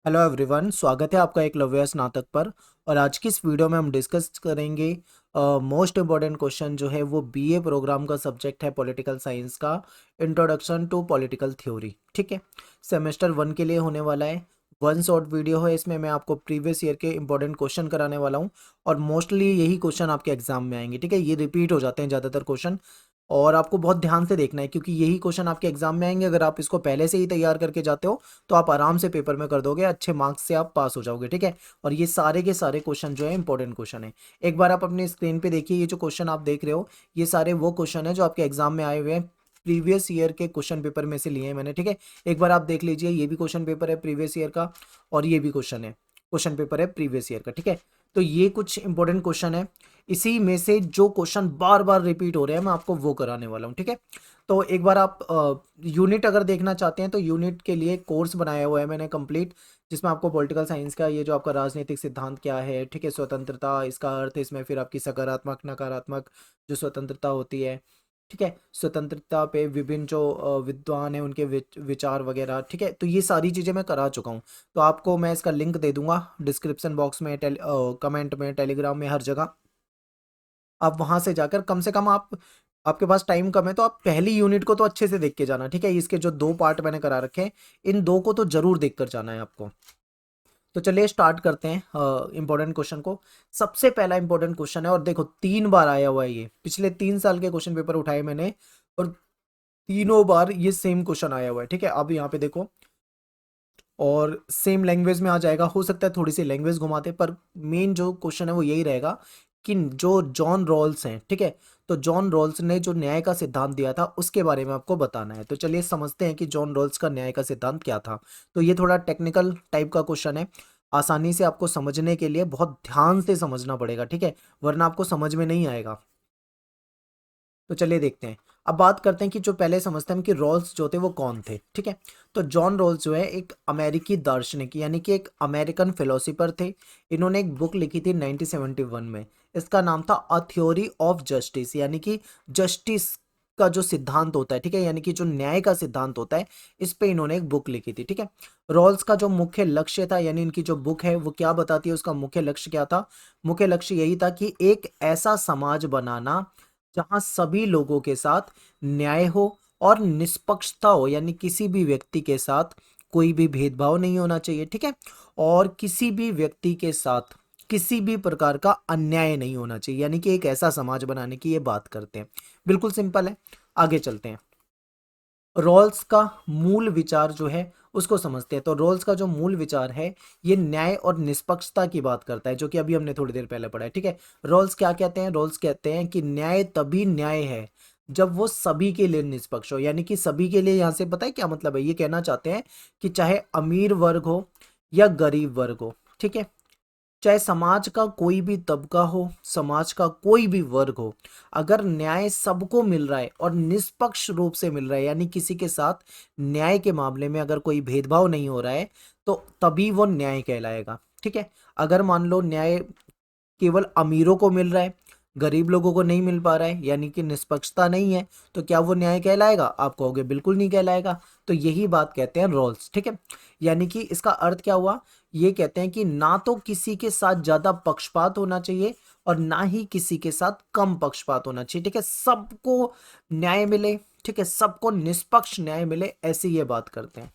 Hello everyone, स्वागत है आपका एकलव्य स्नातक पर। और आज की इस वीडियो में हम डिस्कस करेंगे मोस्ट इम्पॉर्टेंट क्वेश्चन जो है वो बीए प्रोग्राम का सब्जेक्ट है पॉलिटिकल साइंस का, इंट्रोडक्शन टू पॉलिटिकल थ्योरी। ठीक है, सेमेस्टर 1 के लिए होने वाला है। वन शॉर्ट वीडियो है, इसमें मैं आपको प्रीवियस ईयर के इंपॉर्टेंट क्वेश्चन कराने वाला हूँ और मोस्टली यही क्वेश्चन आपके एग्जाम में आएंगे। ठीक है, ये रिपीट हो जाते हैं ज़्यादातर क्वेश्चन और आपको बहुत ध्यान से देखना है क्योंकि यही क्वेश्चन आपके एग्जाम में आएंगे। अगर आप इसको पहले से ही तैयार करके जाते हो तो आप आराम से पेपर में कर दोगे, अच्छे मार्क्स से आप पास हो जाओगे। ठीक है, और ये सारे के सारे क्वेश्चन जो है इंपॉर्टेंट क्वेश्चन है। एक बार आप अपनी स्क्रीन पे देखिए, ये जो क्वेश्चन आप देख रहे हो ये सारे वो क्वेश्चन है जो आपके एग्जाम में आए हुए हैं, प्रीवियस ईयर के क्वेश्चन पेपर में से लिए हैं मैंने। ठीक है, एक बार आप देख लीजिए, ये भी क्वेश्चन पेपर है प्रीवियस ईयर का और ये भी क्वेश्चन पेपर है प्रीवियस ईयर का। ठीक है, तो ये कुछ इंपॉर्टेंट क्वेश्चन है, इसी में से जो क्वेश्चन बार बार रिपीट हो रहे हैं मैं आपको वो कराने वाला हूँ। ठीक है, तो एक बार आप यूनिट अगर देखना चाहते हैं तो यूनिट के लिए कोर्स बनाया हुआ है मैंने कंप्लीट, जिसमें आपको पॉलिटिकल साइंस का ये जो आपका राजनीतिक सिद्धांत क्या है, ठीक है, स्वतंत्रता इसका अर्थ, इसमें फिर आपकी सकारात्मक नकारात्मक जो स्वतंत्रता होती है, ठीक है, स्वतंत्रता पे विभिन्न जो विद्वान हैं उनके विचार वगैरह। ठीक है, तो ये सारी चीज़ें मैं करा चुका हूँ। तो आपको मैं इसका लिंक दे दूंगा डिस्क्रिप्शन बॉक्स में, कमेंट में, टेलीग्राम में, हर जगह। आप वहां से जाकर कम से कम आपके पास टाइम कम है तो आप पहली यूनिट को तो अच्छे से देख के जाना। ठीक है, इसके जो 2 पार्ट मैंने करा रखे हैं इन 2 को तो जरूर देख कर जाना है आपको। तो चलिए स्टार्ट करते हैं इंपॉर्टेंट क्वेश्चन को। सबसे पहला इंपॉर्टेंट क्वेश्चन है और देखो 3 बार आया हुआ है, ये पिछले 3 साल के क्वेश्चन पेपर उठाए मैंने और तीनों बार ये सेम क्वेश्चन आया हुआ है। ठीक है, अब यहाँ पे देखो और सेम लैंग्वेज में आ जाएगा, हो सकता है थोड़ी सी लैंग्वेज घुमाते, पर मेन जो क्वेश्चन है वो यही रहेगा कि जो जॉन रॉल्स हैं, ठीक है, तो जॉन रॉल्स ने जो न्याय का सिद्धांत दिया था उसके बारे में आपको बताना है। तो चलिए समझते हैं कि जॉन रॉल्स का न्याय का सिद्धांत क्या था। तो ये थोड़ा टेक्निकल टाइप का क्वेश्चन है, आसानी से आपको समझने के लिए बहुत ध्यान से समझना पड़ेगा। ठीक है, वरना आपको समझ में नहीं आएगा। तो चलिए देखते हैं। अब बात करते हैं कि जो पहले समझते हैं हम कि रॉल्स जो थे वो कौन थे। ठीक है, तो जॉन रॉल्स जो है एक अमेरिकी दार्शनिक यानी कि एक अमेरिकन फिलोसोफर थे। इन्होंने एक बुक लिखी थी 1971 में, इसका नाम था अ थ्योरी ऑफ जस्टिस, यानी कि जस्टिस का जो सिद्धांत होता है, ठीक है, यानी कि जो न्याय का सिद्धांत होता है, इस पे इन्होंने एक बुक लिखी थी। ठीक है, रॉल्स का जो मुख्य लक्ष्य था, यानी इनकी जो बुक है वो क्या बताती है, उसका मुख्य लक्ष्य क्या था। मुख्य लक्ष्य यही था कि एक ऐसा समाज बनाना जहां सभी लोगों के साथ न्याय हो और निष्पक्षता हो, यानी किसी भी व्यक्ति के साथ कोई भी भेदभाव नहीं होना चाहिए। ठीक है, और किसी भी व्यक्ति के साथ किसी भी प्रकार का अन्याय नहीं होना चाहिए, यानी कि एक ऐसा समाज बनाने की ये बात करते हैं। बिल्कुल सिंपल है, आगे चलते हैं। रॉल्स का मूल विचार जो है उसको समझते हैं। तो रॉल्स का जो मूल विचार है ये न्याय और निष्पक्षता की बात करता है, जो कि अभी हमने थोड़ी देर पहले पढ़ा है। ठीक है, रॉल्स क्या कहते हैं, रॉल्स कहते हैं कि न्याय तभी न्याय है जब वो सभी के लिए निष्पक्ष हो, यानी कि सभी के लिए, यहां से पता है क्या मतलब है, ये कहना चाहते हैं कि चाहे अमीर वर्ग हो या गरीब वर्ग हो, ठीक है, चाहे समाज का कोई भी तबका हो, समाज का कोई भी वर्ग हो, अगर न्याय सबको मिल रहा है और निष्पक्ष रूप से मिल रहा है, यानी किसी के साथ न्याय के मामले में अगर कोई भेदभाव नहीं हो रहा है, तो तभी वो न्याय कहलाएगा। ठीक है, अगर मान लो न्याय केवल अमीरों को मिल रहा है, गरीब लोगों को नहीं मिल पा रहा है, यानी कि निष्पक्षता नहीं है, तो क्या वो न्याय कहलाएगा? आप कहोगे बिल्कुल नहीं कहलाएगा। तो यही बात कहते हैं रोल्स। ठीक है, यानी कि इसका अर्थ क्या हुआ, ये कहते हैं कि ना तो किसी के साथ ज्यादा पक्षपात होना चाहिए और ना ही किसी के साथ कम पक्षपात होना चाहिए। ठीक है, सबको न्याय मिले, ठीक है, सबको निष्पक्ष न्याय मिले, ऐसी ये बात करते हैं।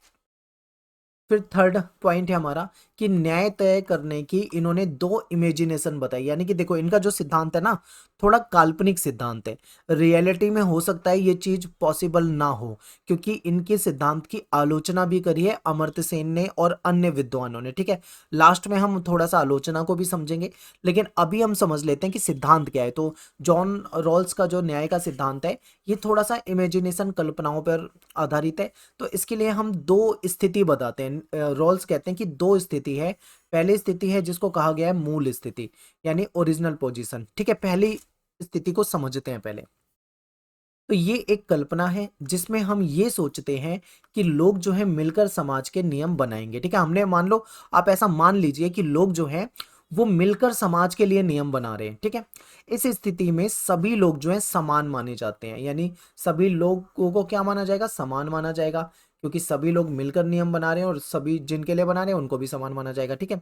फिर थर्ड पॉइंट है हमारा कि न्याय तय करने की इन्होंने 2 इमेजिनेशन बताई, यानी कि देखो इनका जो सिद्धांत है ना, थोड़ा काल्पनिक सिद्धांत है। रियलिटी में हो सकता है ये चीज पॉसिबल ना हो, क्योंकि इनके सिद्धांत की आलोचना भी करी है अमर्त्य सेन ने और अन्य विद्वानों ने। ठीक है, लास्ट में हम थोड़ा सा आलोचना को भी समझेंगे, लेकिन अभी हम समझ लेते हैं कि सिद्धांत क्या है। तो जॉन रॉल्स का जो न्याय का सिद्धांत है ये थोड़ा सा इमेजिनेशन, कल्पनाओं पर आधारित है। तो इसके लिए हम 2 स्थिति बताते हैं। रॉल्स कहते हैं कि 2 स्थिति है। पहली स्थिति है जिसको कहा गया है मूल स्थिति, यानी ओरिजिनल पोजीशन। ठीक है, पहली स्थिति को समझते हैं पहले। तो ये एक कल्पना है जिसमें हम ये सोचते हैं कि लोग जो है मिलकर समाज के नियम बनाएंगे। ठीक है, हमने मान लो, आप ऐसा मान लीजिए कि लोग जो है वो मिलकर समाज के लिए नियम बना रहे हैं। ठीक है, इस स्थिति में सभी लोग जो है समान माने जाते हैं, यानी सभी लोगों को क्या माना जाएगा, समान माना जाएगा, क्योंकि सभी लोग मिलकर नियम बना रहे हैं और सभी जिनके लिए बना रहे हैं उनको भी समान माना जाएगा। ठीक है,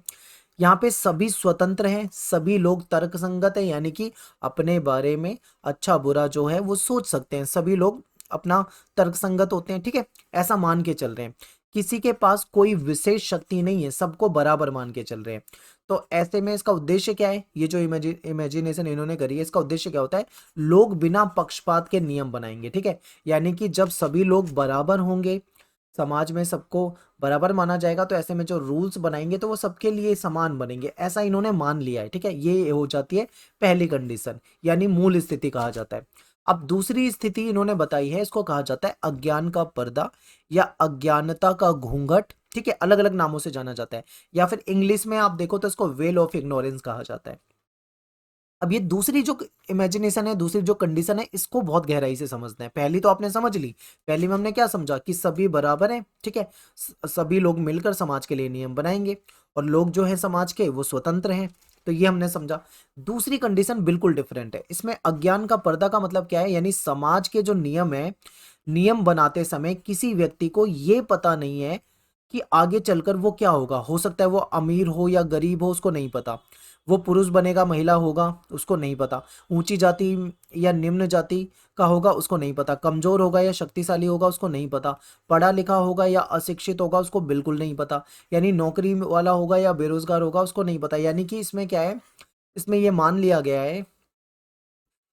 यहाँ पे सभी स्वतंत्र हैं, सभी लोग तर्कसंगत है, यानी कि अपने बारे में अच्छा बुरा जो है वो सोच सकते हैं, सभी लोग अपना तर्कसंगत होते हैं। ठीक है, ऐसा मान के चल रहे हैं, किसी के पास कोई विशेष शक्ति नहीं है, सबको बराबर मान के चल रहे हैं। तो ऐसे में इसका उद्देश्य क्या है, ये जो इमेजिनेशन इन्होंने करी है, इसका उद्देश्य क्या होता है, लोग बिना पक्षपात के नियम बनाएंगे। ठीक है, यानी कि जब सभी लोग बराबर होंगे, समाज में सबको बराबर माना जाएगा, तो ऐसे में जो रूल्स बनाएंगे तो वो सबके लिए समान बनेंगे, ऐसा इन्होंने मान लिया है। ठीक है, ये हो जाती है पहली कंडीशन, यानी मूल स्थिति कहा जाता है। अब दूसरी स्थिति इन्होंने बताई है, इसको कहा जाता है अज्ञान का पर्दा या अज्ञानता का घूंघट। ठीक है, अलग अलग नामों से जाना जाता है, या फिर इंग्लिश में आप देखो तो इसको वेल ऑफ इग्नोरेंस कहा जाता है। अब ये दूसरी जो इमेजिनेशन है, दूसरी जो कंडीशन है, इसको बहुत गहराई से समझना है। पहली तो आपने समझ ली, पहली में हमने क्या समझा कि सभी बराबर हैं। ठीक है, सभी लोग मिलकर समाज के लिए नियम बनाएंगे और लोग जो है समाज के वो स्वतंत्र हैं, तो ये हमने समझा। दूसरी कंडीशन बिल्कुल डिफरेंट है, इसमें अज्ञान का पर्दा का मतलब क्या है, यानी समाज के जो नियम है, नियम बनाते समय किसी व्यक्ति को ये पता नहीं है कि आगे चलकर वो क्या होगा, हो सकता है वो अमीर हो या गरीब हो, उसको नहीं पता, वो पुरुष बनेगा महिला होगा उसको नहीं पता, ऊंची जाति या निम्न जाति का होगा उसको नहीं पता, कमजोर होगा या शक्तिशाली होगा उसको नहीं पता, पढ़ा लिखा होगा या अशिक्षित होगा उसको बिल्कुल नहीं पता, यानी नौकरी वाला होगा या बेरोजगार होगा उसको नहीं पता। यानी कि इसमें क्या है, इसमें ये मान लिया गया है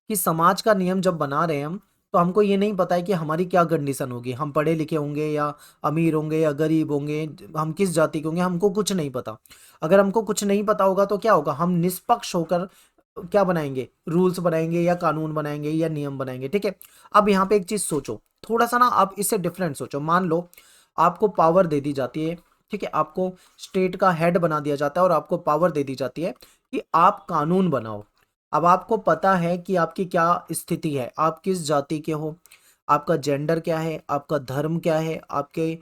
कि समाज का नियम जब बना रहे हैं हम, तो हमको ये नहीं पता है कि हमारी क्या कंडीशन होगी, हम पढ़े लिखे होंगे या अमीर होंगे या गरीब होंगे, हम किस जाति के होंगे, हमको कुछ नहीं पता। अगर हमको कुछ नहीं पता होगा तो क्या होगा, हम निष्पक्ष होकर क्या बनाएंगे, रूल्स बनाएंगे या कानून बनाएंगे या नियम बनाएंगे। ठीक है, अब यहाँ पे एक चीज सोचो, थोड़ा सा ना आप इससे डिफरेंट सोचो। मान लो आपको पावर दे दी जाती है, ठीक है, आपको स्टेट का हेड बना दिया जाता है और आपको पावर दे दी जाती है कि आप कानून बनाओ। अब आपको पता है कि आपकी क्या स्थिति है, आप किस जाति के हो, आपका जेंडर क्या है, आपका धर्म क्या है, आपके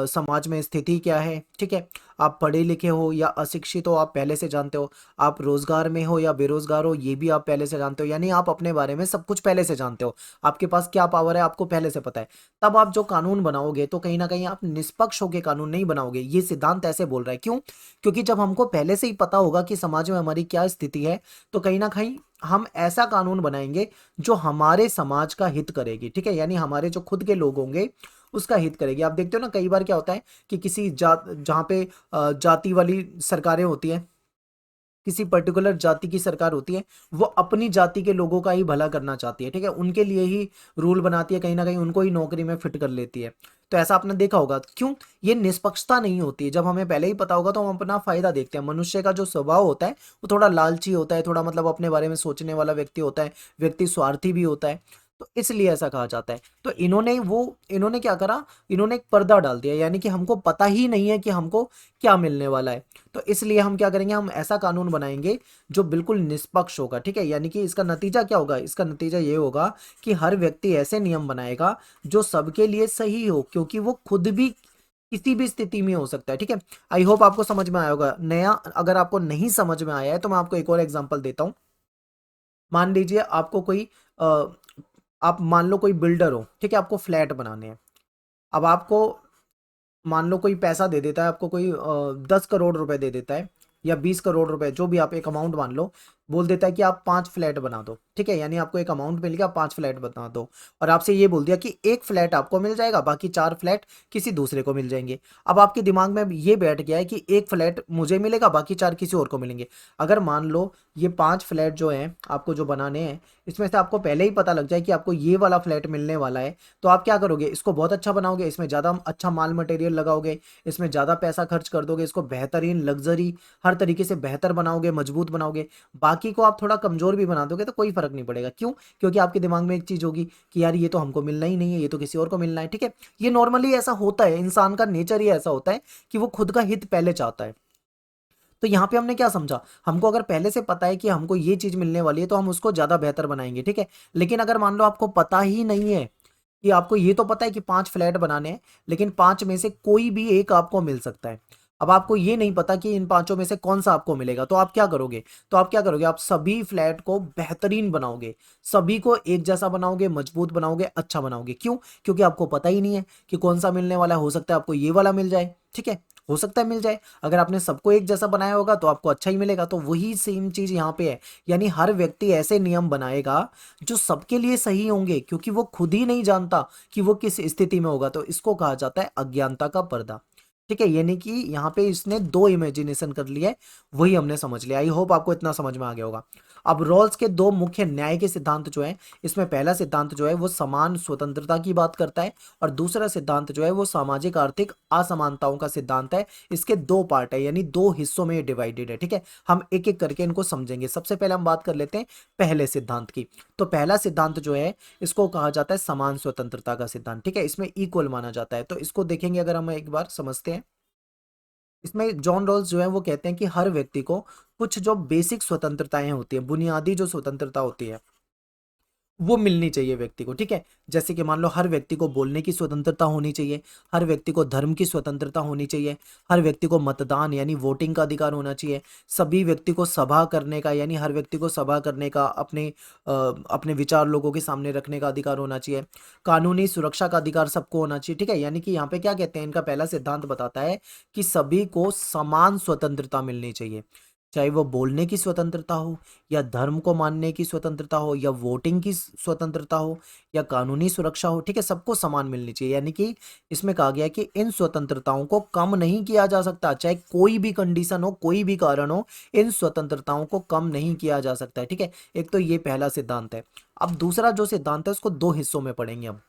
समाज में स्थिति क्या है। ठीक है, आप पढ़े लिखे हो या अशिक्षित हो आप पहले से जानते हो, आप रोजगार में हो या बेरोजगार हो ये भी आप पहले से जानते हो, यानी आप अपने बारे में सब कुछ पहले से जानते हो, आपके पास क्या पावर है आपको पहले से पता है। तब आप जो कानून बनाओगे तो कहीं ना कहीं आप निष्पक्ष होकर कानून नहीं बनाओगे, ये सिद्धांत ऐसे बोल रहा है। क्यों? क्योंकि जब हमको पहले से ही पता होगा कि समाज में हमारी क्या स्थिति है, तो कहीं ना कहीं हम ऐसा कानून बनाएंगे जो हमारे समाज का हित करेगी। ठीक है, यानी हमारे जो खुद के लोग होंगे उसका हित करेगी। आप देखते हो ना कई बार क्या होता है कि किसी जात जहाँ पे जाति वाली सरकारें होती हैं, किसी पर्टिकुलर जाति की सरकार होती है, वो अपनी जाति के लोगों का ही भला करना चाहती है। ठीक है, उनके लिए ही रूल बनाती है, कहीं ना कहीं उनको ही नौकरी में फिट कर लेती है। तो ऐसा आपने देखा होगा। क्यों? ये निष्पक्षता नहीं होती है। जब हमें पहले ही पता होगा तो हम अपना फायदा देखते हैं। मनुष्य का जो स्वभाव होता है वो थोड़ा लालची होता है, थोड़ा मतलब अपने बारे में सोचने वाला व्यक्ति होता है, व्यक्ति स्वार्थी भी होता है, तो इसलिए ऐसा कहा जाता है। तो इन्होंने क्या करा, इन्होंने एक पर्दा डाल दिया, यानी कि हमको पता ही नहीं है कि हमको क्या मिलने वाला है। तो इसलिए हम क्या करेंगे, हम ऐसा कानून बनाएंगे जो बिल्कुल निष्पक्ष होगा। ठीक है, यानी कि इसका नतीजा क्या होगा, इसका नतीजा ये होगा कि हर व्यक्ति ऐसे नियम बनाएगा जो सबके लिए सही हो, क्योंकि वो खुद भी किसी भी स्थिति में हो सकता है। ठीक है, आई होप आपको समझ में आया होगा। नया अगर आपको नहीं समझ में आया है तो मैं आपको एक और एग्जांपल देता हूं। मान लीजिए आपको कोई आप मान लो कोई बिल्डर हो, ठीक है, आपको फ्लैट बनाने हैं। अब आपको मान लो कोई पैसा दे देता है आपको, कोई 10 करोड़ रुपए दे देता है या 20 करोड़ रुपए, जो भी आप एक अमाउंट मान लो, बोल देता है कि आप 5 फ्लैट बना दो। ठीक है, यानी आपको एक अमाउंट मिल गया, 5 फ्लैट बना दो, और आपसे ये बोल दिया कि एक फ्लैट आपको मिल जाएगा, बाकी 4 फ्लैट किसी दूसरे को मिल जाएंगे। अब आपके दिमाग में अब ये बैठ गया है कि एक फ्लैट मुझे मिलेगा, बाकी 4 किसी और को मिलेंगे। अगर मान लो ये 5 फ्लैट जो हैं आपको जो बनाने हैं, इसमें से आपको पहले ही पता लग जाए कि आपको ये वाला फ्लैट मिलने वाला है, तो आप क्या करोगे, इसको बहुत अच्छा बनाओगे, इसमें ज़्यादा अच्छा माल मटेरियल लगाओगे, इसमें ज़्यादा पैसा खर्च कर दोगे, इसको बेहतरीन लग्जरी हर तरीके से बेहतर बनाओगे, मजबूत बनाओगे। बाकी को आप थोड़ा कमजोर भी बना दोगे तो कोई फर्क नहीं पड़ेगा। क्यों? क्योंकि आपके दिमाग में एक चीज होगी कि यार ये तो हमको मिलना ही नहीं है, ये तो किसी और को मिलना है। ठीक है, ये नॉर्मली ऐसा होता है, इंसान का नेचर ही ऐसा होता है कि वो खुद का हित पहले चाहता है। तो यहाँ पे हमने क्या समझा, हमको अगर पहले से पता है कि हमको ये चीज मिलने वाली है तो हम उसको ज्यादा बेहतर बनाएंगे। ठीक है, लेकिन अगर मान लो आपको पता ही नहीं है, कि आपको ये तो पता है कि 5 फ्लैट बनाने हैं, लेकिन 5 में से कोई भी एक आपको मिल सकता है, अब आपको ये नहीं पता कि इन पांचों में से कौन सा आपको मिलेगा, तो आप क्या करोगे? आप सभी फ्लैट को बेहतरीन बनाओगे, सभी को एक जैसा बनाओगे, मजबूत बनाओगे, अच्छा बनाओगे। क्यों? क्योंकि आपको पता ही नहीं है कि कौन सा मिलने वाला है। हो सकता है आपको ये वाला मिल जाए, ठीक है, हो सकता है मिल जाए। अगर आपने सबको एक जैसा बनाया होगा तो आपको अच्छा ही मिलेगा। तो वही सेम चीज यहाँ पे है, यानी हर व्यक्ति ऐसे नियम बनाएगा जो सबके लिए सही होंगे, क्योंकि वो खुद ही नहीं जानता कि वो किस स्थिति में होगा। तो इसको कहा जाता है अज्ञानता का पर्दा, ठीक है। यानी कि यहाँ पे इसने दो इमेजिनेशन कर लिया है, वही हमने समझ लिया। आई होप आपको इतना समझ में आ गया होगा। अब रॉल्स के दो मुख्य न्याय के सिद्धांत जो है, इसमें पहला सिद्धांत जो है वो समान स्वतंत्रता की बात करता है, और दूसरा सिद्धांत जो है वो सामाजिक आर्थिक असमानताओं का सिद्धांत है। इसके दो पार्ट है, यानी दो हिस्सों में डिवाइडेड है, ठीक है। हम एक एक करके इनको समझेंगे। सबसे पहले हम बात कर लेते हैं पहले सिद्धांत की। तो पहला सिद्धांत जो है इसको कहा जाता है समान स्वतंत्रता का सिद्धांत, ठीक है। इसमें इक्वल माना जाता है। तो इसको देखेंगे अगर हम एक बार समझते हैं। इसमें जॉन रॉल्स जो है वो कहते हैं कि हर व्यक्ति को कुछ जो बेसिक स्वतंत्रताएं होती है, बुनियादी जो स्वतंत्रता होती है, वो मिलनी चाहिए व्यक्ति को, ठीक है। जैसे कि मान लो हर व्यक्ति को बोलने की स्वतंत्रता होनी चाहिए, हर व्यक्ति को धर्म की स्वतंत्रता होनी चाहिए, हर व्यक्ति को मतदान यानी वोटिंग का अधिकार होना चाहिए, सभी व्यक्ति को सभा करने का यानी हर व्यक्ति को सभा करने का, अपने विचार लोगों के सामने रखने का अधिकार होना चाहिए, कानूनी सुरक्षा का अधिकार सबको होना चाहिए, ठीक है। यानी कि यहाँ पे क्या कहते हैं, इनका पहला सिद्धांत बताता है कि सभी को समान स्वतंत्रता मिलनी चाहिए, चाहे वो बोलने की स्वतंत्रता हो, या धर्म को मानने की स्वतंत्रता हो, या वोटिंग की स्वतंत्रता हो, या कानूनी सुरक्षा हो, ठीक है, सबको समान मिलनी चाहिए। यानी कि इसमें कहा गया है कि इन स्वतंत्रताओं को कम नहीं किया जा सकता, चाहे कोई भी कंडीशन हो, कोई भी कारण हो, इन स्वतंत्रताओं को कम नहीं किया जा सकता है, ठीक है। एक तो ये पहला सिद्धांत है। अब दूसरा जो सिद्धांत है उसको दो हिस्सों में पढ़ेंगे हम।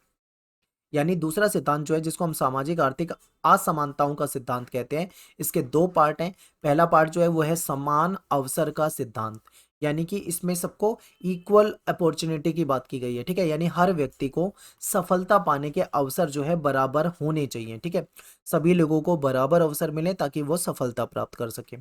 यानी दूसरा सिद्धांत जो है जिसको हम सामाजिक आर्थिक असमानताओं का सिद्धांत कहते हैं, इसके दो पार्ट हैं। पहला पार्ट जो है वो है समान अवसर का सिद्धांत, यानी कि इसमें सबको इक्वल अपॉर्चुनिटी की बात की गई है, ठीक है। यानी हर व्यक्ति को सफलता पाने के अवसर जो है बराबर होने चाहिए, ठीक है। सभी लोगों को बराबर अवसर मिले ताकि वो सफलता प्राप्त कर सके।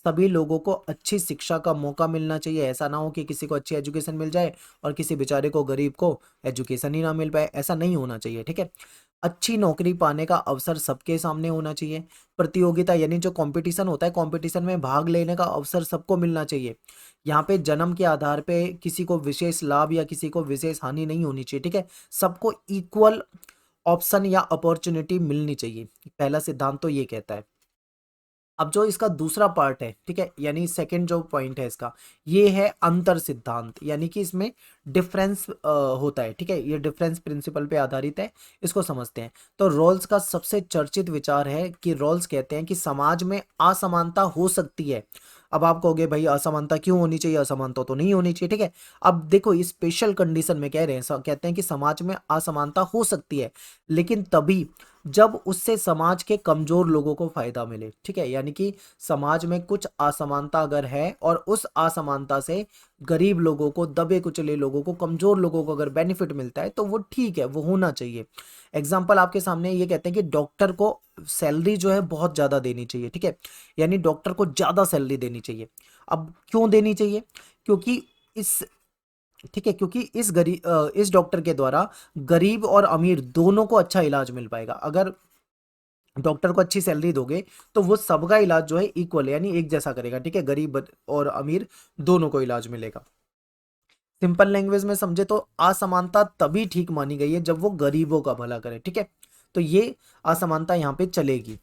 सभी लोगों को अच्छी शिक्षा का मौका मिलना चाहिए। ऐसा ना हो कि किसी को अच्छी एजुकेशन मिल जाए और किसी बेचारे को, गरीब को एजुकेशन ही ना मिल पाए, ऐसा नहीं होना चाहिए, ठीक है। अच्छी नौकरी पाने का अवसर सबके सामने होना चाहिए। प्रतियोगिता यानी जो कंपटीशन होता है, कंपटीशन में भाग लेने का अवसर सबको मिलना चाहिए। यहाँ पे जन्म के आधार पे किसी को विशेष लाभ या किसी को विशेष हानि नहीं होनी चाहिए, ठीक है। सबको इक्वल ऑप्शन या अपॉर्चुनिटी मिलनी चाहिए। पहला सिद्धांत तो ये कहता है। अब जो इसका दूसरा पार्ट है, ठीक है, यानी सेकंड जो पॉइंट है इसका, ये है अंतर सिद्धांत। यानी कि इसमें डिफरेंस होता है, ठीक है। ये डिफरेंस प्रिंसिपल पे आधारित है। इसको समझते हैं। तो रॉल्स का सबसे चर्चित विचार है कि रॉल्स कहते हैं कि समाज में असमानता हो सकती है। अब आप कहोगे भाई असमानता क्यों होनी चाहिए, असमानता तो नहीं होनी चाहिए, ठीक है। अब देखो इस स्पेशल कंडीशन में कह रहे हैं, कहते हैं कि समाज में असमानता हो सकती है, लेकिन तभी जब उससे समाज के कमजोर लोगों को फायदा मिले, ठीक है। यानी कि समाज में कुछ असमानता अगर है और उस असमानता से गरीब लोगों को, दबे कुचले लोगों को, कमजोर लोगों को अगर बेनिफिट मिलता है तो वो ठीक है, वो होना चाहिए। एग्जाम्पल आपके सामने ये कहते हैं कि डॉक्टर को सैलरी जो है बहुत ज्यादा देनी चाहिए, ठीक है। यानी डॉक्टर को ज्यादा सैलरी देनी चाहिए। अब क्यों देनी चाहिए? क्योंकि इस ठीक है, क्योंकि इस डॉक्टर के द्वारा गरीब और अमीर दोनों को अच्छा इलाज मिल पाएगा। अगर डॉक्टर को अच्छी सैलरी दोगे तो वो सबका इलाज जो है इक्वल यानी एक जैसा करेगा, ठीक है। गरीब और अमीर दोनों को इलाज मिलेगा। सिंपल लैंग्वेज में समझे तो असमानता तभी ठीक मानी गई है जब वो गरीबों का भला करे, ठीक है। तो ये असमानता यहाँ पे चलेगी।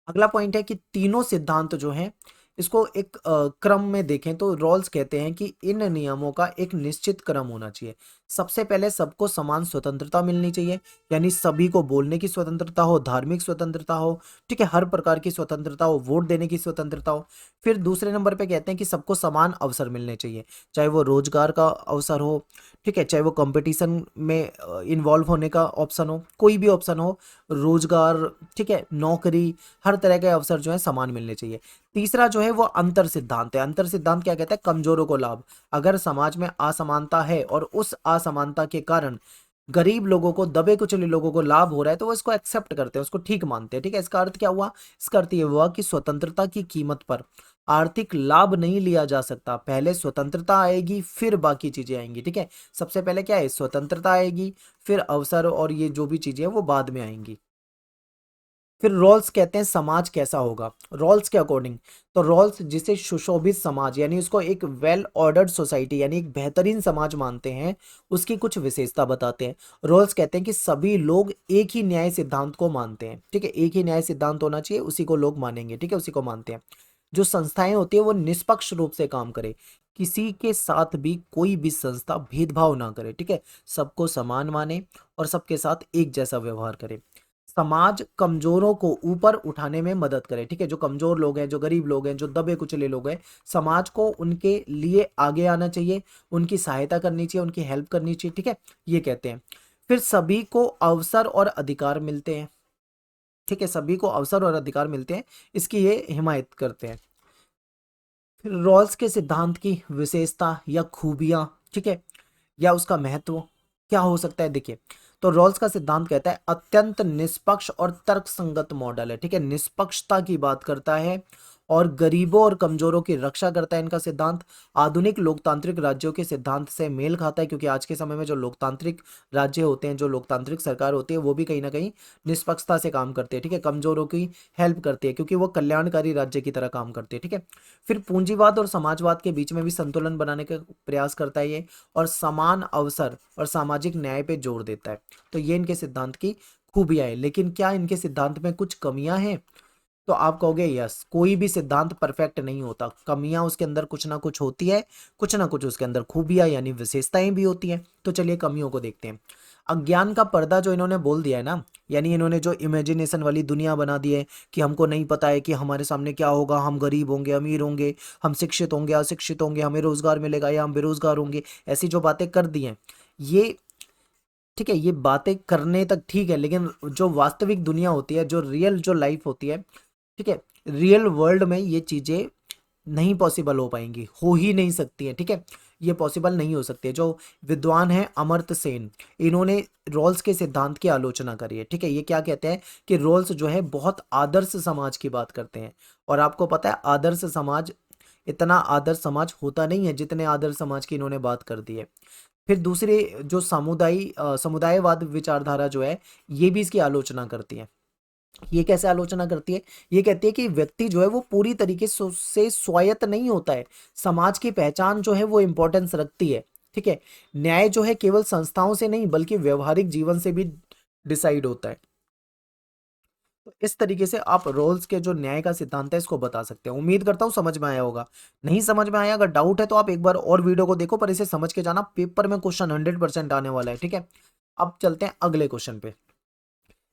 अगला पॉइंट है कि तीनों सिद्धांत जो हैं इसको एक क्रम में देखें तो रॉल्स कहते हैं कि इन नियमों का एक निश्चित क्रम होना चाहिए। सबसे पहले सबको समान स्वतंत्रता मिलनी चाहिए, यानी सभी को बोलने की स्वतंत्रता हो, धार्मिक स्वतंत्रता हो, ठीक है, हर प्रकार की स्वतंत्रता हो, वोट देने की स्वतंत्रता हो। फिर दूसरे नंबर पे कहते हैं कि सबको समान अवसर मिलने चाहिए, चाहे वो रोजगार का अवसर हो, ठीक है, चाहे वो कंपटीशन में इन्वॉल्व होने का ऑप्शन हो, कोई भी ऑप्शन हो, रोजगार, ठीक है, नौकरी, हर तरह के अवसर जो है समान मिलने चाहिए। तीसरा जो है वो अंतर सिद्धांत है। अंतर सिद्धांत क्या कहता है? कमजोरों को लाभ। अगर समाज में असमानता है और उस असमानता के कारण गरीब लोगों को, दबे कुचले लोगों को लाभ हो रहा है तो वो इसको एक्सेप्ट करते हैं, उसको ठीक मानते हैं, ठीक है। इसका अर्थ क्या हुआ? इसका अर्थ ये हुआ कि स्वतंत्रता की कीमत पर आर्थिक लाभ नहीं लिया जा सकता। पहले स्वतंत्रता आएगी फिर बाकी चीजें आएंगी, ठीक है। सबसे पहले क्या है? स्वतंत्रता आएगी, फिर अवसर और ये जो भी चीजें हैं वो बाद में आएंगी। फिर रॉल्स कहते हैं समाज कैसा होगा, रॉल्स के अकॉर्डिंग। तो रॉल्स जिसे सुशोभित समाज यानी उसको एक वेल ऑर्डर्ड सोसाइटी यानी एक बेहतरीन समाज मानते हैं, उसकी कुछ विशेषता बताते हैं। रॉल्स कहते हैं कि सभी लोग एक ही न्याय सिद्धांत को मानते हैं, ठीक है, एक ही न्याय सिद्धांत होना चाहिए, उसी को लोग मानेंगे, ठीक है, उसी को मानते हैं। जो संस्थाएं होती है वो निष्पक्ष रूप से काम करे, किसी के साथ भी कोई भी संस्था भेदभाव ना करे, ठीक है, सबको समान माने और सबके साथ एक जैसा व्यवहार करे। समाज कमजोरों को ऊपर उठाने में मदद करे, ठीक है, जो कमजोर लोग हैं, जो गरीब लोग हैं, जो दबे कुचले लोग हैं, समाज को उनके लिए आगे आना चाहिए, उनकी सहायता करनी चाहिए, उनकी हेल्प करनी चाहिए, ठीक है, ये कहते हैं। फिर सभी को अवसर और अधिकार मिलते हैं, ठीक है, सभी को अवसर और अधिकार मिलते हैं, इसकी ये हिमायत करते हैं। फिर रॉल्स के सिद्धांत की विशेषता या खूबियां, ठीक है, या उसका महत्व क्या हो सकता है, देखिए। तो रॉल्स का सिद्धांत कहता है अत्यंत निष्पक्ष और तर्कसंगत मॉडल है, ठीक है, निष्पक्षता की बात करता है और गरीबों और कमजोरों की रक्षा करता है। इनका सिद्धांत आधुनिक लोकतांत्रिक राज्यों के सिद्धांत से मेल खाता है, क्योंकि आज के समय में जो लोकतांत्रिक राज्य होते हैं, जो लोकतांत्रिक सरकार होती है, वो भी कहीं ना कहीं निष्पक्षता से काम करते हैं, ठीक है, कमजोरों की हेल्प करती है, क्योंकि वो कल्याणकारी राज्य की तरह काम करते हैं, ठीक है। फिर पूंजीवाद और समाजवाद के बीच में भी संतुलन बनाने का प्रयास करता है ये, और समान अवसर और सामाजिक न्याय पे जोर देता है। तो ये इनके सिद्धांत की खूबियां है। लेकिन क्या इनके सिद्धांत में कुछ कमियां हैं? तो आप कहोगे यस, कोई भी सिद्धांत परफेक्ट नहीं होता, कमियां उसके अंदर कुछ ना कुछ होती है, कुछ ना कुछ उसके अंदर खूबियां यानी विशेषताएं भी होती हैं। तो चलिए कमियों को देखते हैं। अज्ञान का पर्दा जो इन्होंने बोल दिया है ना, यानी इन्होंने जो इमेजिनेशन वाली दुनिया बना दी है कि हमको नहीं पता है कि हमारे सामने क्या होगा, हम गरीब होंगे, अमीर होंगे, हम शिक्षित होंगे, अशिक्षित होंगे, हमें रोजगार मिलेगा या हम बेरोजगार होंगे, ऐसी जो बातें कर दी हैं ये, ठीक है, ये बातें करने तक ठीक है, लेकिन जो वास्तविक दुनिया होती है, जो रियल जो लाइफ होती है, ठीक है, रियल वर्ल्ड में ये चीजें नहीं पॉसिबल हो पाएंगी, हो ही नहीं सकती है, ठीक है, ये पॉसिबल नहीं हो सकती है। जो विद्वान है अमर्त्य सेन, इन्होंने रॉल्स के सिद्धांत की आलोचना करी है, ठीक है, ये क्या कहते हैं कि रॉल्स जो है बहुत आदर्श समाज की बात करते हैं, और आपको पता है आदर्श समाज, इतना आदर्श समाज होता नहीं है जितने आदर्श समाज की इन्होंने बात कर दी है। फिर दूसरे जो समुदायवाद विचारधारा जो है, ये भी इसकी आलोचना करती है। ये कैसे आलोचना करती है? ये कहती है कि व्यक्ति जो है वो पूरी तरीके से स्वायत्त नहीं होता है, समाज की पहचान जो है वो इंपॉर्टेंस रखती है, ठीक है, न्याय जो है केवल संस्थाओं से नहीं बल्कि व्यवहारिक जीवन से भी डिसाइड होता है। तो इस तरीके से आप रोल्स के जो न्याय का सिद्धांत है इसको बता सकते हैं। उम्मीद करता हूं समझ में आया होगा। नहीं समझ में आया, अगर डाउट है तो आप एक बार और वीडियो को देखो, पर इसे समझ के जाना, पेपर में क्वेश्चन 100% आने वाला है, ठीक है। अब चलते हैं अगले क्वेश्चन पे।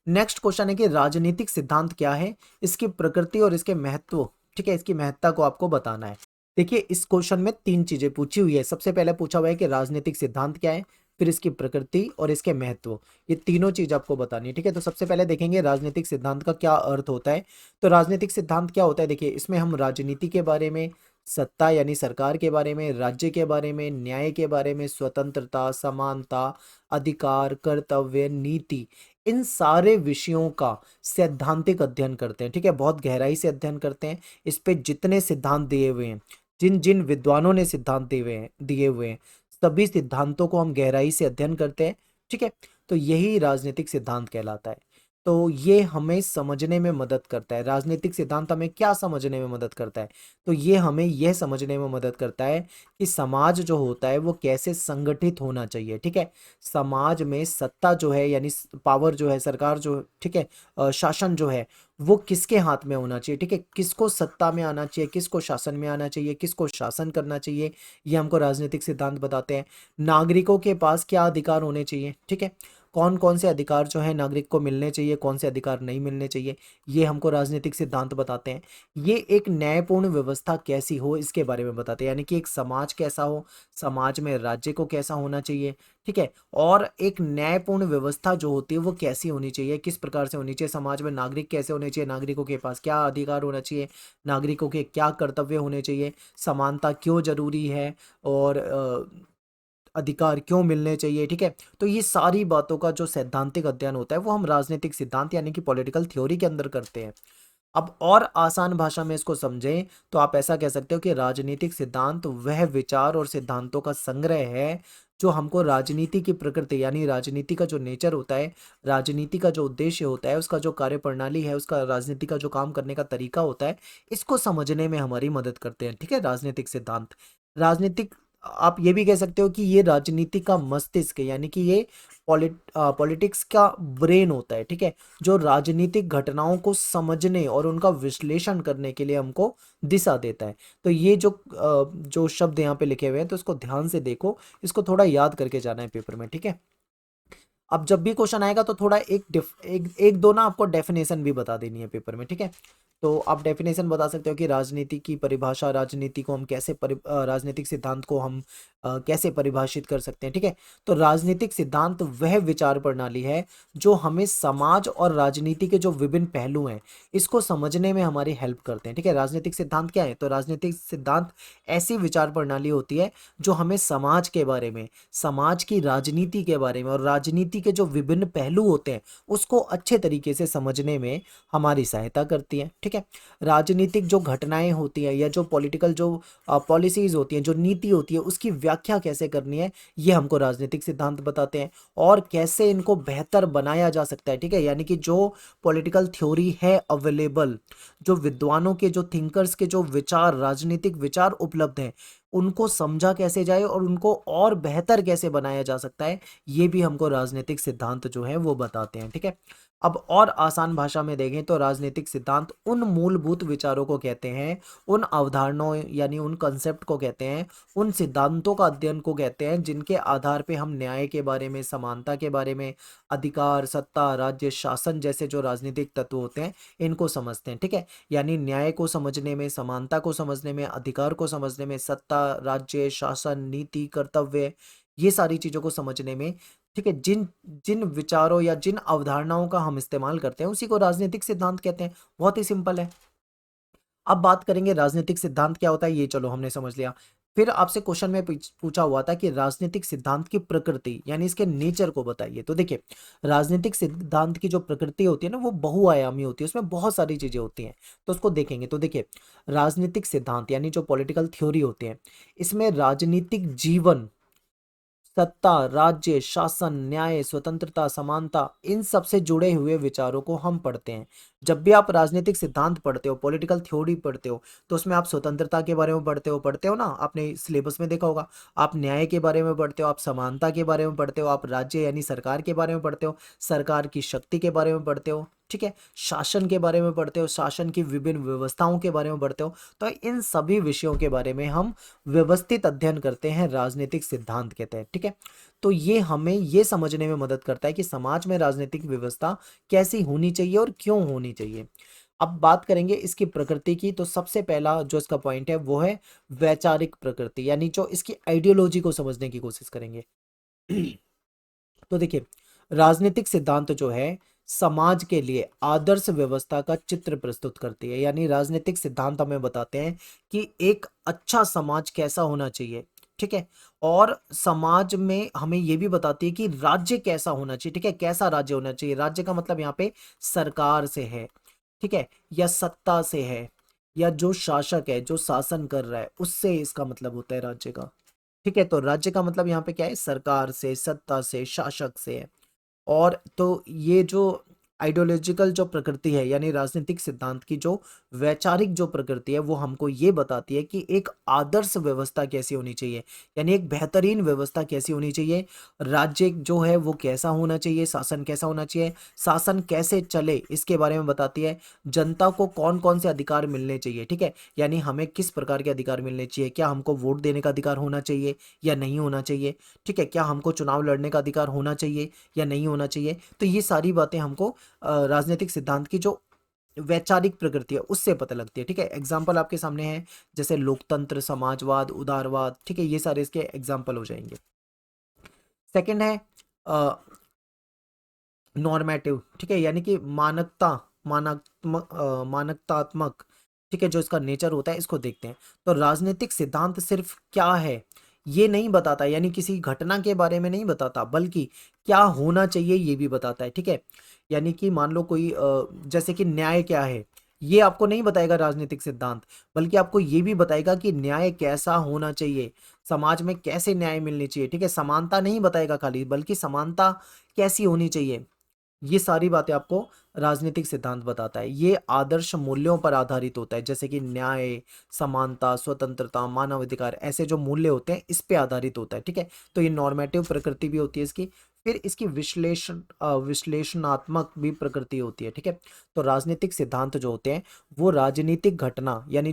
नेक्स्ट क्वेश्चन है कि राजनीतिक सिद्धांत क्या है, इसकी प्रकृति और इसके महत्व, ठीक है, इसकी महत्ता को आपको बताना है। देखिए इस क्वेश्चन में तीन चीजें पूछी हुई है। सबसे पहले पूछा हुआ है कि राजनीतिक सिद्धांत क्या है, फिर इसकी प्रकृति और इसके महत्व, ये तीनों चीज आपको बतानी है, ठीक है। तो सबसे पहले देखेंगे राजनीतिक सिद्धांत का क्या अर्थ होता है। तो राजनीतिक सिद्धांत क्या होता है, देखिए इसमें हम राजनीति के बारे में, सत्ता यानी सरकार के बारे में, राज्य के बारे में, न्याय के बारे में, स्वतंत्रता, समानता, अधिकार, कर्तव्य, नीति, इन सारे विषयों का सैद्धांतिक अध्ययन करते हैं, ठीक है, बहुत गहराई से अध्ययन करते हैं। इस पे जितने सिद्धांत दिए हुए हैं, जिन जिन विद्वानों ने सिद्धांत दिए हुए हैं सभी सिद्धांतों को हम गहराई से अध्ययन करते हैं, ठीक है। तो यही राजनीतिक सिद्धांत कहलाता है। तो ये हमें समझने में मदद करता है। राजनीतिक सिद्धांत हमें क्या समझने में मदद करता है? तो ये हमें यह समझने में मदद करता है कि समाज जो होता है वो कैसे संगठित होना चाहिए, ठीक है। समाज में सत्ता जो है यानी पावर जो है, सरकार जो, ठीक है, शासन जो है वो किसके हाथ में होना चाहिए, ठीक है, किसको सत्ता में आना चाहिए, किसको शासन में आना चाहिए, किसको शासन करना चाहिए, ये हमको राजनीतिक सिद्धांत बताते हैं। नागरिकों के पास क्या अधिकार होने चाहिए, ठीक है, कौन कौन से अधिकार जो है नागरिक को मिलने चाहिए, कौन से अधिकार नहीं मिलने चाहिए, ये हमको राजनीतिक सिद्धांत बताते हैं। ये एक न्यायपूर्ण व्यवस्था कैसी हो इसके बारे में बताते हैं, यानी कि एक समाज कैसा हो, समाज में राज्य को कैसा होना चाहिए, ठीक है, और एक न्यायपूर्ण व्यवस्था जो होती है वो कैसी होनी चाहिए, किस प्रकार से होनी चाहिए, समाज में नागरिक कैसे होने चाहिए, नागरिकों के पास क्या अधिकार होना चाहिए, नागरिकों के क्या कर्तव्य होने चाहिए, समानता क्यों जरूरी है, और अधिकार क्यों मिलने चाहिए, ठीक है। तो ये सारी बातों का जो सैद्धांतिक अध्ययन होता है वो हम राजनीतिक सिद्धांत यानी कि पॉलिटिकल थ्योरी के अंदर करते हैं। अब और आसान भाषा में इसको समझें तो आप ऐसा कह सकते हो कि राजनीतिक सिद्धांत वह विचार और सिद्धांतों का संग्रह है जो हमको राजनीति की प्रकृति यानी राजनीति का जो नेचर होता है, राजनीति का जो उद्देश्य होता है, उसका जो कार्यप्रणाली है, उसका राजनीति का जो काम करने का तरीका होता है, इसको समझने में हमारी मदद करते हैं। ठीक है, राजनीतिक सिद्धांत। राजनीतिक, आप ये भी कह सकते हो कि ये राजनीति का मस्तिष्क है, यानी कि ये पॉलिटिक्स का ब्रेन होता है। ठीक है, जो राजनीतिक घटनाओं को समझने और उनका विश्लेषण करने के लिए हमको दिशा देता है। तो ये जो शब्द यहाँ पे लिखे हुए हैं, तो इसको ध्यान से देखो, इसको थोड़ा याद करके जाना है पेपर में। ठीक है, अब जब भी क्वेश्चन आएगा तो थोड़ा एक दो ना आपको डेफिनेशन भी बता देनी है पेपर में। ठीक है, तो आप डेफिनेशन बता सकते हो कि राजनीति की परिभाषा, राजनीति को हम कैसे राजनीतिक सिद्धांत को हम कैसे परिभाषित कर सकते हैं। ठीक है, तो राजनीतिक सिद्धांत वह विचार प्रणाली है जो हमें समाज और राजनीति के जो विभिन्न पहलू हैं, इसको समझने में हमारी हेल्प करते हैं। ठीक है, राजनीतिक सिद्धांत क्या है? तो राजनीतिक सिद्धांत ऐसी विचार प्रणाली होती है जो हमें समाज के बारे में, समाज की राजनीति के बारे में और राजनीति के जो विभिन्न पहलू होते हैं उसको अच्छे तरीके से समझने में हमारी सहायता करती है। ठीक है, राजनीतिक जो घटनाएं होती हैं या जो पॉलिटिकल जो पॉलिसीज होती हैं, जो नीति होती है, उसकी व्याख्या कैसे करनी है, ये हमको राजनीतिक सिद्धांत बताते हैं, और कैसे इनको बेहतर बनाया जा सकता है। ठीक है, यानी कि जो पॉलिटिकल थ्योरी है अवेलेबल, जो विद्वानों के, जो थिंकर्स के जो विचार, राजनीतिक विचार उपलब्ध हैं, उनको समझा कैसे जाए और उनको और बेहतर कैसे बनाया जा सकता है, ये भी हमको राजनीतिक सिद्धांत जो है वो बताते हैं। ठीक है, अब और आसान भाषा में देखें तो राजनीतिक सिद्धांत उन मूलभूत विचारों को कहते हैं, उन अवधारणाओं यानी उन कंसेप्ट को कहते हैं, उन सिद्धांतों का अध्ययन को कहते हैं जिनके आधार पे हम न्याय के बारे में, समानता के बारे में, अधिकार, सत्ता, राज्य, शासन जैसे जो राजनीतिक तत्व होते हैं इनको समझते हैं। ठीक है, यानी न्याय को समझने में, समानता को समझने में, अधिकार को समझने में, सत्ता, राज्य, शासन, नीति, कर्तव्य, ये सारी चीजों को समझने में, ठीक है, जिन जिन विचारों या जिन अवधारणाओं का हम इस्तेमाल करते हैं उसी को राजनीतिक सिद्धांत कहते हैं। बहुत ही सिंपल है। अब बात करेंगे राजनीतिक सिद्धांत क्या होता है, ये चलो हमने समझ लिया। फिर आपसे क्वेश्चन में पूछा हुआ था कि राजनीतिक सिद्धांत की प्रकृति यानी इसके नेचर को बताइए। तो देखिए, राजनीतिक सिद्धांत की जो प्रकृति होती है ना, वो बहुआयामी होती है, उसमें बहुत सारी चीजें होती हैं, तो उसको देखेंगे। तो देखिए, राजनीतिक सिद्धांत यानी जो पॉलिटिकल थ्योरी होती है, इसमें राजनीतिक जीवन, सत्ता, राज्य, शासन, न्याय, स्वतंत्रता, समानता, इन सब से जुड़े हुए विचारों को हम पढ़ते हैं। जब भी आप राजनीतिक सिद्धांत पढ़ते हो, पॉलिटिकल थ्योरी पढ़ते हो, तो उसमें आप स्वतंत्रता के बारे में पढ़ते हो ना, आपने सिलेबस में देखा होगा। आप न्याय के बारे में पढ़ते हो, आप समानता के बारे में पढ़ते हो, आप राज्य यानी सरकार के बारे में पढ़ते हो, सरकार की शक्ति के बारे में पढ़ते हो। ठीक है, शासन के बारे में पढ़ते हो, शासन की विभिन्न व्यवस्थाओं के बारे में पढ़ते हो। तो इन सभी विषयों के बारे में हम व्यवस्थित अध्ययन करते हैं, राजनीतिक सिद्धांत कहते हैं। ठीक है, तो ये हमें ये समझने में मदद करता है कि समाज में राजनीतिक व्यवस्था कैसी होनी चाहिए और क्यों होनी चाहिए। अब बात करेंगे इसकी प्रकृति की, तो सबसे पहला जो इसका पॉइंट है वो है वैचारिक प्रकृति, यानी जो इसकी आइडियोलॉजी को समझने की कोशिश करेंगे। तो देखिए, राजनीतिक सिद्धांत जो है समाज के लिए आदर्श व्यवस्था का चित्र प्रस्तुत करती है, यानी राजनीतिक सिद्धांत हमें बताते हैं कि एक अच्छा समाज कैसा होना चाहिए। ठीक है, और समाज में हमें यह भी बताती है कि राज्य कैसा होना चाहिए। ठीक है, कैसा राज्य होना चाहिए, राज्य का मतलब यहाँ पे सरकार से है, ठीक है, या सत्ता से है, या जो शासक है, जो शासन कर रहा है, उससे इसका मतलब होता है राज्य का। ठीक है, तो राज्य का मतलब यहाँ पे क्या है, सरकार से, सत्ता से, शासक से है। और तो ये जो आइडियोलॉजिकल जो प्रकृति है यानी राजनीतिक सिद्धांत की जो वैचारिक जो प्रकृति है, वो हमको ये बताती है कि एक आदर्श व्यवस्था कैसी होनी चाहिए, यानी एक बेहतरीन व्यवस्था कैसी होनी चाहिए, राज्य जो है वो कैसा होना चाहिए, शासन कैसा होना चाहिए, शासन कैसे चले इसके बारे में बताती है, जनता को कौन कौन से अधिकार मिलने चाहिए। ठीक है, यानी हमें किस प्रकार के अधिकार मिलने चाहिए, क्या हमको वोट देने का अधिकार होना चाहिए या नहीं होना चाहिए, ठीक है, क्या हमको चुनाव लड़ने का अधिकार होना चाहिए या नहीं होना चाहिए। तो ये सारी बातें हमको राजनीतिक सिद्धांत की जो वैचारिक प्रकृति है उससे पता लगती है। ठीक है, एग्जाम्पल आपके सामने है, जैसे लोकतंत्र, समाजवाद, उदारवाद। ठीक है, ये सारे इसके एग्जाम्पल हो जाएंगे। सेकंड है नॉर्मेटिव। ठीक है, यानी कि मानकतात्मक। ठीक है, जो इसका नेचर होता है इसको देखते हैं। तो राजनीतिक सिद्धांत सिर्फ क्या है ये नहीं बताता, यानी किसी घटना के बारे में नहीं बताता, बल्कि क्या होना चाहिए ये भी बताता है। ठीक है, यानी कि मान लो कोई जैसे कि न्याय क्या है, ये आपको नहीं बताएगा राजनीतिक सिद्धांत, बल्कि आपको ये भी बताएगा कि न्याय कैसा होना चाहिए, समाज में कैसे न्याय मिलनी चाहिए, ठीक है। समानता नहीं बताएगा खाली, बल्कि समानता कैसी होनी चाहिए, ये सारी बातें आपको राजनीतिक सिद्धांत बताता है। ये आदर्श मूल्यों पर आधारित होता है, जैसे कि न्याय, समानता, स्वतंत्रता, मानवाधिकार, ऐसे जो मूल्य होते हैं इस पे आधारित होता है, ठीक है। तो ये नॉर्मेटिव प्रकृति भी होती है इसकी। फिर इसकी विश्लेषणात्मक भी प्रकृति होती है, ठीक है। तो राजनीतिक सिद्धांत जो होते हैं वो राजनीतिक घटना, यानी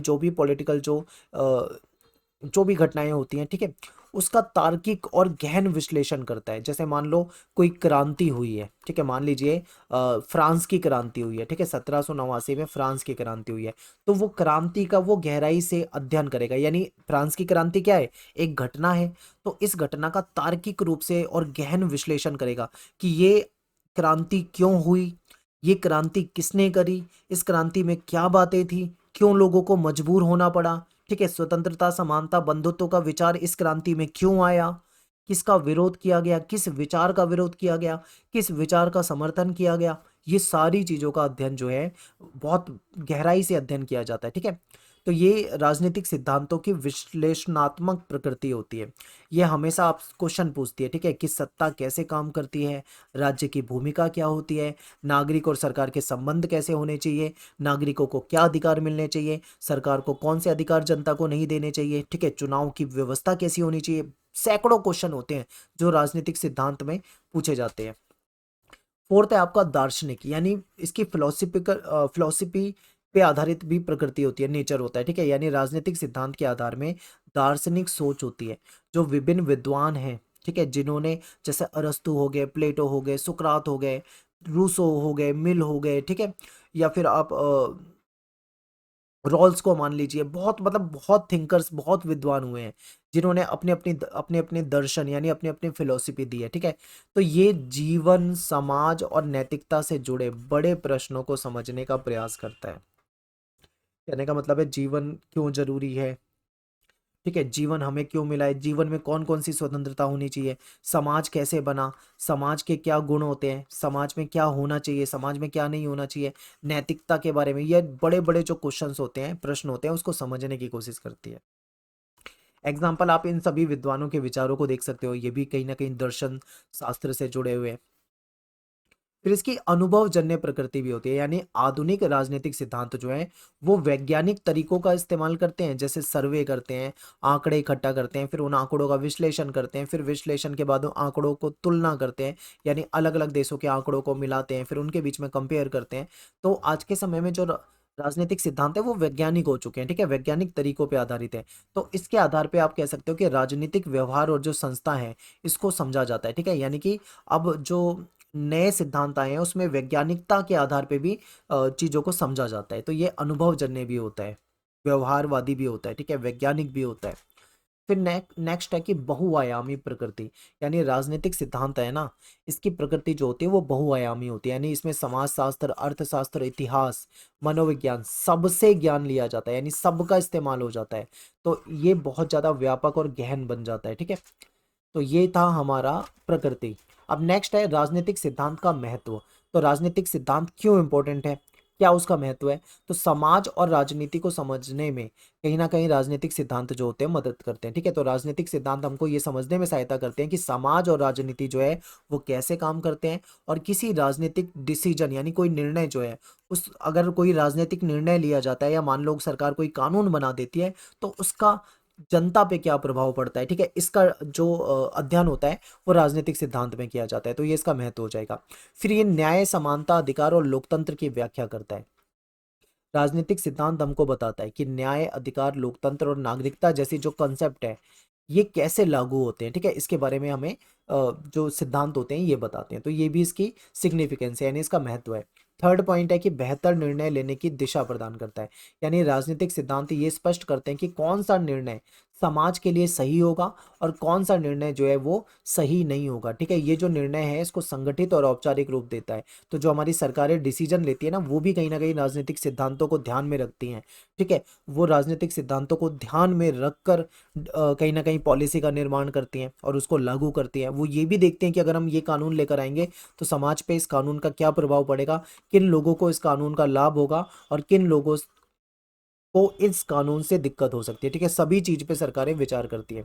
जो भी घटनाएं होती हैं, ठीक है, उसका तार्किक और गहन विश्लेषण करता है। जैसे मान लो कोई क्रांति हुई है, ठीक है, मान लीजिए फ्रांस की क्रांति हुई है, ठीक है, 1789 में फ्रांस की क्रांति हुई है। तो वो क्रांति का वो गहराई से अध्ययन करेगा, यानी फ्रांस की क्रांति क्या है, एक घटना है। तो इस घटना का तार्किक रूप से और गहन विश्लेषण करेगा कि ये क्रांति क्यों हुई, ये क्रांति किसने करी, इस क्रांति में क्या बातें थी, क्यों लोगों को मजबूर होना पड़ा, ठीक है। स्वतंत्रता, समानता, बंधुत्व का विचार इस क्रांति में क्यों आया, किसका विरोध किया गया, किस विचार का विरोध किया गया, किस विचार का समर्थन किया गया, ये सारी चीजों का अध्ययन जो है बहुत गहराई से अध्ययन किया जाता है, ठीक है। तो ये राजनीतिक सिद्धांतों की विश्लेषणात्मक प्रकृति होती है। ये हमेशा आप क्वेश्चन पूछती है, ठीक है, कि सत्ता कैसे काम करती है, राज्य की भूमिका क्या होती है, नागरिक और सरकार के संबंध कैसे होने चाहिए, नागरिकों को क्या अधिकार मिलने चाहिए, सरकार को कौन से अधिकार जनता को नहीं देने चाहिए, ठीक है, चुनाव की व्यवस्था कैसी होनी चाहिए। सैकड़ों क्वेश्चन होते हैं जो राजनीतिक सिद्धांत में पूछे जाते हैं। फोर्थ है आपका दार्शनिक, यानी इसकी फिलोसफी पे आधारित भी प्रकृति होती है, नेचर होता है, ठीक है। यानी राजनीतिक सिद्धांत के आधार में दार्शनिक सोच होती है। जो विभिन्न विद्वान हैं, ठीक है, जिन्होंने, जैसे अरस्तु हो गए, प्लेटो हो गए, सुकरात हो गए, रूसो हो गए, मिल हो गए, ठीक है, या फिर आप रॉल्स को मान लीजिए, बहुत मतलब बहुत थिंकर्स, बहुत विद्वान हुए हैं जिन्होंने अपने अपने दर्शन यानी अपने अपने फिलोसफी दी है, ठीक है। तो ये जीवन, समाज और नैतिकता से जुड़े बड़े प्रश्नों को समझने का प्रयास करता है। कहने का मतलब है जीवन क्यों जरूरी है, ठीक है, जीवन हमें क्यों मिला है, जीवन में कौन कौन सी स्वतंत्रता होनी चाहिए, समाज कैसे बना, समाज के क्या गुण होते हैं, समाज में क्या होना चाहिए, समाज में क्या नहीं होना चाहिए, नैतिकता के बारे में, ये बड़े बड़े जो क्वेश्चंस होते हैं, प्रश्न होते हैं, उसको समझने की कोशिश करती है। एग्जाम्पल आप इन सभी विद्वानों के विचारों को देख सकते हो, ये भी कहीं ना कहीं दर्शन शास्त्र से जुड़े हुए हैं। फिर इसकी अनुभवजन्य प्रकृति भी होती है, यानी आधुनिक राजनीतिक सिद्धांत जो है वो वैज्ञानिक तरीकों का इस्तेमाल करते हैं, जैसे सर्वे करते हैं, आंकड़े इकट्ठा करते हैं, फिर उन आंकड़ों का विश्लेषण करते हैं, फिर विश्लेषण के बाद उन आंकड़ों को तुलना करते हैं, यानी अलग अलग देशों के आंकड़ों को मिलाते हैं, फिर उनके बीच में कंपेयर करते हैं। तो आज के समय में जो राजनीतिक सिद्धांत है वो वैज्ञानिक हो चुके हैं, ठीक है, वैज्ञानिक तरीकों पे आधारित है। तो इसके आधार पे आप कह सकते हो कि राजनीतिक व्यवहार और जो संस्था है इसको समझा जाता है, ठीक है। यानी कि अब जो नए सिद्धांत आए हैं उसमें वैज्ञानिकता के आधार पे भी चीजों को समझा जाता है। तो ये अनुभवजन्य भी होता है, व्यवहारवादी भी होता है, ठीक है, वैज्ञानिक भी होता है। फिर नेक्स्ट है कि बहुआयामी प्रकृति, यानी राजनीतिक सिद्धांत है ना, इसकी प्रकृति जो होती है वो बहुआयामी होती है, यानी इसमें समाजशास्त्र, अर्थशास्त्र, इतिहास, मनोविज्ञान, सबसे ज्ञान लिया जाता है, यानी सबका इस्तेमाल हो जाता है। तो ये बहुत ज्यादा व्यापक और गहन बन जाता है, ठीक है। तो ये था हमारा प्रकृति। अब नेक्स्ट है राजनीतिक सिद्धांत का महत्व। तो राजनीतिक सिद्धांत क्यों इंपॉर्टेंट है, क्या उसका महत्व है। तो समाज और राजनीति को समझने में कहीं ना कहीं राजनीतिक सिद्धांत जो होते हैं मदद करते हैं, ठीक है। तो राजनीतिक सिद्धांत हमको ये समझने में सहायता करते हैं कि समाज और राजनीति जो है वो कैसे काम करते हैं, और किसी राजनीतिक डिसीजन यानी कोई निर्णय जो है, उस अगर कोई राजनीतिक निर्णय लिया जाता है या मान लो सरकार कोई कानून बना देती है तो उसका जनता पे क्या प्रभाव पड़ता है, ठीक है, इसका जो अध्ययन होता है वो राजनीतिक सिद्धांत में किया जाता है। तो ये इसका महत्व हो जाएगा। फिर ये न्याय, समानता, अधिकार और लोकतंत्र की व्याख्या करता है। राजनीतिक सिद्धांत हमको बताता है कि न्याय, अधिकार, लोकतंत्र और नागरिकता जैसी जो कंसेप्ट है ये कैसे लागू होते हैं, ठीक है, इसके बारे में हमें जो सिद्धांत होते हैं ये बताते हैं। तो ये भी इसकी सिग्निफिकेंस है, यानी इसका महत्व है। थर्ड पॉइंट है कि बेहतर निर्णय लेने की दिशा प्रदान करता है, यानी राजनीतिक सिद्धांत ये स्पष्ट करते हैं कि कौन सा निर्णय समाज के लिए सही होगा और कौन सा निर्णय जो है वो सही नहीं होगा। ठीक है, ये जो निर्णय है इसको संगठित और औपचारिक रूप देता है। तो जो हमारी सरकारें डिसीजन लेती है ना, वो भी कहीं ना कहीं राजनीतिक सिद्धांतों को ध्यान में रखती हैं। ठीक है, वो राजनीतिक सिद्धांतों को ध्यान में रखकर कहीं ना कहीं पॉलिसी का निर्माण करती हैं और उसको लागू करती हैं। वो ये भी देखते हैं कि अगर हम ये कानून लेकर आएंगे तो समाज पे इस कानून का क्या प्रभाव पड़ेगा, किन लोगों को इस कानून का लाभ होगा और किन लोगों को इस कानून से दिक्कत हो सकती है। ठीक है, सभी चीज पे सरकारें विचार करती है।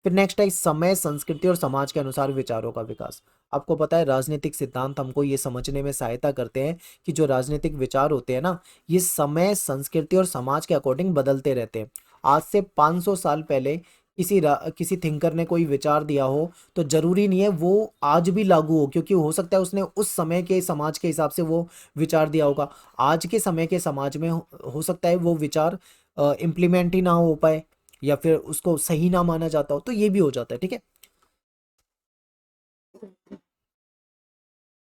फिर नेक्स्ट है समय, संस्कृति और समाज के अनुसार विचारों का विकास। आपको पता है राजनीतिक सिद्धांत हमको ये समझने में सहायता करते हैं कि जो राजनीतिक विचार होते हैं ना, ये समय, संस्कृति और समाज के अकॉर्डिंग बदलते रहते हैं। आज से 500 साल पहले किसी थिंकर ने कोई विचार दिया हो तो जरूरी नहीं है वो आज भी लागू हो, क्योंकि हो सकता है उसने उस समय के समाज के हिसाब से वो विचार दिया होगा। आज के समय के समाज में हो सकता है वो विचार इम्प्लीमेंट ही ना हो पाए या फिर उसको सही ना माना जाता हो, तो ये भी हो जाता है। ठीक है,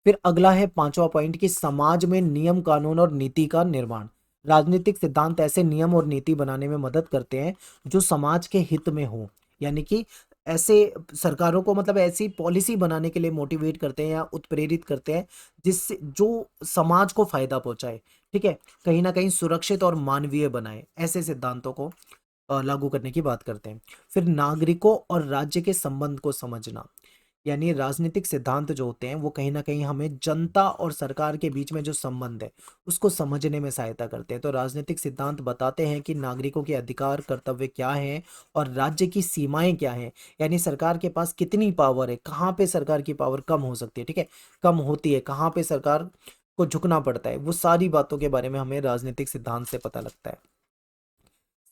फिर अगला है पांचवा पॉइंट कि समाज में नियम, कानून और नीति का निर्माण। राजनीतिक सिद्धांत ऐसे नियम और नीति बनाने में मदद करते हैं जो समाज के हित में हो, यानी कि ऐसे सरकारों को मतलब ऐसी पॉलिसी बनाने के लिए मोटिवेट करते हैं या उत्प्रेरित करते हैं जिससे जो समाज को फायदा पहुंचाए। ठीक है, कहीं ना कहीं सुरक्षित और मानवीय बनाए, ऐसे सिद्धांतों को लागू करने की बात करते हैं। फिर नागरिकों और राज्य के संबंध को समझना, यानी राजनीतिक सिद्धांत जो होते हैं वो कहीं ना कहीं हमें जनता और सरकार के बीच में जो संबंध है उसको समझने में सहायता करते हैं। तो राजनीतिक सिद्धांत बताते हैं कि नागरिकों के अधिकार, कर्तव्य क्या हैं और राज्य की सीमाएं क्या हैं, यानी सरकार के पास कितनी पावर है, कहाँ पे सरकार की पावर कम हो सकती है, ठीक है, कम होती है, कहाँ पे सरकार को झुकना पड़ता है, वो सारी बातों के बारे में हमें राजनीतिक सिद्धांत से पता लगता है।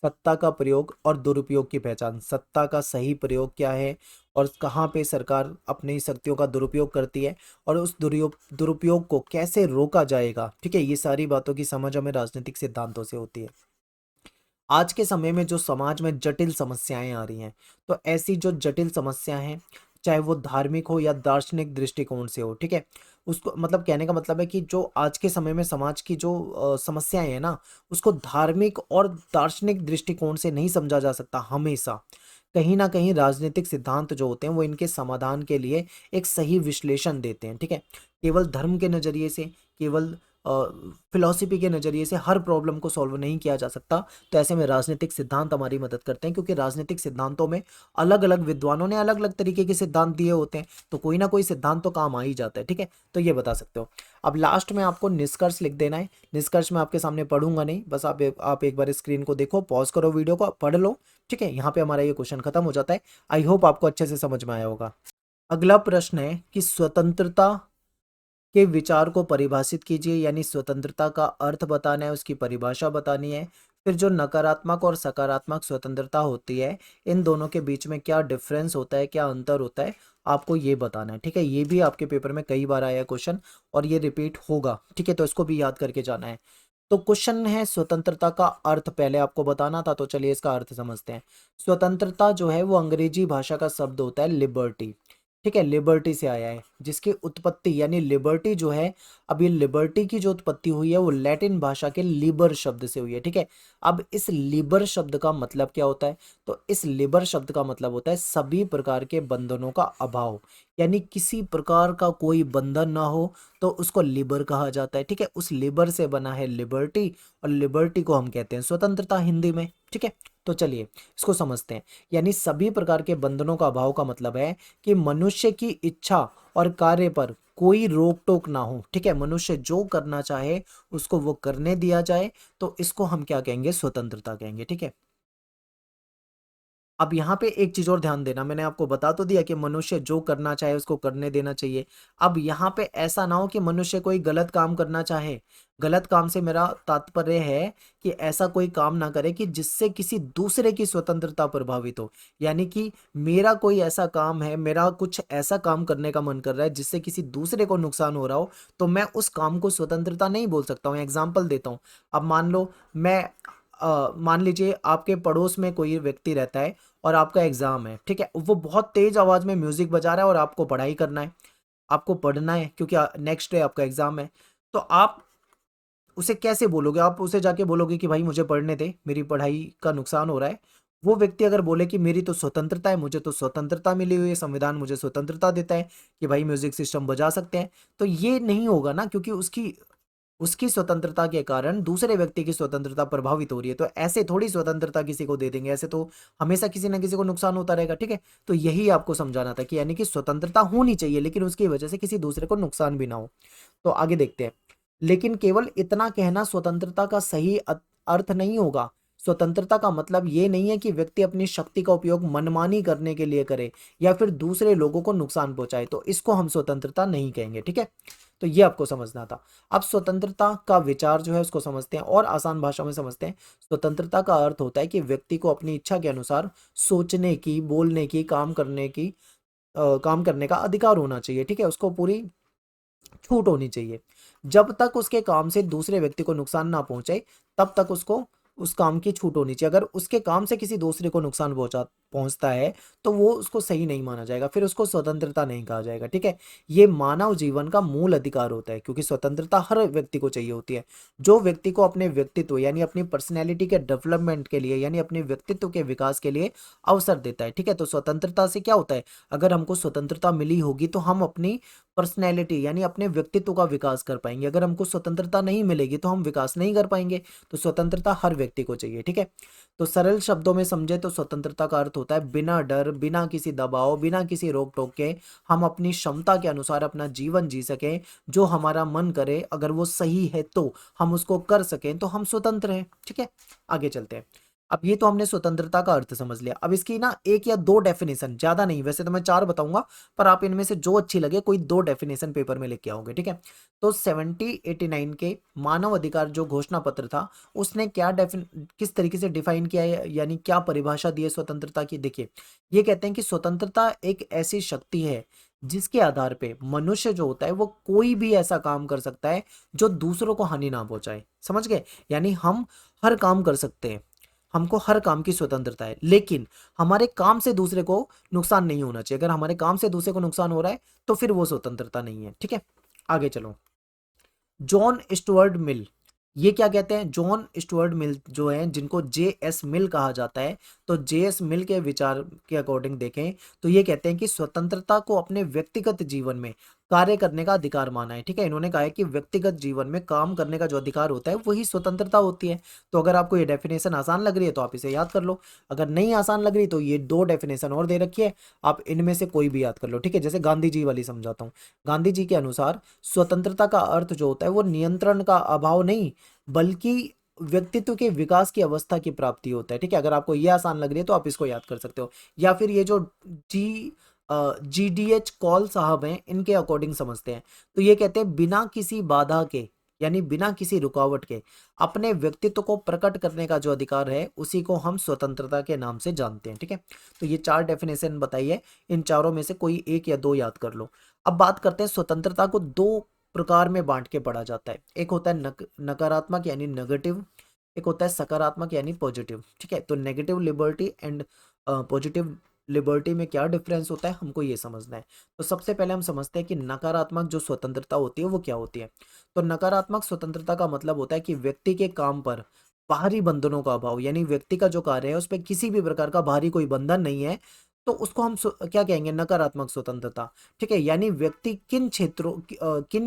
सत्ता का प्रयोग और दुरुपयोग की पहचान, सत्ता का सही प्रयोग क्या है और कहाँ पे सरकार अपनी शक्तियों का दुरुपयोग करती है और उस दुरुपयोग को कैसे रोका जाएगा। ठीक है, ये सारी बातों की समझ हमें राजनीतिक सिद्धांतों से होती है। आज के समय में जो समाज में जटिल समस्याएं आ रही हैं, तो ऐसी जो जटिल समस्या हैं, चाहे वो धार्मिक हो या दार्शनिक दृष्टिकोण से हो, ठीक है, उसको मतलब कहने का मतलब है कि जो आज के समय में समाज की जो समस्याएं हैं ना, उसको धार्मिक और दार्शनिक दृष्टिकोण से नहीं समझा जा सकता हमेशा। कहीं ना कहीं राजनीतिक सिद्धांत जो होते हैं वो इनके समाधान के लिए एक सही विश्लेषण देते हैं। ठीक है, केवल धर्म के नजरिए से, केवल फिलॉसफी के नजरिए से हर प्रॉब्लम को सॉल्व नहीं किया जा सकता। तो ऐसे में राजनीतिक सिद्धांत हमारी मदद करते हैं, क्योंकि राजनीतिक सिद्धांतों में अलग अलग विद्वानों ने अलग अलग तरीके के सिद्धांत दिए होते हैं, तो कोई ना कोई सिद्धांत तो काम आ ही जाता है। ठीक है, तो ये बता सकते हो। अब लास्ट में आपको निष्कर्ष लिख देना है। निष्कर्ष मैं आपके सामने पढ़ूंगा नहीं, बस आप एक बार स्क्रीन को देखो, पॉज करो, वीडियो को पढ़ लो। ठीक है, यहाँ पे हमारा ये क्वेश्चन खत्म हो जाता है। आई होप आपको अच्छे से समझ में आया होगा। अगला प्रश्न है कि स्वतंत्रता के विचार को परिभाषित कीजिए, यानी स्वतंत्रता का अर्थ बताना है, उसकी परिभाषा बतानी है। फिर जो नकारात्मक और सकारात्मक स्वतंत्रता होती है, इन दोनों के बीच में क्या डिफरेंस होता है, क्या अंतर होता है, आपको ये बताना है। ठीक है, ये भी आपके पेपर में कई बार आया क्वेश्चन और ये रिपीट होगा। ठीक है, तो इसको भी याद करके जाना है। तो क्वेश्चन है स्वतंत्रता का अर्थ, पहले आपको बताना था, तो चलिए इसका अर्थ समझते हैं। स्वतंत्रता जो है वो अंग्रेजी भाषा का शब्द होता है लिबर्टी। ठीक है, लिबर्टी से आया है, जिसकी उत्पत्ति यानी लिबर्टी जो है, अब ये लिबर्टी की जो उत्पत्ति हुई है वो लैटिन भाषा के लिबर शब्द से हुई है। ठीक है, अब इस लिबर शब्द का मतलब क्या होता है, तो इस लिबर शब्द का मतलब होता है सभी प्रकार के बंधनों का अभाव, यानी किसी प्रकार का कोई बंधन ना हो तो उसको लिबर कहा जाता है। ठीक है, उस लिबर से बना है लिबर्टी और लिबर्टी को हम कहते हैं स्वतंत्रता हिंदी में। ठीक है, तो चलिए इसको समझते हैं। यानी सभी प्रकार के बंधनों का अभाव का मतलब है कि मनुष्य की इच्छा और कार्य पर कोई रोक टोक ना हो। ठीक है, मनुष्य जो करना चाहे उसको वो करने दिया जाए, तो इसको हम क्या कहेंगे, स्वतंत्रता कहेंगे। ठीक है, अब यहाँ पे एक चीज और ध्यान देना, मैंने आपको बता तो दिया कि मनुष्य जो करना चाहे उसको करने देना चाहिए। अब यहाँ पे ऐसा ना हो कि मनुष्य कोई गलत काम करना चाहे। गलत काम से मेरा तात्पर्य है कि ऐसा कोई काम ना करे कि जिससे किसी दूसरे की स्वतंत्रता प्रभावित हो, यानी कि मेरा कोई ऐसा काम है, मेरा कुछ ऐसा काम करने का मन कर रहा है जिससे किसी दूसरे को नुकसान हो रहा हो, तो मैं उस काम को स्वतंत्रता नहीं बोल सकता हूँ। एग्जाम्पल देता हूँ। अब मान लो मैं मान लीजिए आपके पड़ोस में कोई व्यक्ति रहता है और आपका एग्जाम है। ठीक है, वो बहुत तेज आवाज में म्यूजिक बजा रहा है और आपको पढ़ाई करना है, आपको पढ़ना है क्योंकि नेक्स्ट डे आपका एग्जाम है। तो आप उसे कैसे बोलोगे, आप उसे जाके बोलोगे कि भाई मुझे पढ़ने दे, मेरी पढ़ाई का नुकसान हो रहा है, वो व्यक्ति अगर बोले कि मेरी तो स्वतंत्रता है, मुझे तो स्वतंत्रता मिली हुई है, संविधान मुझे स्वतंत्रता देता है कि भाई म्यूजिक सिस्टम बजा सकते हैं, तो ये नहीं होगा ना, क्योंकि उसकी उसकी स्वतंत्रता के कारण दूसरे व्यक्ति की स्वतंत्रता प्रभावित हो रही है। तो ऐसे थोड़ी स्वतंत्रता किसी को दे देंगे, ऐसे तो हमेशा किसी ना किसी को नुकसान होता रहेगा। ठीक है, तो यही आपको समझाना था कि यानी कि स्वतंत्रता होनी चाहिए लेकिन उसकी वजह से किसी दूसरे को नुकसान भी ना हो। तो आगे देखते हैं। लेकिन केवल इतना कहना स्वतंत्रता का सही अर्थ नहीं होगा। स्वतंत्रता का मतलब ये नहीं है कि व्यक्ति अपनी शक्ति का उपयोग मनमानी करने के लिए करे या फिर दूसरे लोगों को नुकसान पहुंचाए, तो इसको हम स्वतंत्रता नहीं कहेंगे। ठीक है, तो ये आपको समझना था। अब स्वतंत्रता का विचार जो है उसको समझते हैं और आसान भाषा में समझते हैं। स्वतंत्रता का अर्थ होता है कि व्यक्ति को अपनी इच्छा के अनुसार सोचने की, बोलने की, काम करने का अधिकार होना चाहिए। ठीक है, उसको पूरी छूट होनी चाहिए। जब तक उसके काम से दूसरे व्यक्ति को नुकसान ना पहुंचे तब तक उसको उस काम की छूट होनी चाहिए। अगर उसके काम से किसी दूसरे को नुकसान पहुंचता है तो वो उसको सही नहीं माना जाएगा, फिर उसको स्वतंत्रता नहीं कहा जाएगा। ठीक है, ये मानव जीवन का मूल अधिकार होता है क्योंकि स्वतंत्रता हर व्यक्ति को चाहिए होती है। जो व्यक्ति को अपने व्यक्तित्व यानी अपनी पर्सनैलिटी के डेवलपमेंट के लिए यानी अपने व्यक्तित्व के विकास के लिए अवसर देता है। ठीक है, तो स्वतंत्रता से क्या होता है, अगर हमको स्वतंत्रता मिली होगी तो हम अपनी पर्सनैलिटी यानी अपने व्यक्तित्व का विकास कर पाएंगे। अगर हमको स्वतंत्रता नहीं मिलेगी तो हम विकास नहीं कर पाएंगे। तो स्वतंत्रता हर व्यक्ति को चाहिए। ठीक है, तो सरल शब्दों में समझे तो स्वतंत्रता का अर्थ होता है बिना डर, बिना किसी दबाव, बिना किसी रोक टोक के हम अपनी क्षमता के अनुसार अपना जीवन जी सकें। जो हमारा मन करे अगर वो सही है तो हम उसको कर सकें, तो हम स्वतंत्र हैं। ठीक है, आगे चलते हैं। अब ये तो हमने स्वतंत्रता का अर्थ समझ लिया। अब इसकी ना एक या दो डेफिनेशन, ज्यादा नहीं, वैसे तो मैं चार बताऊंगा पर आप इनमें से जो अच्छी लगे कोई दो डेफिनेशन पेपर में लेके आओगे। ठीक है, तो 1789 के मानव अधिकार जो घोषणा पत्र था उसने किस तरीके से डिफाइन किया है यानी क्या परिभाषा दी है स्वतंत्रता की। देखिए, ये कहते हैं कि स्वतंत्रता एक ऐसी शक्ति है जिसके आधार पे मनुष्य जो होता है वो कोई भी ऐसा काम कर सकता है जो दूसरों को हानि ना पहुंचाए। समझ गए, यानी हम हर काम कर सकते हैं, हमको हर काम की स्वतंत्रता है, लेकिन हमारे काम से दूसरे को नुकसान नहीं होना चाहिए। अगर हमारे काम से दूसरे को नुकसान हो रहा है तो फिर वो स्वतंत्रता नहीं है। ठीक है, आगे चलो। जॉन स्टुअर्ट मिल, ये क्या कहते हैं, जॉन स्टुअर्ट मिल जो है जिनको जे.एस. मिल कहा जाता है, तो जे.एस. मिल के विचार के अकॉर्डिंग देखें तो ये कहते हैं कि स्वतंत्रता को अपने व्यक्तिगत जीवन में कार्य करने का अधिकार माना है। ठीक है, इन्होंने कहा है कि व्यक्तिगत जीवन में काम करने का जो अधिकार होता है वही स्वतंत्रता होती है। तो अगर आपको ये डेफिनेशन आसान लग रही है तो आप इसे याद कर लो, अगर नहीं आसान लग रही तो ये दो डेफिनेशन और दे रखी है, आप इनमें से कोई भी याद कर लो। ठीक है, जैसे गांधी जी वाली समझाता हूँ। गांधी जी के अनुसार स्वतंत्रता का अर्थ जो होता है वो नियंत्रण का अभाव नहीं बल्कि व्यक्तित्व के विकास की अवस्था की प्राप्ति होता है। ठीक है, अगर आपको ये आसान लग रही है तो आप इसको याद कर सकते हो, या फिर ये जो जी GDH कॉल साहब हैं इनके अकॉर्डिंग समझते हैं। तो ये कहते हैं बिना किसी बाधा के यानी बिना किसी रुकावट के अपने व्यक्तित्व को प्रकट करने का जो अधिकार है उसी को हम स्वतंत्रता के नाम से जानते हैं। ठीक है, तो ये चार डेफिनेशन बताइए, इन चारों में से कोई एक या दो याद कर लो। अब बात करते हैं, स्वतंत्रता को दो प्रकार में बांट के पढ़ा जाता है। एक होता है नकारात्मक यानी नेगेटिव, एक होता है सकारात्मक यानी पॉजिटिव। ठीक है, तो negative liberty and positive liberty में क्या डिफरेंस होता है हमको ये समझना है। तो सबसे पहले हम समझते हैं कि नकारात्मक जो स्वतंत्रता होती है वो क्या होती है। तो नकारात्मक स्वतंत्रता का मतलब होता है कि व्यक्ति के काम पर बाहरी बंधनों का अभाव, यानी व्यक्ति का जो कार्य है उस पर किसी भी प्रकार का बाहरी कोई बंधन नहीं है, तो उसको हम क्या कहेंगे, नकारात्मक स्वतंत्रता। ठीक है, यानी व्यक्ति किन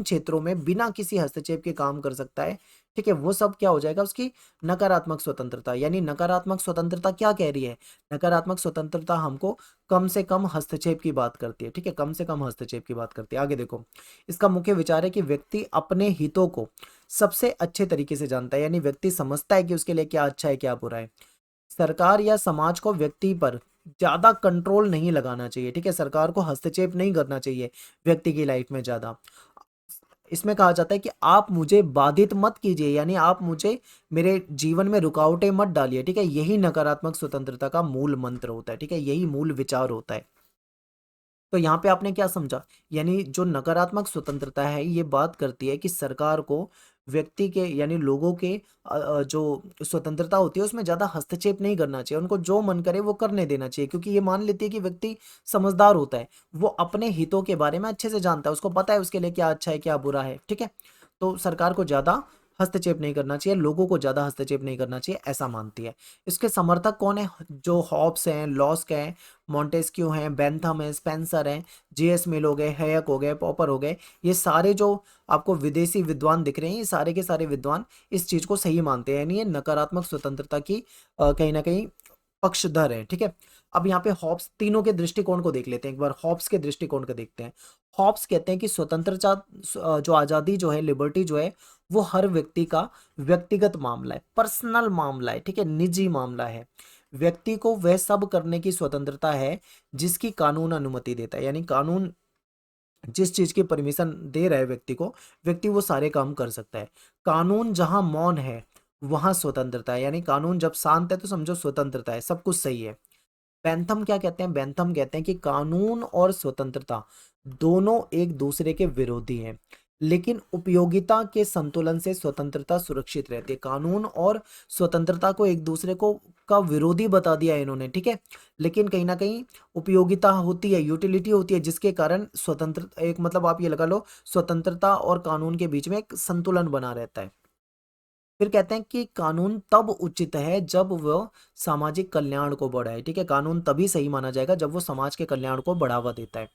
क्षेत्रों में बिना किसी हस्तक्षेप के काम कर सकता है, ठीक है, वो सब क्या हो जाएगा उसकी नकारात्मक स्वतंत्रता। यानी नकारात्मक स्वतंत्रता क्या कह रही है, नकारात्मक स्वतंत्रता हमको कम से कम हस्तक्षेप की बात करती है। ठीक है, कम से कम हस्तक्षेप की बात करती है। आगे देखो, इसका मुख्य विचार है कि व्यक्ति अपने हितों को सबसे अच्छे तरीके से जानता है, यानी व्यक्ति समझता है कि उसके लिए क्या अच्छा है क्या बुरा है। सरकार या समाज को व्यक्ति पर ज्यादा कंट्रोल नहीं लगाना चाहिए। ठीक है, सरकार को हस्तक्षेप नहीं करना चाहिए व्यक्ति की लाइफ में ज्यादा। इसमें कहा जाता है कि आप मुझे बाधित मत कीजिए, यानी आप मुझे मेरे जीवन में रुकावटें मत डालिए। ठीक है, यही नकारात्मक स्वतंत्रता का मूल मंत्र होता है। ठीक है, यही मूल विचार होता है। तो यहाँ पे आपने क्या समझा, यानी जो नकारात्मक स्वतंत्रता है ये बात करती है कि सरकार को व्यक्ति के यानी लोगों के जो स्वतंत्रता होती है उसमें ज्यादा हस्तक्षेप नहीं करना चाहिए, उनको जो मन करे वो करने देना चाहिए, क्योंकि ये मान लेती है कि व्यक्ति समझदार होता है, वो अपने हितों के बारे में अच्छे से जानता है, उसको पता है उसके लिए क्या अच्छा है क्या बुरा है। ठीक है, तो सरकार को ज्यादा हस्तक्षेप नहीं करना चाहिए, लोगों को ज़्यादा हस्तक्षेप नहीं करना चाहिए, ऐसा मानती है। इसके समर्थक कौन है? जो हॉब्स हैं, लॉस्क हैं, मॉन्टेस्क्यू हैं, बेंथम है, स्पेंसर हैं, जेएस मिल हो गए, हैयक हो गए, पॉपर हो गए, ये सारे जो आपको विदेशी विद्वान दिख रहे हैं, ये सारे के सारे विद्वान इस चीज़ को सही मानते हैं, यानी ये नकारात्मक स्वतंत्रता की कहीं ना कहीं पक्षधर है। ठीक है, अब यहाँ पे हॉब्स, तीनों के दृष्टिकोण को देख लेते हैं, एक बार हॉब्स के दृष्टिकोण को देखते हैं। हॉब्स कहते हैं कि स्वतंत्रता, जो आज़ादी जो है, लिबर्टी जो है, वो हर व्यक्ति का व्यक्तिगत मामला है, पर्सनल मामला है, ठीक है, निजी मामला है। व्यक्ति को वह सब करने की स्वतंत्रता है जिसकी कानून अनुमति देता है, यानी कानून जिस चीज की परमिशन दे रहा है व्यक्ति को, व्यक्ति वो सारे काम कर सकता है। कानून जहां मौन है वहां स्वतंत्रता है, यानी कानून जब शांत है तो समझो स्वतंत्रता है, सब कुछ सही है। बेंथम क्या कहते हैं? बेंथम कहते हैं कि कानून और स्वतंत्रता दोनों एक दूसरे के विरोधी हैं, लेकिन उपयोगिता के संतुलन से स्वतंत्रता सुरक्षित रहती है। कानून और स्वतंत्रता को एक दूसरे को का विरोधी बता दिया है इन्होंने, ठीक है, लेकिन कहीं ना कहीं उपयोगिता होती है, यूटिलिटी होती है, जिसके कारण स्वतंत्र, एक मतलब आप ये लगा लो, स्वतंत्रता और कानून के बीच में एक संतुलन बना रहता है। फिर कहते हैं कि कानून तब उचित है जब वह सामाजिक कल्याण को बढ़ाए, ठीक है, कानून तभी सही माना जाएगा जब वो समाज के कल्याण को बढ़ावा देता है।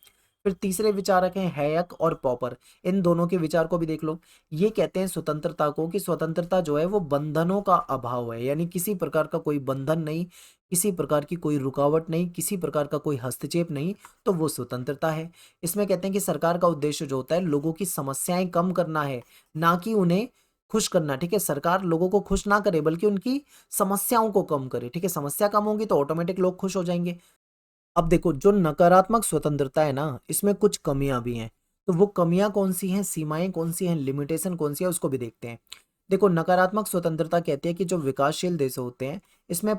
फिर तीसरे विचारक हैं हैयक और पॉपर, इन दोनों के विचार को भी देख लो। ये कहते हैं स्वतंत्रता को कि स्वतंत्रता जो है वो बंधनों का अभाव है, यानी किसी प्रकार का कोई बंधन नहीं, किसी प्रकार की कोई रुकावट नहीं, किसी प्रकार का कोई हस्तक्षेप नहीं, तो वो स्वतंत्रता है। इसमें कहते हैं कि सरकार का उद्देश्य जो होता है लोगों की समस्याएं कम करना है, ना कि उन्हें खुश करना, ठीक है, सरकार लोगों को खुश ना करे बल्कि उनकी समस्याओं को कम करे, ठीक है, समस्या कम होगी तो ऑटोमेटिक लोग खुश हो जाएंगे। अब देखो, जो नकारात्मक स्वतंत्रता है ना, इसमें कुछ कमियां भी हैं, तो वो कमियां कौन सी हैं, सीमाएं कौन सी हैं, लिमिटेशन कौन सी है, उसको भी देखते हैं। देखो, नकारात्मक स्वतंत्रता कहती है कि जो विकासशील देश होते हैं, इसमें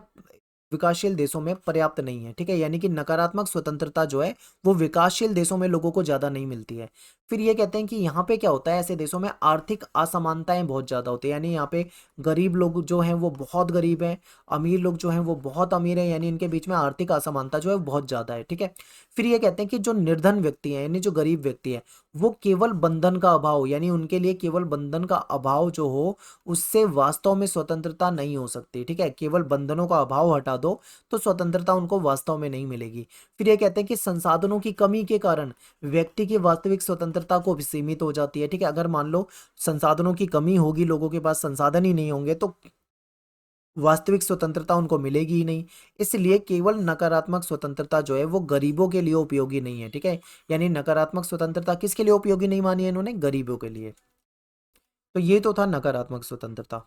विकासशील देशों में पर्याप्त नहीं है, ठीक है, यानी कि नकारात्मक स्वतंत्रता जो है वो विकासशील देशों में लोगों को ज्यादा नहीं मिलती है। फिर ये कहते हैं कि यहाँ पे क्या होता है, ऐसे देशों में आर्थिक असमानताएं बहुत ज्यादा होती है, यानी यहाँ पे गरीब लोग जो हैं वो बहुत गरीब हैं, अमीर लोग जो हैं वो बहुत अमीर हैं, यानी इनके बीच में आर्थिक असमानता जो है वो बहुत ज्यादा है, ठीक है। फिर ये कहते हैं कि जो निर्धन व्यक्ति है, यानी जो गरीब व्यक्ति है, वो केवल बंधन का अभाव, यानी उनके लिए केवल बंधन का अभाव जो हो, उससे वास्तव में स्वतंत्रता नहीं हो सकती, ठीक है, केवल बंधनों का अभाव हटा दो तो स्वतंत्रता उनको वास्तव में नहीं मिलेगी। फिर ये कहते हैं कि संसाधनों की कमी के कारण व्यक्ति की वास्तविक स्वतंत्रता को भी सीमित हो जाती है, ठीक है, अगर मान लो संसाधनों की कमी होगी, लोगों के पास संसाधन ही नहीं होंगे, तो वास्तविक स्वतंत्रता उनको मिलेगी ही नहीं। इसलिए केवल नकारात्मक स्वतंत्रता जो है वो गरीबों के लिए उपयोगी नहीं है, ठीक है, यानी नकारात्मक स्वतंत्रता किसके लिए उपयोगी नहीं मानी है इन्होंने? गरीबों के लिए। तो ये तो था नकारात्मक स्वतंत्रता।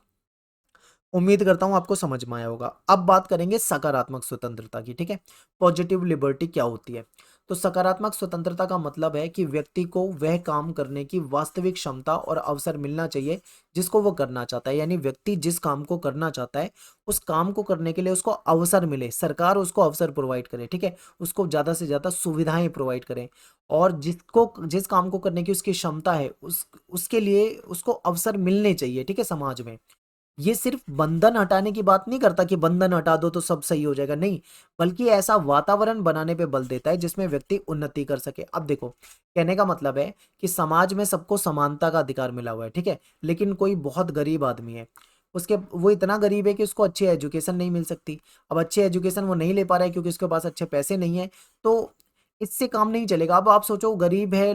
उम्मीद करता हूं आपको समझ में आया होगा। अब बात करेंगे सकारात्मक स्वतंत्रता की, ठीक है, पॉजिटिव लिबर्टी क्या होती है। तो सकारात्मक स्वतंत्रता का मतलब है कि व्यक्ति को वह काम करने की वास्तविक क्षमता और अवसर मिलना चाहिए जिसको वो करना चाहता है, यानी व्यक्ति जिस काम को करना चाहता है उस काम को करने के लिए उसको अवसर मिले, सरकार उसको अवसर प्रोवाइड करे, ठीक है, उसको ज्यादा से ज्यादा सुविधाएं प्रोवाइड करें, और जिसको जिस काम को करने की उसकी क्षमता है उसके लिए उसको अवसर मिलने चाहिए, ठीक है, समाज में। ये सिर्फ बंधन हटाने की बात नहीं करता कि बंधन हटा दो तो सब सही हो जाएगा, नहीं, बल्कि ऐसा वातावरण बनाने पे बल देता है जिसमें व्यक्ति उन्नति कर सके। अब देखो, कहने का मतलब है कि समाज में सबको समानता का अधिकार मिला हुआ है, ठीक है, लेकिन कोई बहुत गरीब आदमी है, उसके वो इतना गरीब है कि उसको अच्छी एजुकेशन नहीं मिल सकती। अब अच्छी एजुकेशन वो नहीं ले पा रहा है क्योंकि उसके पास अच्छे पैसे नहीं है, तो इससे काम नहीं चलेगा। अब आप सोचो, गरीब है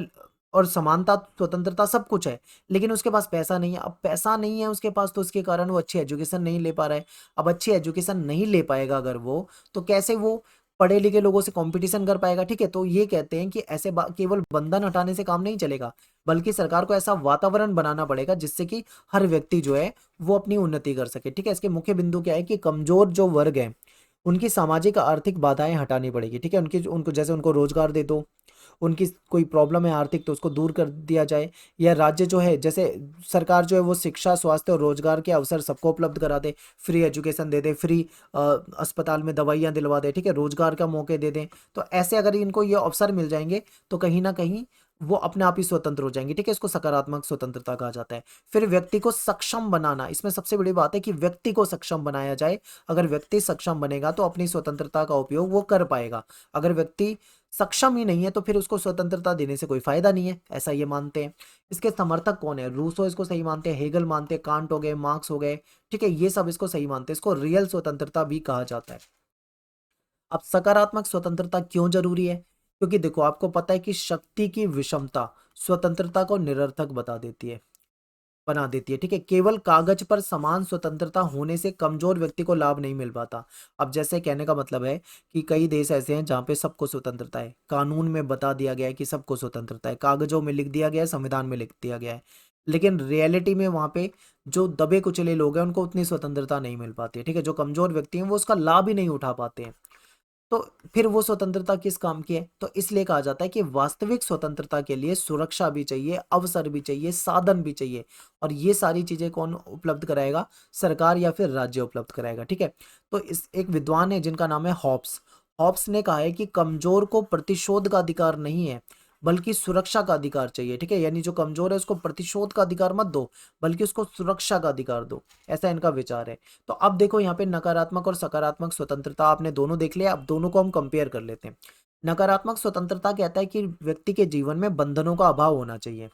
और समानता स्वतंत्रता सब कुछ है, लेकिन उसके पास पैसा नहीं है। अब पैसा नहीं है उसके पास, तो उसके कारण वो अच्छी एजुकेशन नहीं ले पा रहा है। अब अच्छी एजुकेशन नहीं ले पाएगा अगर वो, तो कैसे वो पढ़े लिखे लोगों से कंपटीशन कर पाएगा, ठीक है। तो ये कहते हैं कि ऐसे केवल बंधन हटाने से काम नहीं चलेगा, बल्कि सरकार को ऐसा वातावरण बनाना पड़ेगा जिससे कि हर व्यक्ति जो है वो अपनी उन्नति कर सके, ठीक है। इसके मुख्य बिंदु क्या है कि कमजोर जो वर्ग है उनकी सामाजिक आर्थिक बाधाएं हटानी पड़ेगी, ठीक है, उनकी उनको जैसे उनको रोजगार दे दो, उनकी कोई प्रॉब्लम है आर्थिक तो उसको दूर कर दिया जाए, या राज्य जो है, जैसे सरकार जो है वो शिक्षा, स्वास्थ्य और रोजगार के अवसर सबको उपलब्ध करा दे, फ्री एजुकेशन दे दे, फ्री अस्पताल में दवाइयाँ दिलवा दे, ठीक है, रोजगार का मौके दे दें। तो ऐसे अगर इनको ये अवसर मिल जाएंगे तो कहीं ना कहीं वो अपने आप ही स्वतंत्र हो जाएंगे, ठीक है। इसको सकारात्मक स्वतंत्रता कहा जाता है। फिर व्यक्ति को सक्षम बनाना, इसमें सबसे बड़ी बात है कि व्यक्ति को सक्षम बनाया जाए। अगर व्यक्ति सक्षम बनेगा तो अपनी स्वतंत्रता का उपयोग वो कर पाएगा। अगर व्यक्ति सक्षम ही नहीं है तो फिर उसको स्वतंत्रता देने से कोई फायदा नहीं है, ऐसा ये मानते हैं। इसके समर्थक कौन है? रूसो इसको सही मानते हैं, हेगल मानते हैं, कांट हो गए, मार्क्स हो गए, ठीक है, ये सब इसको सही मानते हैं। इसको रियल स्वतंत्रता भी कहा जाता है। अब सकारात्मक स्वतंत्रता क्यों जरूरी है? क्योंकि देखो, आपको पता है कि शक्ति की विषमता स्वतंत्रता को निरर्थक बना देती है, ठीक है। केवल कागज पर समान स्वतंत्रता होने से कमजोर व्यक्ति को लाभ नहीं मिल पाता। अब जैसे कहने का मतलब है कि कई देश ऐसे हैं जहाँ पे सबको स्वतंत्रता है, कानून में बता दिया गया है कि सबको स्वतंत्रता है, कागजों में लिख दिया गया है, संविधान में लिख दिया गया है, लेकिन रियलिटी में वहां पे जो दबे कुचले लोग हैं उनको उतनी स्वतंत्रता नहीं मिल पाती है, ठीक है। जो कमजोर व्यक्ति हैं वो उसका लाभ ही नहीं उठा पाते हैं। तो फिर वो स्वतंत्रता किस काम की है? तो इसलिए कहा जाता है कि वास्तविक स्वतंत्रता के लिए सुरक्षा भी चाहिए, अवसर भी चाहिए, साधन भी चाहिए। और ये सारी चीजें कौन उपलब्ध कराएगा? सरकार या फिर राज्य उपलब्ध कराएगा, ठीक है। तो इस एक विद्वान है जिनका नाम है हॉब्स। हॉब्स ने कहा है कि कमजोर को प्रतिशोध का अधिकार नहीं है, बल्कि सुरक्षा का अधिकार चाहिए, ठीक है। यानी जो कमजोर है उसको प्रतिशोध का अधिकार मत दो, बल्कि उसको सुरक्षा का अधिकार दो, ऐसा इनका विचार है। तो अब देखो, यहाँ पे नकारात्मक और सकारात्मक स्वतंत्रता आपने दोनों देख लिया, अब दोनों को हम कंपेयर कर लेते हैं। नकारात्मक स्वतंत्रता कहता है कि व्यक्ति के जीवन में बंधनों का अभाव होना चाहिए,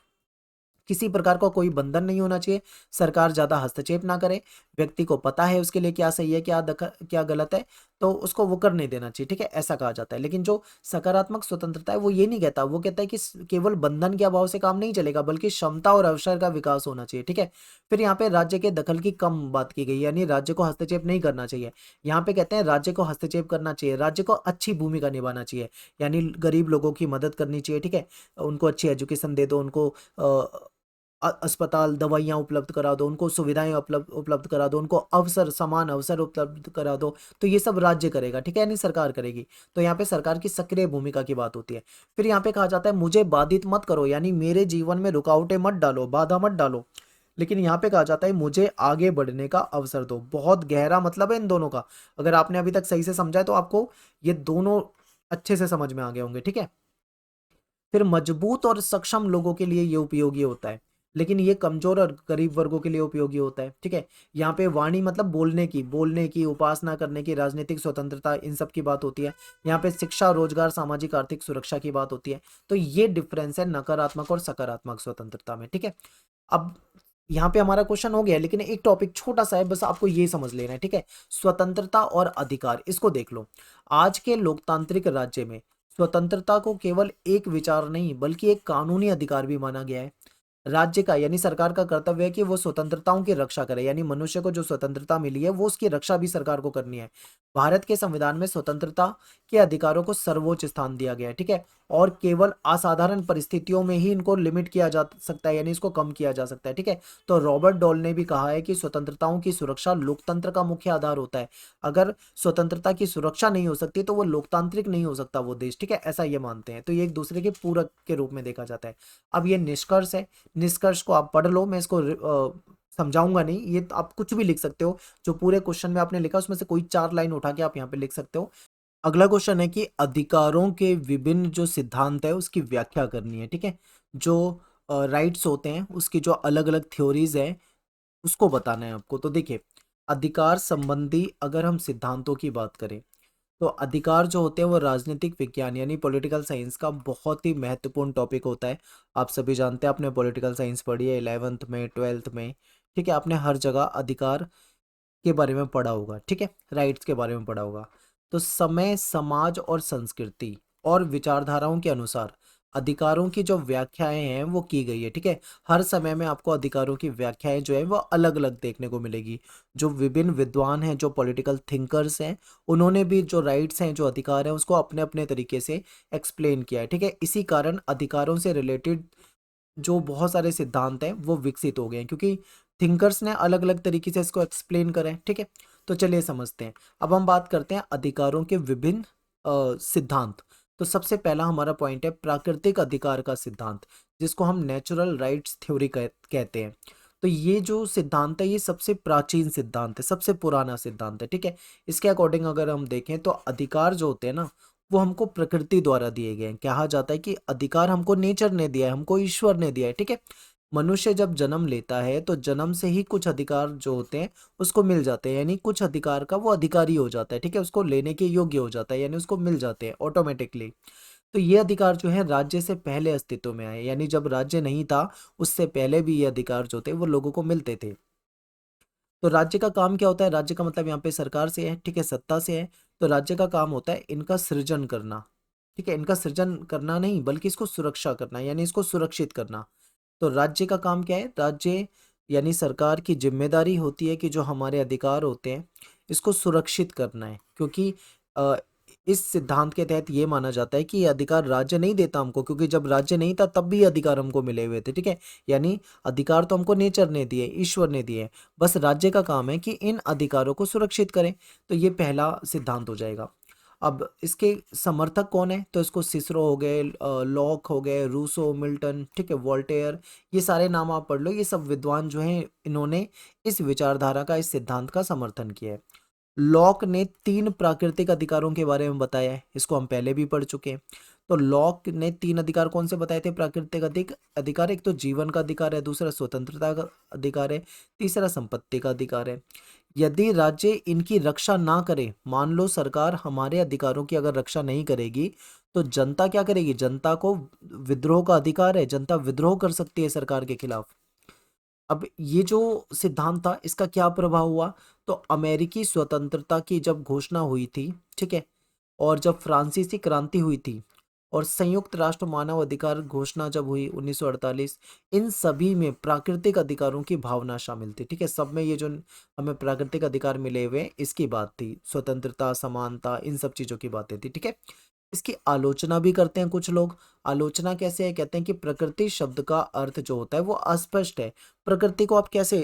किसी प्रकार का कोई बंधन नहीं होना चाहिए, सरकार ज्यादा हस्तक्षेप ना करे, व्यक्ति को पता है उसके लिए क्या सही है, क्या गलत है, तो उसको वो करने देना चाहिए, ठीक है, ऐसा कहा जाता है। लेकिन जो सकारात्मक स्वतंत्रता है वो ये नहीं कहता, वो कहता है कि केवल बंधन के अभाव से काम नहीं चलेगा, बल्कि क्षमता और अवसर का विकास होना चाहिए, ठीक है। फिर यहाँ पे राज्य के दखल की कम बात की गई, यानी राज्य को हस्तक्षेप नहीं करना चाहिए। यहाँ पे कहते हैं राज्य को हस्तक्षेप करना चाहिए, राज्य को अच्छी भूमिका निभाना चाहिए, यानी गरीब लोगों की मदद करनी चाहिए, ठीक है। उनको अच्छी एजुकेशन दे दो, उनको अस्पताल, दवाइयाँ उपलब्ध करा दो, उनको सुविधाएं उपलब्ध उपलब्ध करा दो, उनको अवसर, समान अवसर उपलब्ध करा दो। तो ये सब राज्य करेगा, ठीक है, यानी सरकार करेगी। तो यहाँ पे सरकार की सक्रिय भूमिका की बात होती है। फिर यहाँ पे कहा जाता है मुझे बाधित मत करो, यानी मेरे जीवन में रुकावटें मत डालो, बाधा मत डालो। लेकिन यहाँ पे कहा जाता है मुझे आगे बढ़ने का अवसर दो। बहुत गहरा मतलब है इन दोनों का। अगर आपने अभी तक सही से समझा है तो आपको ये दोनों अच्छे से समझ में आ गए होंगे, ठीक है। फिर मजबूत और सक्षम लोगों के लिए ये उपयोगी होता है, लेकिन ये कमजोर और गरीब वर्गों के लिए उपयोगी होता है, ठीक है। यहाँ पे वाणी मतलब बोलने की, उपासना करने की, राजनीतिक स्वतंत्रता, इन सब की बात होती है। यहाँ पे शिक्षा, रोजगार, सामाजिक आर्थिक सुरक्षा की बात होती है। तो ये डिफरेंस है नकारात्मक और सकारात्मक स्वतंत्रता में, ठीक है। अब यहाँ पे हमारा क्वेश्चन हो गया, लेकिन एक टॉपिक छोटा सा है, बस आपको ये समझ लेना है, ठीक है। स्वतंत्रता और अधिकार, इसको देख लो। आज के लोकतांत्रिक राज्य में स्वतंत्रता को केवल एक विचार नहीं बल्कि एक कानूनी अधिकार भी माना गया है। राज्य का यानी सरकार का कर्तव्य है कि वो स्वतंत्रताओं की रक्षा करे, यानी मनुष्य को जो स्वतंत्रता मिली है वो उसकी रक्षा भी सरकार को करनी है। भारत के संविधान में स्वतंत्रता के अधिकारों को सर्वोच्च स्थान दिया गया है, ठीक है। और केवल असाधारण परिस्थितियों में ही इनको लिमिट किया जा सकता है, यानी इसको कम किया जा सकता है, ठीक है। तो रॉबर्ट डॉल ने भी कहा है कि स्वतंत्रताओं की सुरक्षा लोकतंत्र का मुख्य आधार होता है। अगर स्वतंत्रता की सुरक्षा नहीं हो सकती तो वो लोकतांत्रिक नहीं हो सकता वो देश, ठीक है, ऐसा ये मानते हैं। तो ये एक दूसरे के पूरक के रूप में देखा जाता है। अब ये निष्कर्ष है, निष्कर्ष को आप पढ़ लो, मैं इसको समझाऊंगा नहीं, ये तो आप कुछ भी लिख सकते हो। जो पूरे क्वेश्चन में आपने लिखा उसमें से कोई 4 लाइन उठा के आप यहाँ पे लिख सकते हो। अगला क्वेश्चन है कि अधिकारों के विभिन्न जो सिद्धांत है उसकी व्याख्या करनी है, ठीक है। जो राइट्स होते हैं उसकी जो अलग अलग थ्योरीज है उसको बताना है आपको। तो देखिए, अधिकार संबंधी अगर हम सिद्धांतों की बात करें तो अधिकार जो होते हैं वो राजनीतिक विज्ञान यानी पॉलिटिकल साइंस का बहुत ही महत्वपूर्ण टॉपिक होता है। आप सभी जानते हैं, आपने पॉलिटिकल साइंस पढ़ी है 11th में, 12th में, ठीक है। आपने हर जगह अधिकार के बारे में पढ़ा होगा, ठीक है, राइट्स के बारे में पढ़ा होगा। तो समय, समाज और संस्कृति और विचारधाराओं के अनुसार अधिकारों की जो व्याख्याएं हैं वो की गई है, ठीक है। हर समय में आपको अधिकारों की व्याख्याएं जो है वो अलग अलग देखने को मिलेगी। जो विभिन्न विद्वान हैं, जो पॉलिटिकल थिंकर्स हैं, उन्होंने भी जो राइट्स हैं, जो अधिकार हैं, उसको अपने अपने तरीके से एक्सप्लेन किया है, ठीक है। इसी कारण अधिकारों से रिलेटेड जो बहुत सारे सिद्धांत हैं वो विकसित हो गए हैं, क्योंकि थिंकर्स ने अलग अलग तरीके से इसको एक्सप्लेन करा है, ठीक है। तो चलिए समझते हैं। अब हम बात करते हैं अधिकारों के विभिन्न सिद्धांत। तो सबसे पहला हमारा पॉइंट है प्राकृतिक अधिकार का सिद्धांत, जिसको हम नेचुरल राइट्स थ्योरी कहते हैं। तो ये जो सिद्धांत है ये सबसे प्राचीन सिद्धांत है, सबसे पुराना सिद्धांत है, ठीक है। इसके अकॉर्डिंग अगर हम देखें तो अधिकार जो होते हैं ना वो हमको प्रकृति द्वारा दिए गए हैं। कहा जाता है कि अधिकार हमको नेचर ने दिया है, हमको ईश्वर ने दिया है, ठीक है। मनुष्य जब जन्म लेता है तो जन्म से ही कुछ अधिकार जो होते हैं उसको मिल जाते हैं, यानी कुछ अधिकार का वो अधिकारी हो जाता है, ठीक है, उसको लेने के योग्य हो जाता है, यानी उसको मिल जाते हैं ऑटोमेटिकली। तो ये अधिकार जो है राज्य से पहले अस्तित्व में आए, यानी जब राज्य नहीं था उससे पहले भी ये अधिकार जो थे वो लोगों को मिलते थे। तो राज्य का काम क्या होता है? राज्य का मतलब यहाँ पे सरकार से है, ठीक है, सत्ता से है। तो राज्य का काम होता है इनका सृजन करना, ठीक है, इनका सृजन करना नहीं बल्कि इसको सुरक्षा करना, यानी इसको सुरक्षित करना। तो राज्य का काम क्या है? राज्य यानी सरकार की जिम्मेदारी होती है कि जो हमारे अधिकार होते हैं इसको सुरक्षित करना है, क्योंकि अ, इस सिद्धांत के तहत ये माना जाता है कि ये अधिकार राज्य नहीं देता हमको, क्योंकि जब राज्य नहीं था तब भी ये अधिकार हमको मिले हुए थे, ठीक है। यानी अधिकार तो हमको नेचर ने दिए, ईश्वर ने दिए, बस राज्य का काम है कि इन अधिकारों को सुरक्षित करें। तो ये पहला सिद्धांत हो जाएगा। अब इसके समर्थक कौन है? तो इसको सिसरो हो गए, लॉक हो गए, रूसो, मिल्टन, ठीक है, वोल्टेयर, ये सारे नाम आप पढ़ लो। ये सब विद्वान जो हैं इन्होंने इस विचारधारा का, इस सिद्धांत का समर्थन किया है। लॉक ने 3 प्राकृतिक अधिकारों के बारे में बताया है, इसको हम पहले भी पढ़ चुके हैं। तो लॉक ने 3 अधिकार कौन से बताए थे? प्राकृतिक अधिकार, एक तो जीवन का अधिकार है, दूसरा स्वतंत्रता का अधिकार है, तीसरा संपत्ति का अधिकार है। यदि राज्य इनकी रक्षा ना करे, मान लो सरकार हमारे अधिकारों की अगर रक्षा नहीं करेगी, तो जनता क्या करेगी? जनता को विद्रोह का अधिकार है, जनता विद्रोह कर सकती है सरकार के खिलाफ। अब ये जो सिद्धांत था इसका क्या प्रभाव हुआ? तो अमेरिकी स्वतंत्रता की जब घोषणा हुई थी, ठीक है, और जब फ्रांसीसी क्रांति हुई थी, और संयुक्त राष्ट्र मानव अधिकार घोषणा जब हुई 1948, इन सभी में प्राकृतिक अधिकारों की भावना शामिल थी, ठीक है। सब में ये जो हमें प्राकृतिक अधिकार मिले हुए हैं, इसकी बात थी, स्वतंत्रता, समानता, इन सब चीजों की बातें थी, ठीक है। इसकी आलोचना भी करते हैं कुछ लोग। आलोचना कैसे है? कहते हैं कि प्रकृति शब्द का अर्थ जो होता है वो अस्पष्ट है। प्रकृति को आप कैसे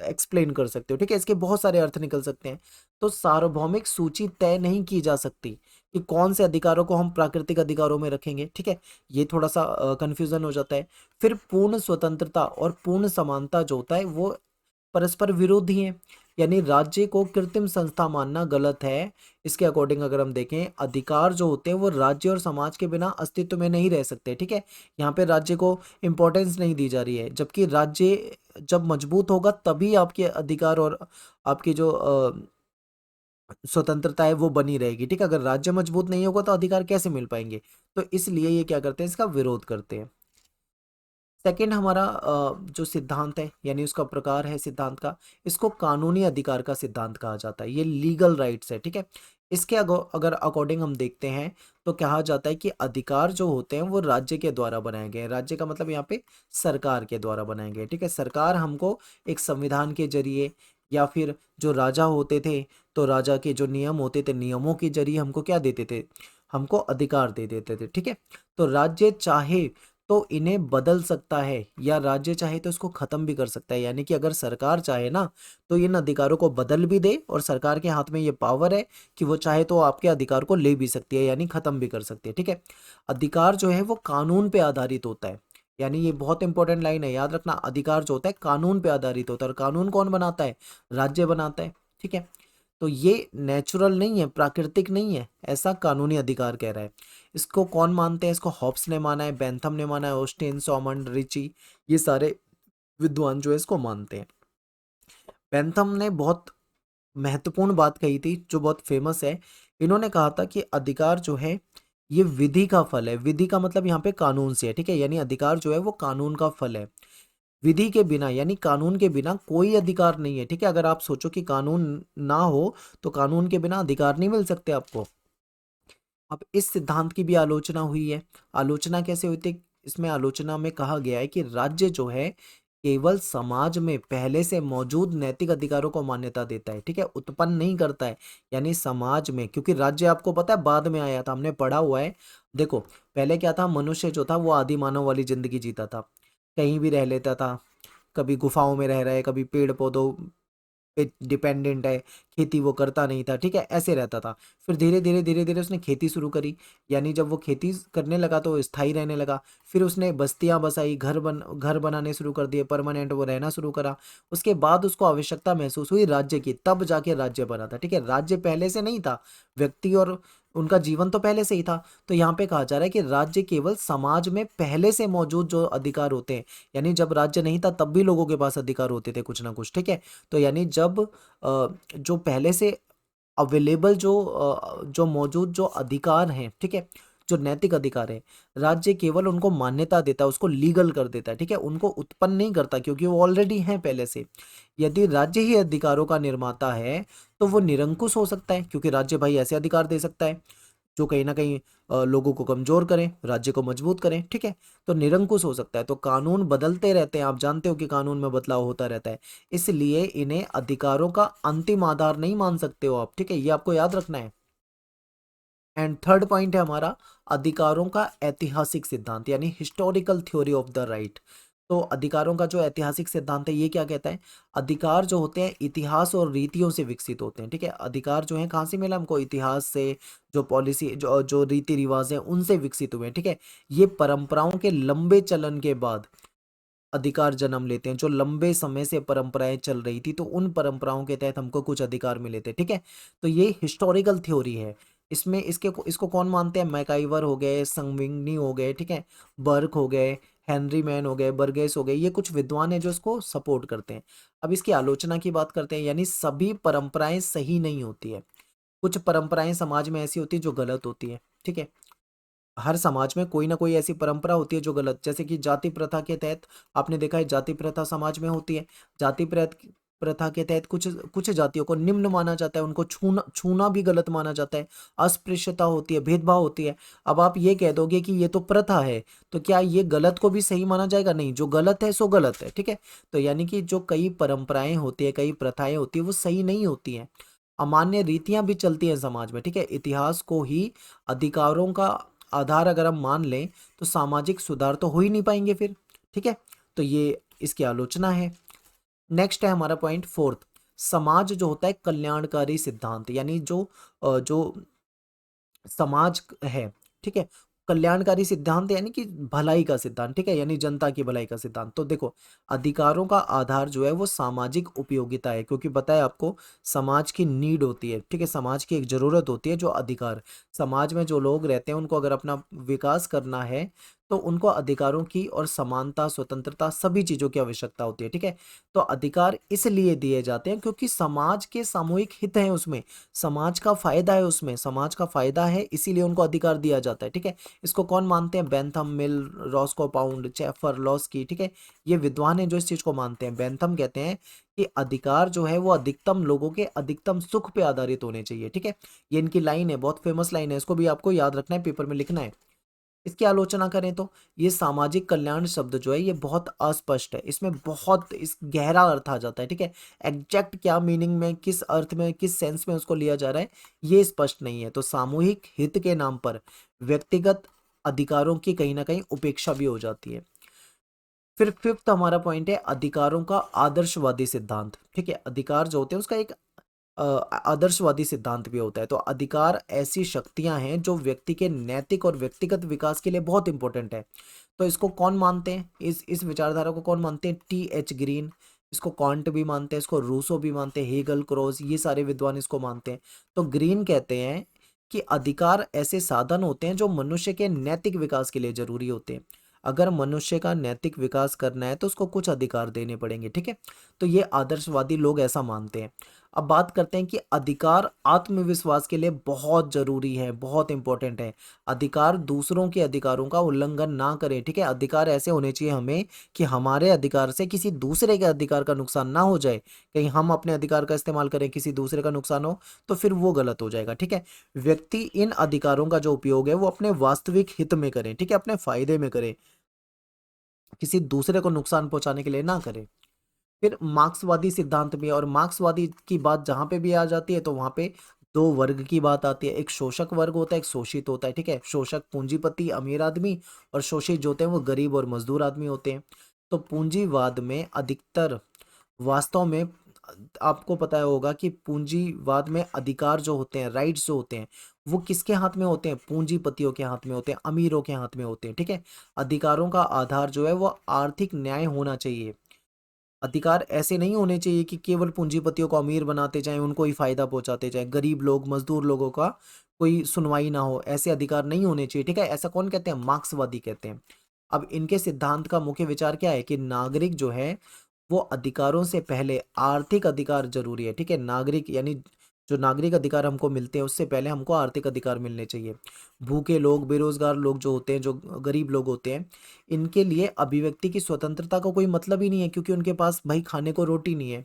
एक्सप्लेन कर सकते हो? ठीक है, इसके बहुत सारे अर्थ निकल सकते हैं। तो सार्वभौमिक सूची तय नहीं की जा सकती कि कौन से अधिकारों को हम प्राकृतिक अधिकारों में रखेंगे, ठीक है। ये थोड़ा सा कंफ्यूजन हो जाता है। फिर पूर्ण स्वतंत्रता और पूर्ण समानता जो होता है वो परस्पर विरोधी हैं, यानी राज्य को कृत्रिम संस्था मानना गलत है। इसके अकॉर्डिंग अगर हम देखें, अधिकार जो होते हैं वो राज्य और समाज के बिना अस्तित्व में नहीं रह सकते, ठीक है। यहाँ पे राज्य को इम्पोर्टेंस नहीं दी जा रही है, जबकि राज्य जब मजबूत होगा तभी आपके अधिकार और आपकी जो स्वतंत्रता है वो बनी रहेगी, ठीक है। अगर राज्य मजबूत नहीं होगा तो अधिकार कैसे मिल पाएंगे? तो इसलिए ये क्या करते हैं? इसका विरोध करते हैं। सेकंड हमारा जो सिद्धांत है, यानी उसका प्रकार है सिद्धांत का, इसको कानूनी अधिकार का सिद्धांत कहा जाता है। ये लीगल राइट्स है, ठीक है। इसके अगर अकॉर्डिंग हम देखते हैं तो कहा जाता है कि अधिकार जो होते हैं वो राज्य के द्वारा बनाए गए हैं। राज्य का मतलब यहाँ पे सरकार के द्वारा बनाए गए, ठीक है। सरकार हमको एक संविधान के जरिए, या फिर जो राजा होते थे तो राजा के जो नियम होते थे, नियमों के जरिए हमको क्या देते थे? हमको अधिकार दे देते थे, ठीक है। तो राज्य चाहे तो इन्हें बदल सकता है, या राज्य चाहे तो इसको खत्म भी कर सकता है। यानी कि अगर सरकार चाहे ना तो इन अधिकारों को बदल भी दे, और सरकार के हाथ में ये पावर है कि वो चाहे तो आपके अधिकार को ले भी सकती है, यानी खत्म भी कर सकती है, ठीक है। अधिकार जो है वो कानून पे आधारित होता है, यानी ये बहुत इंपॉर्टेंट लाइन है, याद रखना। अधिकार जो होता है कानून पे आधारित होता है, और कानून कौन बनाता है? राज्य बनाता है, ठीक है। तो ये नेचुरल नहीं है, प्राकृतिक नहीं है, ऐसा कानूनी अधिकार कह रहा है। इसको कौन मानते हैं? इसको हॉब्स ने माना है, बेंथम ने माना है, ऑस्टिन, सॉमंड, रिची, ये सारे विद्वान जो है इसको मानते हैं। बेंथम ने बहुत महत्वपूर्ण बात कही थी जो बहुत फेमस है। इन्होंने कहा था कि अधिकार जो है ये विधि का फल है। विधि का मतलब यहाँ पे कानून से है, ठीक है, यानी अधिकार जो है वो कानून का फल है। विधि के बिना यानी कानून के बिना कोई अधिकार नहीं है, ठीक है। अगर आप सोचो कि कानून ना हो तो कानून के बिना अधिकार नहीं मिल सकते आपको। अब इस सिद्धांत की भी आलोचना हुई है। आलोचना कैसे हुई थी? इसमें आलोचना में कहा गया है कि राज्य जो है केवल समाज में पहले से मौजूद नैतिक अधिकारों को मान्यता देता है, ठीक है, उत्पन्न नहीं करता है। यानी समाज में, क्योंकि राज्य आपको पता है बाद में आया था, हमने पढ़ा हुआ है। देखो पहले क्या था? मनुष्य जो था वो आदि मानव वाली जिंदगी जीता था, कहीं भी रह लेता था, कभी गुफाओं में रह रहा है, कभी पेड़ पौधों पे डिपेंडेंट है, खेती वो करता नहीं था, ठीक है, ऐसे रहता था। फिर धीरे धीरे उसने खेती शुरू करी, यानी जब वो खेती करने लगा तो वो स्थायी रहने लगा। फिर उसने बस्तियां बसाई, घर बनाने शुरू कर दिए, परमानेंट वो रहना शुरू करा। उसके बाद उसको आवश्यकता महसूस हुई राज्य की, तब जाके राज्य बना था, ठीक है। राज्य पहले से नहीं था, व्यक्ति और उनका जीवन तो पहले से ही था। तो यहाँ पे कहा जा रहा है कि राज्य केवल समाज में पहले से मौजूद जो अधिकार होते हैं, यानी जब राज्य नहीं था तब भी लोगों के पास अधिकार होते थे कुछ ना कुछ, ठीक है। तो यानी जब जो पहले से अवेलेबल जो मौजूद जो अधिकार हैं, ठीक है, जो नैतिक अधिकार है, राज्य केवल उनको मान्यता देता है, उसको लीगल कर देता है, ठीक है, उनको उत्पन्न नहीं करता क्योंकि वो ऑलरेडी हैं पहले से। यदि राज्य ही अधिकारों का निर्माता है तो वो निरंकुश हो सकता है, क्योंकि राज्य भाई ऐसे अधिकार दे सकता है जो कहीं ना कहीं लोगों को कमजोर करें, राज्य को मजबूत करें, ठीक है। तो निरंकुश हो सकता है। तो कानून बदलते रहते हैं, आप जानते हो कि कानून में बदलाव होता रहता है, इसलिए इन्हें अधिकारों का अंतिम आधार नहीं मान सकते हो आप, ठीक है, ये आपको याद रखना है। एंड थर्ड पॉइंट है हमारा अधिकारों का ऐतिहासिक सिद्धांत, यानी historical theory of the right. तो अधिकारों का जो ऐतिहासिक सिद्धांत है ये क्या कहता है, अधिकार जो होते हैं इतिहास और रीतियों से विकसित होते हैं, ठीक है। अधिकार जो है कहाँ से मिला हमको, इतिहास से, जो पॉलिसी जो जो रीति रिवाज है उनसे विकसित हुए हैं, ठीक है। ये परंपराओं के लंबे चलन के बाद अधिकार जन्म लेते हैं, जो लंबे समय से परंपराएं चल रही थी तो उन परंपराओं के तहत हमको कुछ अधिकार मिले थे, ठीक है। तो ये हिस्टोरिकल थ्योरी है। इसमें इसको कौन मानते हैं, मैकाइवर हो गए, संगविंगनी हो गए, ठीक है, बर्क हो गए, हेनरी मैन हो गए, बर्गेस हो गए, ये कुछ विद्वान है जो इसको सपोर्ट करते हैं। अब इसकी आलोचना की बात करते हैं, यानी सभी परंपराएं सही नहीं होती है, कुछ परंपराएं समाज में ऐसी होती है जो गलत होती है, ठीक है। हर समाज में कोई ना कोई ऐसी परंपरा होती है जो गलत, जैसे कि जाति प्रथा के तहत आपने देखा है जाति प्रथा समाज में होती है। जाति प्रथा के तहत कुछ कुछ जातियों को निम्न माना जाता है, उनको छूना छूना भी गलत माना जाता है, अस्पृश्यता होती है, भेदभाव होती है। अब आप ये कह दोगे कि ये तो प्रथा है, तो क्या ये गलत को भी सही माना जाएगा? नहीं, जो गलत है सो गलत है, ठीक है। तो यानी कि जो कई परंपराएं होती है, कई प्रथाएं होती है, वो सही नहीं होती हैं, अमान्य रीतियां भी चलती हैं समाज में, ठीक है। इतिहास को ही अधिकारों का आधार अगर हम मान लें तो सामाजिक सुधार तो हो ही नहीं पाएंगे फिर, ठीक है। तो ये इसकी आलोचना है। नेक्स्ट है हमारा पॉइंट फोर्थ, समाज जो होता है कल्याणकारी सिद्धांत, यानी जो समाज है, ठीक है, कल्याणकारी सिद्धांत यानी कि भलाई का सिद्धांत, ठीक है, यानी जनता की भलाई का सिद्धांत। तो देखो, अधिकारों का आधार जो है वो सामाजिक उपयोगिता है, क्योंकि बताया आपको समाज की नीड होती है, ठीक है, समाज की एक जरूरत होती है जो अधिकार, समाज में जो लोग रहते हैं उनको अगर अपना विकास करना है तो उनको अधिकारों की और समानता, स्वतंत्रता, सभी चीजों की आवश्यकता होती है, ठीक है। तो अधिकार इसलिए दिए जाते हैं क्योंकि समाज के सामूहिक हित है उसमें, समाज का फायदा है उसमें, समाज का फायदा है, इसीलिए उनको अधिकार दिया जाता है, ठीक है। इसको कौन मानते हैं? बेंथम मिल, रॉस्को पाउंड, चैफर लॉस्की, ठीक है, ये विद्वान है जो इस चीज को मानते हैं। बेंथम कहते हैं कि अधिकार जो है वो अधिकतम लोगों के अधिकतम सुख पे आधारित होने चाहिए, ठीक है। ये इनकी लाइन है, बहुत फेमस लाइन है, इसको भी आपको याद रखना है, पेपर में लिखना है। इसकी आलोचना करें तो ये सामाजिक कल्याण शब्द जो है ये बहुत अस्पष्ट है, इसमें बहुत इस गहरा अर्थ आ जाता है, ठीक है। एग्जैक्ट क्या मीनिंग में, किस अर्थ में, किस सेंस में उसको लिया जा रहा है ये स्पष्ट नहीं है। तो सामूहिक हित के नाम पर व्यक्तिगत अधिकारों की कहीं ना कहीं उपेक्षा भी हो जाती है। फिर फिफ्थ हमारा पॉइंट है अधिकारों का आदर्शवादी सिद्धांत, ठीक है। अधिकार जो होते हैं उसका एक आदर्शवादी सिद्धांत भी होता है। तो अधिकार ऐसी शक्तियां हैं जो व्यक्ति के नैतिक और व्यक्तिगत विकास के लिए बहुत इंपॉर्टेंट है। तो इसको कौन मानते हैं, इस विचारधारा को कौन मानते हैं? T.H. ग्रीन, इसको कॉन्ट भी मानते हैं, इसको रूसो भी मानते हैं, हेगल, क्रॉस, ये सारे विद्वान इसको मानते हैं। तो ग्रीन कहते हैं कि अधिकार ऐसे साधन होते हैं जो मनुष्य के नैतिक विकास के लिए जरूरी होते हैं। अगर मनुष्य का नैतिक विकास करना है तो उसको कुछ अधिकार देने पड़ेंगे, ठीक है। तो ये आदर्शवादी लोग ऐसा मानते हैं। अब बात करते हैं कि अधिकार आत्मविश्वास के लिए बहुत जरूरी है, बहुत इंपॉर्टेंट है। अधिकार दूसरों के अधिकारों का उल्लंघन ना करें, ठीक है। अधिकार ऐसे होने चाहिए हमें कि हमारे अधिकार से किसी दूसरे के अधिकार का नुकसान ना हो जाए, कहीं हम अपने अधिकार का इस्तेमाल करें किसी दूसरे का नुकसान हो तो फिर वो गलत हो जाएगा, ठीक है। व्यक्ति इन अधिकारों का जो उपयोग है वो अपने वास्तविक हित में करें, ठीक है, अपने फायदे में करें, किसी दूसरे को नुकसान पहुंचाने के लिए ना करें। फिर मार्क्सवादी सिद्धांत भी है, और मार्क्सवादी की बात जहां पे भी आ जाती है तो वहां पे दो वर्ग की बात आती है, एक शोषक वर्ग होता है, एक शोषित होता है, ठीक है। शोषक पूंजीपति अमीर आदमी, और शोषित जो होते हैं वो गरीब और मजदूर आदमी होते हैं। तो पूंजीवाद में अधिकतर वास्तव में आपको पता होगा कि पूंजीवाद में अधिकार जो होते हैं, राइट्स जो होते हैं, वो किसके हाथ में होते हैं? पूंजीपतियों के हाथ में होते हैं, अमीरों के हाथ में होते हैं, ठीक है। अधिकारों का आधार जो है वो आर्थिक न्याय होना चाहिए। अधिकार ऐसे नहीं होने चाहिए कि केवल पूंजीपतियों को अमीर बनाते जाएं, उनको ही फायदा पहुंचाते जाएं, गरीब लोग, मजदूर लोगों का कोई सुनवाई ना हो, ऐसे अधिकार नहीं होने चाहिए, ठीक है। ऐसा कौन कहते हैं? मार्क्सवादी कहते हैं। अब इनके सिद्धांत का मुख्य विचार क्या है कि नागरिक जो है वो अधिकारों से पहले आर्थिक अधिकार जरूरी है, ठीक है। नागरिक यानी जो नागरिक अधिकार हमको मिलते हैं उससे पहले हमको आर्थिक अधिकार मिलने चाहिए। भूखे लोग, बेरोजगार लोग जो होते हैं, जो गरीब लोग होते हैं, इनके लिए अभिव्यक्ति की स्वतंत्रता का कोई मतलब ही नहीं है, क्योंकि उनके पास भाई खाने को रोटी नहीं है।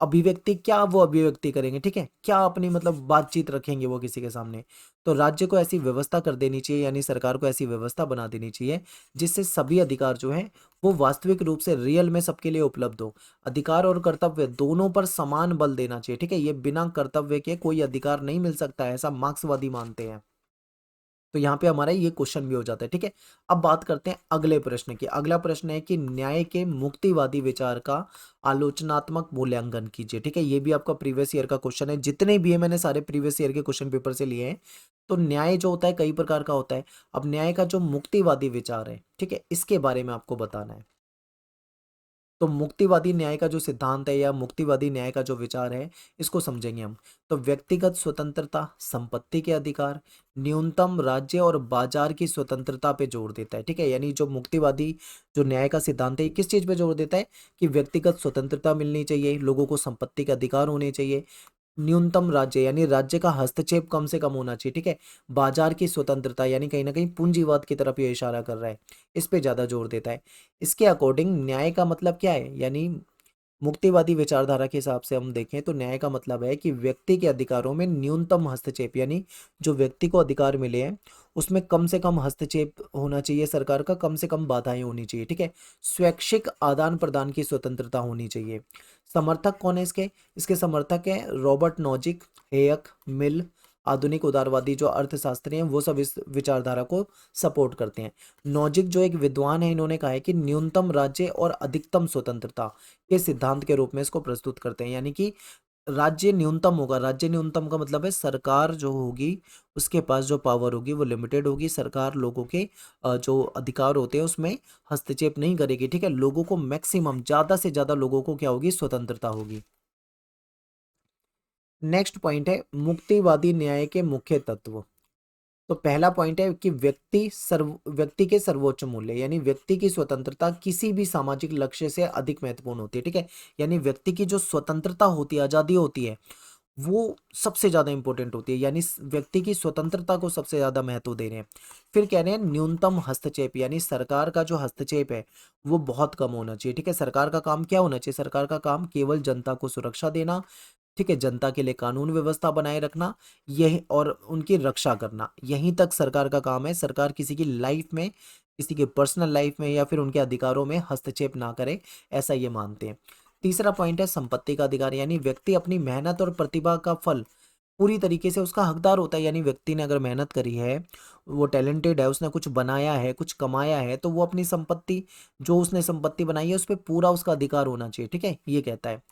अभिव्यक्ति क्या वो अभिव्यक्ति करेंगे, ठीक है, क्या अपनी मतलब बातचीत रखेंगे वो किसी के सामने। तो राज्य को ऐसी व्यवस्था कर देनी चाहिए, यानी सरकार को ऐसी व्यवस्था बना देनी चाहिए जिससे सभी अधिकार जो है वो वास्तविक रूप से रियल में सबके लिए उपलब्ध हो। अधिकार और कर्तव्य दोनों पर समान बल देना चाहिए, ठीक है। ये बिना कर्तव्य के कोई अधिकार नहीं मिल सकता है, ऐसा मार्क्सवादी मानते हैं। तो यहाँ पे हमारा ये क्वेश्चन भी हो जाता है, ठीक है। अब बात करते हैं अगले प्रश्न की। अगला प्रश्न है कि न्याय के मुक्तिवादी विचार का आलोचनात्मक मूल्यांकन कीजिए, ठीक है। ये भी आपका प्रीवियस ईयर का क्वेश्चन है, जितने भी है मैंने सारे प्रीवियस ईयर के क्वेश्चन पेपर से लिए हैं। तो न्याय जो होता है कई प्रकार का होता है। अब न्याय का जो मुक्तिवादी विचार है, ठीक है, इसके बारे में आपको बताना है। तो मुक्तिवादी न्याय का जो सिद्धांत है या मुक्तिवादी न्याय का जो विचार है, इसको समझेंगे हम। तो व्यक्तिगत स्वतंत्रता, संपत्ति के अधिकार, न्यूनतम राज्य और बाजार की स्वतंत्रता पे जोर देता है, ठीक है। यानी जो मुक्तिवादी जो न्याय का सिद्धांत है, ये किस चीज पे जोर देता है कि व्यक्तिगत स्वतंत्रता मिलनी चाहिए, लोगों को संपत्ति के अधिकार होने चाहिए, न्यूनतम राज्य यानी राज्य का हस्तक्षेप कम से कम होना चाहिए, ठीक है। बाजार की स्वतंत्रता यानी कहीं ना कहीं पूंजीवाद की तरफ ये इशारा कर रहा है, इस पे ज्यादा जोर देता है। इसके अकॉर्डिंग न्याय का मतलब क्या है, यानी मुक्तिवादी विचारधारा के हिसाब से हम देखें तो न्याय का मतलब है कि व्यक्ति के अधिकारों में न्यूनतम हस्तक्षेप, यानी जो व्यक्ति को अधिकार मिले हैं उसमें कम से कम हस्तक्षेप होना चाहिए सरकार का, कम से कम बाधाएं होनी चाहिए, ठीक है। स्वैच्छिक आदान प्रदान की स्वतंत्रता होनी चाहिए। समर्थक कौन है इसके? इसके समर्थक हैं रॉबर्ट नॉजिक, हेयक, मिल। आधुनिक उदारवादी जो अर्थशास्त्री हैं वो सब इस विचारधारा को सपोर्ट करते हैं। नॉजिक जो एक विद्वान है, इन्होंने कहा है कि न्यूनतम राज्य और अधिकतम स्वतंत्रता के सिद्धांत के रूप में इसको प्रस्तुत करते हैं। यानी कि राज्य न्यूनतम होगा, राज्य न्यूनतम का मतलब है सरकार जो होगी उसके पास जो पावर होगी वो लिमिटेड होगी। सरकार लोगों के जो अधिकार होते हैं उसमें हस्तक्षेप नहीं करेगी, ठीक है। लोगों को मैक्सिमम, ज्यादा से ज्यादा लोगों को क्या होगी? स्वतंत्रता होगी। नेक्स्ट पॉइंट है मुक्तिवादी न्याय के मुख्य तत्व। तो पहला पॉइंट है कि व्यक्ति के सर्वोच्च मूल्य, यानी व्यक्ति की स्वतंत्रता किसी भी सामाजिक लक्ष्य से अधिक महत्वपूर्ण होती है, ठीक है। यानी व्यक्ति की जो स्वतंत्रता होती है, आजादी होती है, वो सबसे ज्यादा इंपॉर्टेंट होती है, यानी व्यक्ति की स्वतंत्रता को सबसे ज्यादा महत्व दे रहे हैं। फिर कह रहे हैं न्यूनतम हस्तक्षेप, यानी सरकार का जो हस्तक्षेप है वो बहुत कम होना चाहिए, ठीक है। सरकार का काम क्या होना चाहिए? सरकार का काम केवल जनता को सुरक्षा देना, ठीक है, जनता के लिए कानून व्यवस्था बनाए रखना, यही, और उनकी रक्षा करना, यहीं तक सरकार का काम है। सरकार किसी की लाइफ में, किसी के पर्सनल लाइफ में या फिर उनके अधिकारों में हस्तक्षेप ना करे, ऐसा ये मानते हैं। तीसरा पॉइंट है संपत्ति का अधिकार, यानी व्यक्ति अपनी मेहनत और प्रतिभा का फल पूरी तरीके से उसका हकदार होता है। यानी व्यक्ति ने अगर मेहनत करी है, वो टैलेंटेड है, उसने कुछ बनाया है, कुछ कमाया है, तो वो अपनी संपत्ति, जो उसने संपत्ति बनाई है उस पर पूरा उसका अधिकार होना चाहिए, ठीक है, ये कहता है।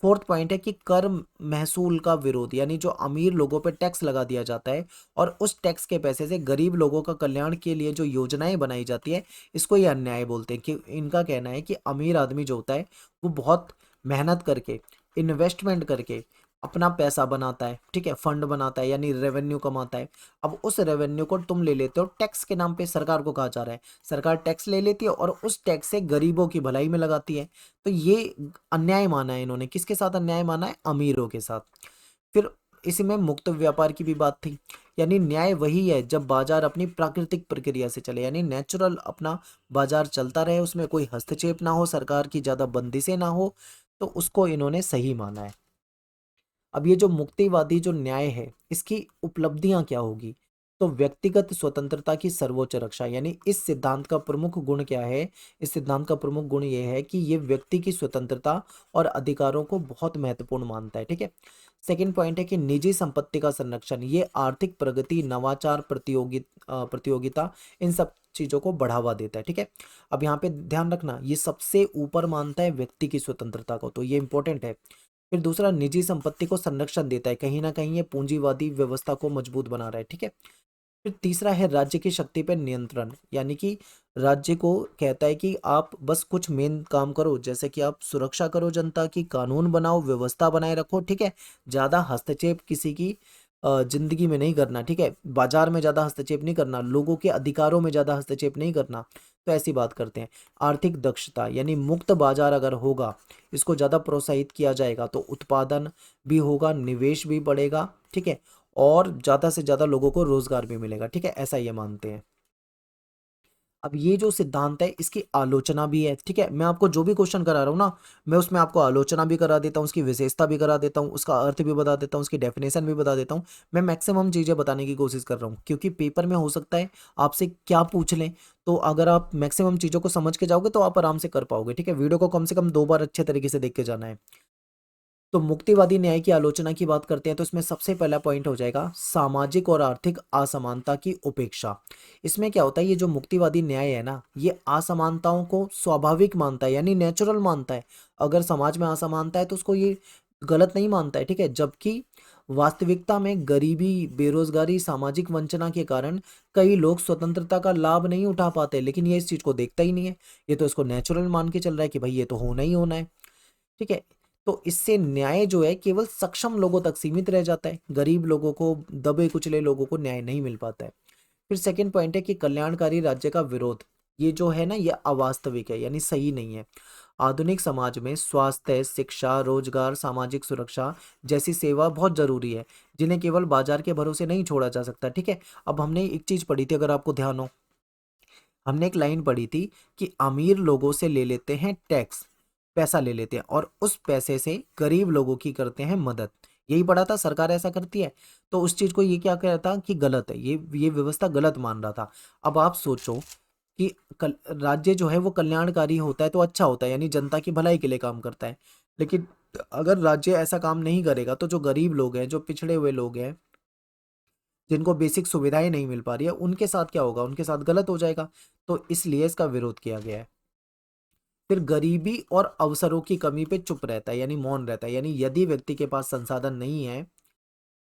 फोर्थ पॉइंट है कि कर महसूल का विरोध, यानी जो अमीर लोगों पे टैक्स लगा दिया जाता है और उस टैक्स के पैसे से गरीब लोगों का कल्याण के लिए जो योजनाएं बनाई जाती है, इसको ये अन्याय बोलते हैं। कि इनका कहना है कि अमीर आदमी जो होता है वो बहुत मेहनत करके, इन्वेस्टमेंट करके अपना पैसा बनाता है, ठीक है, फंड बनाता है, यानी रेवेन्यू कमाता है। अब उस रेवेन्यू को तुम ले लेते हो टैक्स के नाम पे, सरकार को कहा जा रहा है, सरकार टैक्स ले लेती है और उस टैक्स से गरीबों की भलाई में लगाती है। तो ये अन्याय माना है इन्होंने। किसके साथ अन्याय माना है? अमीरों के साथ। फिर इसी में मुक्त व्यापार की भी बात थी, यानी न्याय वही है जब बाजार अपनी प्राकृतिक प्रक्रिया से चले, यानी नेचुरल अपना बाजार चलता रहे, उसमें कोई हस्तक्षेप ना हो, सरकार की ज्यादा बंदिशें ना हो, तो उसको इन्होंने सही माना है। अब ये जो मुक्तिवादी जो न्याय है, इसकी उपलब्धियां क्या होगी? तो व्यक्तिगत स्वतंत्रता की सर्वोच्च रक्षा, यानी इस सिद्धांत का प्रमुख गुण क्या है? इस सिद्धांत का प्रमुख गुण ये है कि ये व्यक्ति की स्वतंत्रता और अधिकारों को बहुत महत्वपूर्ण मानता है, ठीक है। सेकंड पॉइंट है कि निजी संपत्ति का संरक्षण, ये आर्थिक प्रगति, नवाचार, प्रतियोगिता, इन सब चीजों को बढ़ावा देता है, ठीक है। अब यहाँ पे ध्यान रखना, ये सबसे ऊपर मानता है व्यक्ति की स्वतंत्रता को, तो ये इंपॉर्टेंट है। फिर दूसरा, निजी संपत्ति को संरक्षण देता है, कहीं ना कहीं ये पूंजीवादी व्यवस्था को मजबूत बना रहा है, ठीक है। फिर तीसरा है राज्य की शक्ति पर नियंत्रण, यानी कि राज्य को कहता है कि आप बस कुछ मेन काम करो, जैसे कि आप सुरक्षा करो जनता की, कानून बनाओ, व्यवस्था बनाए रखो, ठीक है। ज्यादा हस्तक्षेप किसी की जिंदगी में नहीं करना, ठीक है, बाजार में ज़्यादा हस्तक्षेप नहीं करना, लोगों के अधिकारों में ज़्यादा हस्तक्षेप नहीं करना, तो ऐसी बात करते हैं। आर्थिक दक्षता यानी मुक्त बाजार अगर होगा, इसको ज़्यादा प्रोत्साहित किया जाएगा तो उत्पादन भी होगा, निवेश भी बढ़ेगा, ठीक है, और ज़्यादा से ज़्यादा लोगों को रोजगार भी मिलेगा, ठीक है, ऐसा ये मानते हैं। अब ये जो सिद्धांत है इसकी आलोचना भी है, ठीक है, मैं आपको जो भी क्वेश्चन करा रहा हूँ ना, मैं उसमें आपको आलोचना भी करा देता हूँ, उसकी विशेषता भी करा देता हूँ, उसका अर्थ भी बता देता हूँ, उसकी डेफिनेशन भी बता देता हूँ। मैं मैक्सिमम चीज़ें बताने की कोशिश कर रहा हूँ, क्योंकि पेपर में हो सकता है आपसे क्या पूछ लें। तो अगर आप मैक्सिमम चीज़ों को समझ के जाओगे तो आप आराम से कर पाओगे, ठीक है। वीडियो को कम से कम 2 बार अच्छे तरीके से देख के जाना है। तो मुक्तिवादी न्याय की आलोचना की बात करते हैं तो इसमें सबसे पहला पॉइंट हो जाएगा सामाजिक और आर्थिक असमानता की उपेक्षा। इसमें क्या होता है, ये जो मुक्तिवादी न्याय है ना, ये असमानताओं को स्वाभाविक मानता है, यानी नेचुरल मानता है। अगर समाज में असमानता है तो उसको ये गलत नहीं मानता है, ठीक है। जबकि वास्तविकता में गरीबी, बेरोजगारी, सामाजिक वंचना के कारण कई लोग स्वतंत्रता का लाभ नहीं उठा पाते, लेकिन ये इस चीज को देखता ही नहीं है। ये तो इसको नेचुरल मान के चल रहा है कि भाई ये तो होना ही होना है, ठीक है। तो इससे न्याय जो है केवल सक्षम लोगों तक सीमित रह जाता है, गरीब लोगों को, दबे कुचले लोगों को न्याय नहीं मिल पाता है। फिर सेकंड पॉइंट है कि कल्याणकारी राज्य का विरोध। ये जो है ना, ये अवास्तविक है, यानी सही नहीं है। आधुनिक समाज में स्वास्थ्य, शिक्षा, रोजगार, सामाजिक सुरक्षा जैसी सेवा बहुत जरूरी है, जिन्हें केवल बाजार के भरोसे नहीं छोड़ा जा सकता, ठीक है। अब हमने एक चीज पढ़ी थी, अगर आपको ध्यान हो, हमने एक लाइन पढ़ी थी कि अमीर लोगों से ले लेते हैं टैक्स, पैसा ले लेते हैं, और उस पैसे से गरीब लोगों की करते हैं मदद। यही पढ़ा था, सरकार ऐसा करती है। तो उस चीज को ये क्या कहता कि गलत है, ये व्यवस्था गलत मान रहा था। अब आप सोचो कि राज्य जो है वो कल्याणकारी होता है तो अच्छा होता है, यानी जनता की भलाई के लिए काम करता है। लेकिन अगर राज्य ऐसा काम नहीं करेगा तो जो गरीब लोग हैं, जो पिछड़े हुए लोग हैं, जिनको बेसिक सुविधाएं नहीं मिल पा रही है, उनके साथ क्या होगा, उनके साथ गलत हो जाएगा। तो इसलिए इसका विरोध किया गया है। फिर गरीबी और अवसरों की कमी पे चुप रहता है, यानी मौन रहता है, यानी यदि व्यक्ति के पास संसाधन नहीं है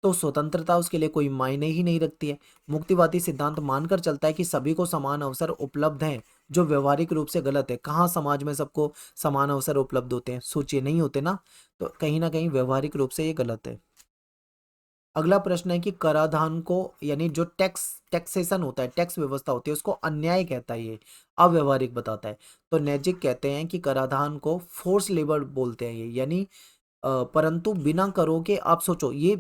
तो स्वतंत्रता उसके लिए कोई मायने ही नहीं रखती है। मुक्तिवादी सिद्धांत मानकर चलता है कि सभी को समान अवसर उपलब्ध हैं, जो व्यवहारिक रूप से गलत है। कहाँ समाज में सबको समान अवसर उपलब्ध होते हैं, सोचिए, नहीं होते ना। तो कहीं ना कहीं व्यवहारिक रूप से ये गलत है। अगला प्रश्न है कि कराधान को, यानी जो टैक्सेशन होता है, टैक्स व्यवस्था होती है, उसको अन्याय कहता है, ये अव्यवहारिक बताता है। तो नैतिक कहते हैं कि कराधान को फोर्स लेबर बोलते हैं, ये यानी परंतु बिना करो के, आप सोचो, ये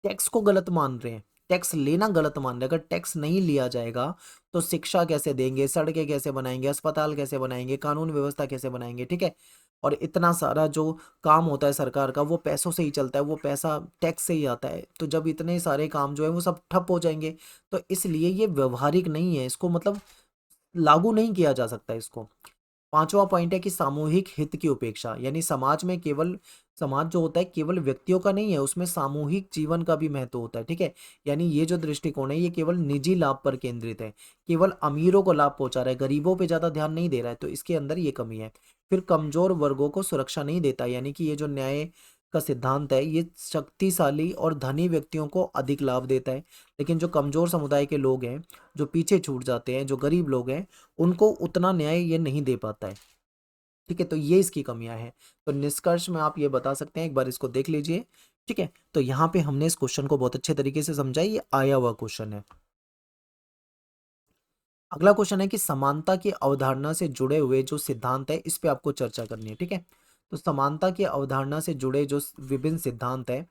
टैक्स को गलत मान रहे हैं, टैक्स लेना गलत मान रहे हैं। अगर टैक्स नहीं लिया जाएगा तो शिक्षा कैसे देंगे, सड़कें कैसे बनाएंगे, अस्पताल कैसे बनाएंगे, कानून व्यवस्था कैसे बनाएंगे, ठीक है। और इतना सारा जो काम होता है सरकार का, वो पैसों से ही चलता है, वो पैसा टैक्स से ही आता है। तो जब इतने सारे काम जो है वो सब ठप हो जाएंगे, तो इसलिए ये व्यवहारिक नहीं है, इसको मतलब लागू नहीं किया जा सकता इसको। पांचवा पॉइंट है कि सामूहिक हित की उपेक्षा, यानी समाज में केवल, समाज जो होता है केवल व्यक्तियों का नहीं है, उसमें सामूहिक जीवन का भी महत्व होता है, ठीक है। यानी ये जो दृष्टिकोण है ये केवल निजी लाभ पर केंद्रित है, केवल अमीरों को लाभ पहुंचा रहा है, गरीबों पे ज्यादा ध्यान नहीं दे रहा है, तो इसके अंदर ये कमी है। फिर कमजोर वर्गों को सुरक्षा नहीं देता, यानी कि ये जो न्याय का सिद्धांत है ये शक्तिशाली और धनी व्यक्तियों को अधिक लाभ देता है, लेकिन जो कमजोर समुदाय के लोग हैं, जो पीछे छूट जाते हैं, जो गरीब लोग हैं, उनको उतना न्याय ये नहीं दे पाता है, ठीक है। तो ये इसकी कमियां हैं। तो निष्कर्ष में आप ये बता सकते हैं, एक बार इसको देख लीजिए, ठीक है। तो यहाँ पे हमने इस क्वेश्चन को बहुत अच्छे तरीके से समझा, ये आया हुआ क्वेश्चन है। अगला क्वेश्चन है कि समानता की अवधारणा से जुड़े हुए जो सिद्धांत है इस पे आपको चर्चा करनी है, ठीक है। तो समानता की अवधारणा से जुड़े जो विभिन्न सिद्धांत है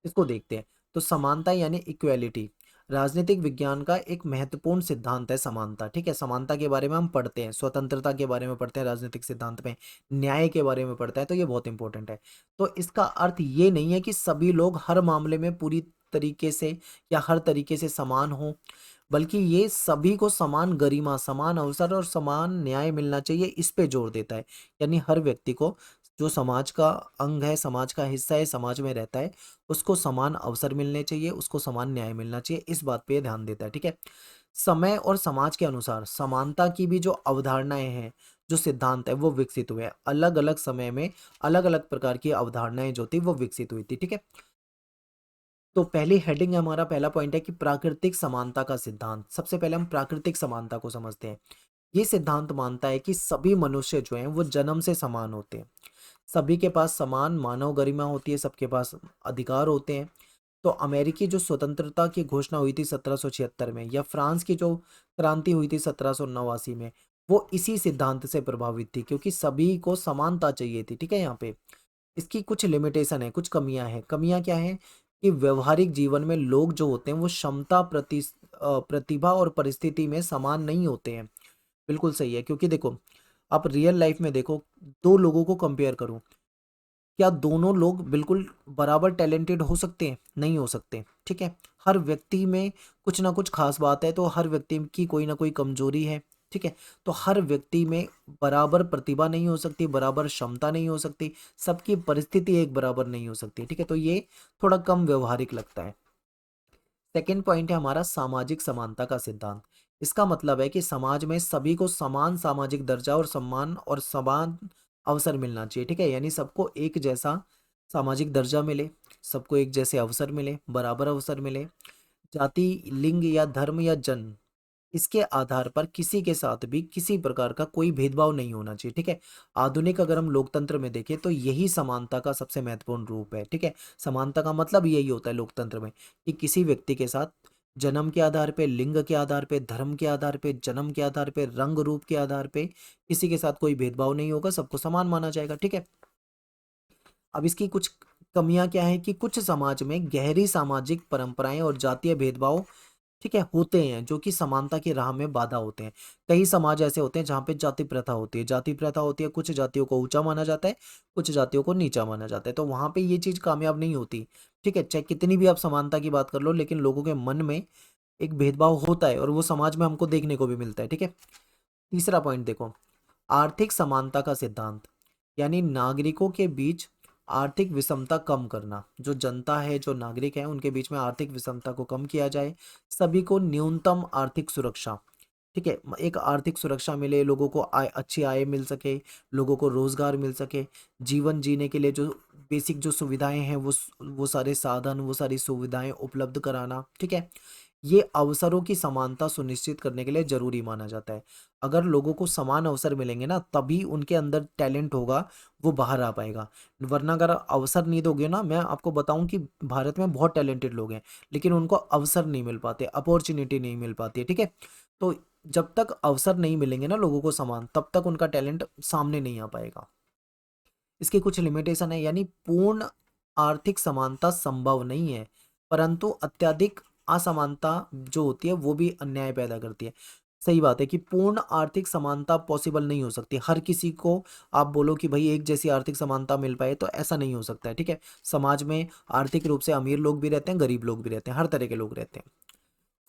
इसको देखते हैं। तो समानता यानी इक्वेलिटी राजनीतिक विज्ञान का एक महत्वपूर्ण सिद्धांत है, समानता, ठीक है। समानता के बारे में हम पढ़ते हैं, स्वतंत्रता के बारे में पढ़ते हैं राजनीतिक सिद्धांत में, न्याय के बारे में पढ़ते हैं, तो ये बहुत इंपॉर्टेंट है। तो इसका अर्थ ये नहीं है कि सभी लोग हर मामले में पूरी तरीके से या हर तरीके से समान हो, बल्कि ये सभी को समान गरिमा, समान अवसर और समान न्याय मिलना चाहिए, इस पे जोर देता है। यानी हर व्यक्ति को, जो समाज का अंग है, समाज का हिस्सा है, समाज में रहता है, उसको समान अवसर मिलने चाहिए, उसको समान न्याय मिलना चाहिए, इस बात पे ध्यान देता है, ठीक है। समय और समाज के अनुसार समानता की भी जो अवधारणाएं हैं, जो सिद्धांत है, वो विकसित हुए। अलग अलग समय में अलग अलग प्रकार की अवधारणाएं जो थी वो विकसित हुई थी, ठीक है। तो पहली हेडिंग, हमारा पहला पॉइंट है कि प्राकृतिक समानता का सिद्धांत। सबसे पहले हम प्राकृतिक समानता को समझते हैं। ये सिद्धांत मानता है कि सभी मनुष्य जो हैं वो जन्म से समान होते हैं, सभी के पास समान मानव गरिमा होती है, सबके पास अधिकार होते हैं। तो अमेरिकी जो स्वतंत्रता की घोषणा हुई थी 1776 में, या फ्रांस की जो क्रांति हुई थी 1789 में, वो इसी सिद्धांत से प्रभावित थी, क्योंकि सभी को समानता चाहिए थी। ठीक है, यहाँ पे इसकी कुछ लिमिटेशन है, कुछ कमियां हैं। कमियां क्या हैं कि व्यवहारिक जीवन में लोग जो होते हैं वो क्षमता, प्रतिभा और परिस्थिति में समान नहीं होते हैं। बिल्कुल सही है, क्योंकि देखो आप रियल लाइफ में देखो, दो लोगों को कंपेयर करो, क्या दोनों लोग बिल्कुल बराबर टैलेंटेड हो सकते हैं? नहीं हो सकते। ठीक है, हर व्यक्ति में कुछ ना कुछ खास बात है, तो हर व्यक्ति की कोई ना कोई कमजोरी है। ठीक है, तो हर व्यक्ति में बराबर प्रतिभा नहीं हो सकती, बराबर क्षमता नहीं हो सकती, सबकी परिस्थिति एक बराबर नहीं हो सकती। ठीक है, तो ये थोड़ा कम व्यवहारिक लगता है। सेकेंड पॉइंट है हमारा सामाजिक समानता का सिद्धांत। इसका मतलब है कि समाज में सभी को समान सामाजिक दर्जा और सम्मान और समान अवसर मिलना चाहिए। ठीक है, यानी सबको एक जैसा सामाजिक दर्जा मिले, सबको एक जैसे अवसर मिले, बराबर अवसर मिले। जाति, लिंग या धर्म या जन्म, इसके आधार पर किसी के साथ भी किसी प्रकार का कोई भेदभाव नहीं होना चाहिए। ठीक है, आधुनिक अगर हम लोकतंत्र में देखें तो यही समानता का सबसे महत्वपूर्ण रूप है। ठीक है, समानता का मतलब यही होता है लोकतंत्र में कि किसी व्यक्ति के साथ जन्म के आधार पे, लिंग के आधार पे, धर्म के आधार पे, जन्म के आधार पे, रंग रूप के आधार पे किसी के साथ कोई भेदभाव नहीं होगा, सबको समान माना जाएगा। ठीक है, अब इसकी कुछ कमियां क्या है कि कुछ समाज में गहरी सामाजिक परंपराएं और जातीय भेदभाव, ठीक है, होते हैं, जो कि समानता की राह में बाधा होते हैं। कई समाज ऐसे होते हैं जहाँ पे जाति प्रथा होती है, जाति प्रथा होती है, कुछ जातियों को ऊंचा माना जाता है, कुछ जातियों को नीचा माना जाता है, तो वहां पे ये चीज कामयाब नहीं होती। ठीक है, चाहे कितनी भी आप समानता की बात कर लो, लेकिन लोगों के मन में एक भेदभाव होता है, और वो समाज में हमको देखने को भी मिलता है। ठीक है, तीसरा पॉइंट देखो, आर्थिक समानता का सिद्धांत, यानी नागरिकों के बीच आर्थिक विषमता कम करना। जो जनता है, जो नागरिक है, उनके बीच में आर्थिक विषमता को कम किया जाए, सभी को न्यूनतम आर्थिक सुरक्षा, ठीक है, एक आर्थिक सुरक्षा मिले, लोगों को अच्छी आय मिल सके, लोगों को रोजगार मिल सके, जीवन जीने के लिए जो बेसिक जो सुविधाएं हैं वो सारे साधन, वो सारी सुविधाएं उपलब्ध कराना। ठीक है, ये अवसरों की समानता सुनिश्चित करने के लिए जरूरी माना जाता है। अगर लोगों को समान अवसर मिलेंगे ना, तभी उनके अंदर टैलेंट होगा, वो बाहर आ पाएगा। वरना अगर अवसर नहीं दोगे ना, मैं आपको बताऊं कि भारत में बहुत टैलेंटेड लोग हैं, लेकिन उनको अवसर नहीं मिल पाते, अपॉर्चुनिटी नहीं मिल पाती है। ठीक है, तो जब तक अवसर नहीं मिलेंगे ना लोगों को समान, तब तक उनका टैलेंट सामने नहीं आ पाएगा। इसकी कुछ लिमिटेशन है, यानी पूर्ण आर्थिक समानता संभव नहीं है, परंतु अत्यधिक असमानता जो होती है वो भी अन्याय पैदा करती है। सही बात है कि पूर्ण आर्थिक समानता पॉसिबल नहीं हो सकती, हर किसी को आप बोलो कि भाई एक जैसी आर्थिक समानता मिल पाए, तो ऐसा नहीं हो सकता है। ठीक है, समाज में आर्थिक रूप से अमीर लोग भी रहते हैं, गरीब लोग भी रहते हैं, हर तरह के लोग रहते हैं।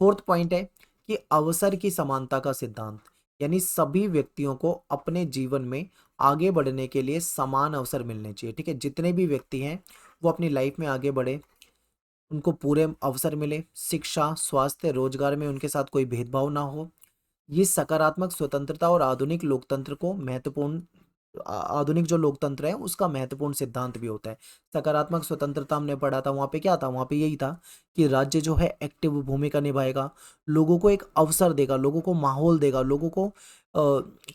फोर्थ पॉइंट है कि अवसर की समानता का सिद्धांत, यानी सभी व्यक्तियों को अपने जीवन में आगे बढ़ने के लिए समान अवसर मिलने चाहिए। ठीक है, जितने भी व्यक्ति हैं वो अपनी लाइफ में आगे बढ़े, उनको पूरे अवसर मिले, शिक्षा, स्वास्थ्य, रोजगार में उनके साथ कोई भेदभाव ना हो। ये सकारात्मक स्वतंत्रता और आधुनिक लोकतंत्र को महत्वपूर्ण, आधुनिक जो लोकतंत्र है उसका महत्वपूर्ण सिद्धांत भी होता है। सकारात्मक स्वतंत्रता हमने पढ़ा था, वहां पे क्या था, वहां पे यही था कि राज्य जो है एक्टिव भूमिका निभाएगा, लोगों को एक अवसर देगा, लोगों को माहौल देगा, लोगों को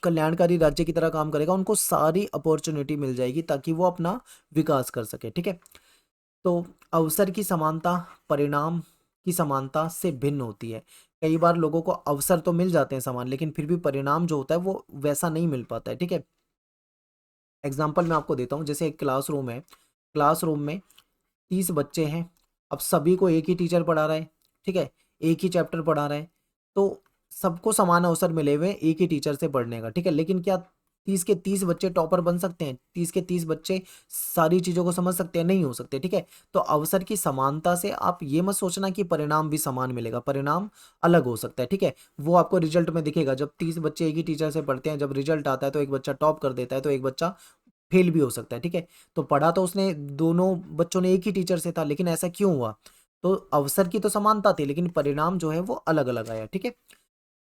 कल्याणकारी राज्य की तरह काम करेगा, उनको सारी अपॉर्चुनिटी मिल जाएगी ताकि वो अपना विकास कर सके। ठीक है, तो अवसर की समानता परिणाम की समानता से भिन्न होती है। कई बार लोगों को अवसर तो मिल जाते हैं समान, लेकिन फिर भी परिणाम जो होता है वो वैसा नहीं मिल पाता है। ठीक है, एग्जाम्पल मैं आपको देता हूँ, जैसे एक क्लासरूम है, क्लासरूम में 30 बच्चे हैं, अब सभी को एक ही टीचर पढ़ा रहा है। ठीक है, एक ही चैप्टर पढ़ा रहा है, तो सबको समान अवसर मिले हुए हैं एक ही टीचर से पढ़ने का। ठीक है, लेकिन क्या 30 के 30 बच्चे टॉपर बन सकते हैं? 30 के 30 बच्चे सारी चीजों को समझ सकते हैं? नहीं हो सकते। ठीक है, तो अवसर की समानता से आप ये मत सोचना कि परिणाम भी समान मिलेगा, परिणाम अलग हो सकता है। ठीक है, वो आपको रिजल्ट में दिखेगा, जब 30 बच्चे एक ही टीचर से पढ़ते हैं, जब रिजल्ट आता है तो एक बच्चा टॉप कर देता है, तो एक बच्चा फेल भी हो सकता है। ठीक है, तो पढ़ा तो उसने दोनों बच्चों ने एक ही टीचर से था, लेकिन ऐसा क्यों हुआ? तो अवसर की तो समानता थी, लेकिन परिणाम जो है वो अलग अलग आया। ठीक है,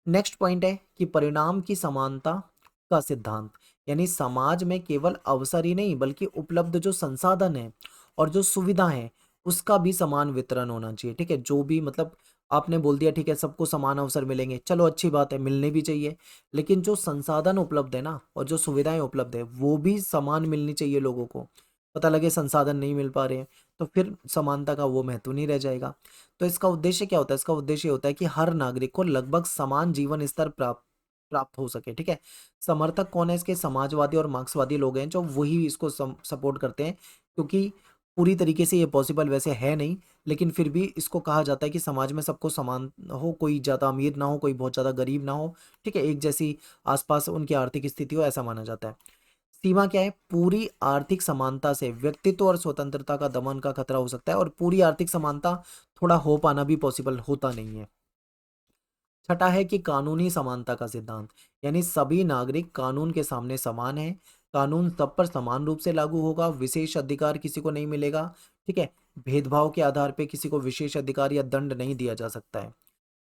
नेक्स्ट पॉइंट है कि परिणाम की समानता का सिद्धांत, यानी समाज में केवल अवसर ही नहीं बल्कि उपलब्ध जो संसाधन है और जो सुविधा है उसका भी समान वितरण होना चाहिए। ठीक है, जो भी मतलब आपने बोल दिया ठीक है सबको समान अवसर मिलेंगे, चलो अच्छी बात है, मिलने भी चाहिए, लेकिन जो संसाधन उपलब्ध है ना और जो सुविधाएं उपलब्ध है वो भी समान मिलनी चाहिए। लोगों को पता लगे संसाधन नहीं मिल पा रहे हैं तो फिर समानता का वो महत्व नहीं रह जाएगा। तो इसका उद्देश्य क्या होता है? इसका उद्देश्य होता है कि हर नागरिक को लगभग समान जीवन स्तर प्राप्त प्राप्त हो सके, ठीक है। समर्थक कौन है इसके? समाजवादी और मार्क्सवादी लोग हैं जो वही इसको सपोर्ट करते हैं, क्योंकि पूरी तरीके से ये पॉसिबल वैसे है नहीं, लेकिन फिर भी इसको कहा जाता है कि समाज में सबको समान हो, कोई ज़्यादा अमीर ना हो, कोई बहुत ज़्यादा गरीब ना हो, ठीक है, एक जैसी आसपास उनकी आर्थिक स्थिति हो, ऐसा माना जाता है। सीमा क्या है? पूरी आर्थिक समानता से व्यक्तित्व और स्वतंत्रता का दमन का खतरा हो सकता है, और पूरी आर्थिक समानता थोड़ा हो पाना भी पॉसिबल होता नहीं है। छठा है कि कानूनी समानता का सिद्धांत, यानी सभी नागरिक कानून के सामने समान हैं, कानून सब पर समान रूप से लागू होगा, विशेष अधिकार किसी को नहीं मिलेगा, ठीक है, भेदभाव के आधार पे किसी को विशेष अधिकार या दंड नहीं दिया जा सकता है।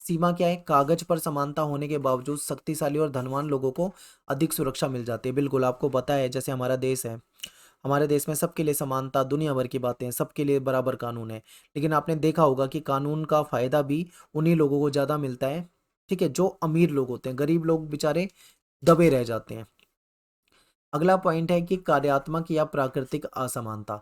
सीमा क्या है? कागज पर समानता होने के बावजूद शक्तिशाली और धनवान लोगों को अधिक सुरक्षा मिल जाती है। बिल्कुल आपको पता है, जैसे हमारा देश है, हमारे देश में सबके लिए समानता, दुनिया भर की बातें हैं, सबके लिए बराबर कानून है, लेकिन आपने देखा होगा कि कानून का फायदा भी उन्हीं लोगों को ज़्यादा मिलता है, ठीक है, जो अमीर लोग होते हैं, गरीब लोग बेचारे दबे रह जाते हैं। अगला पॉइंट है कि कार्यात्मक या प्राकृतिक असमानता।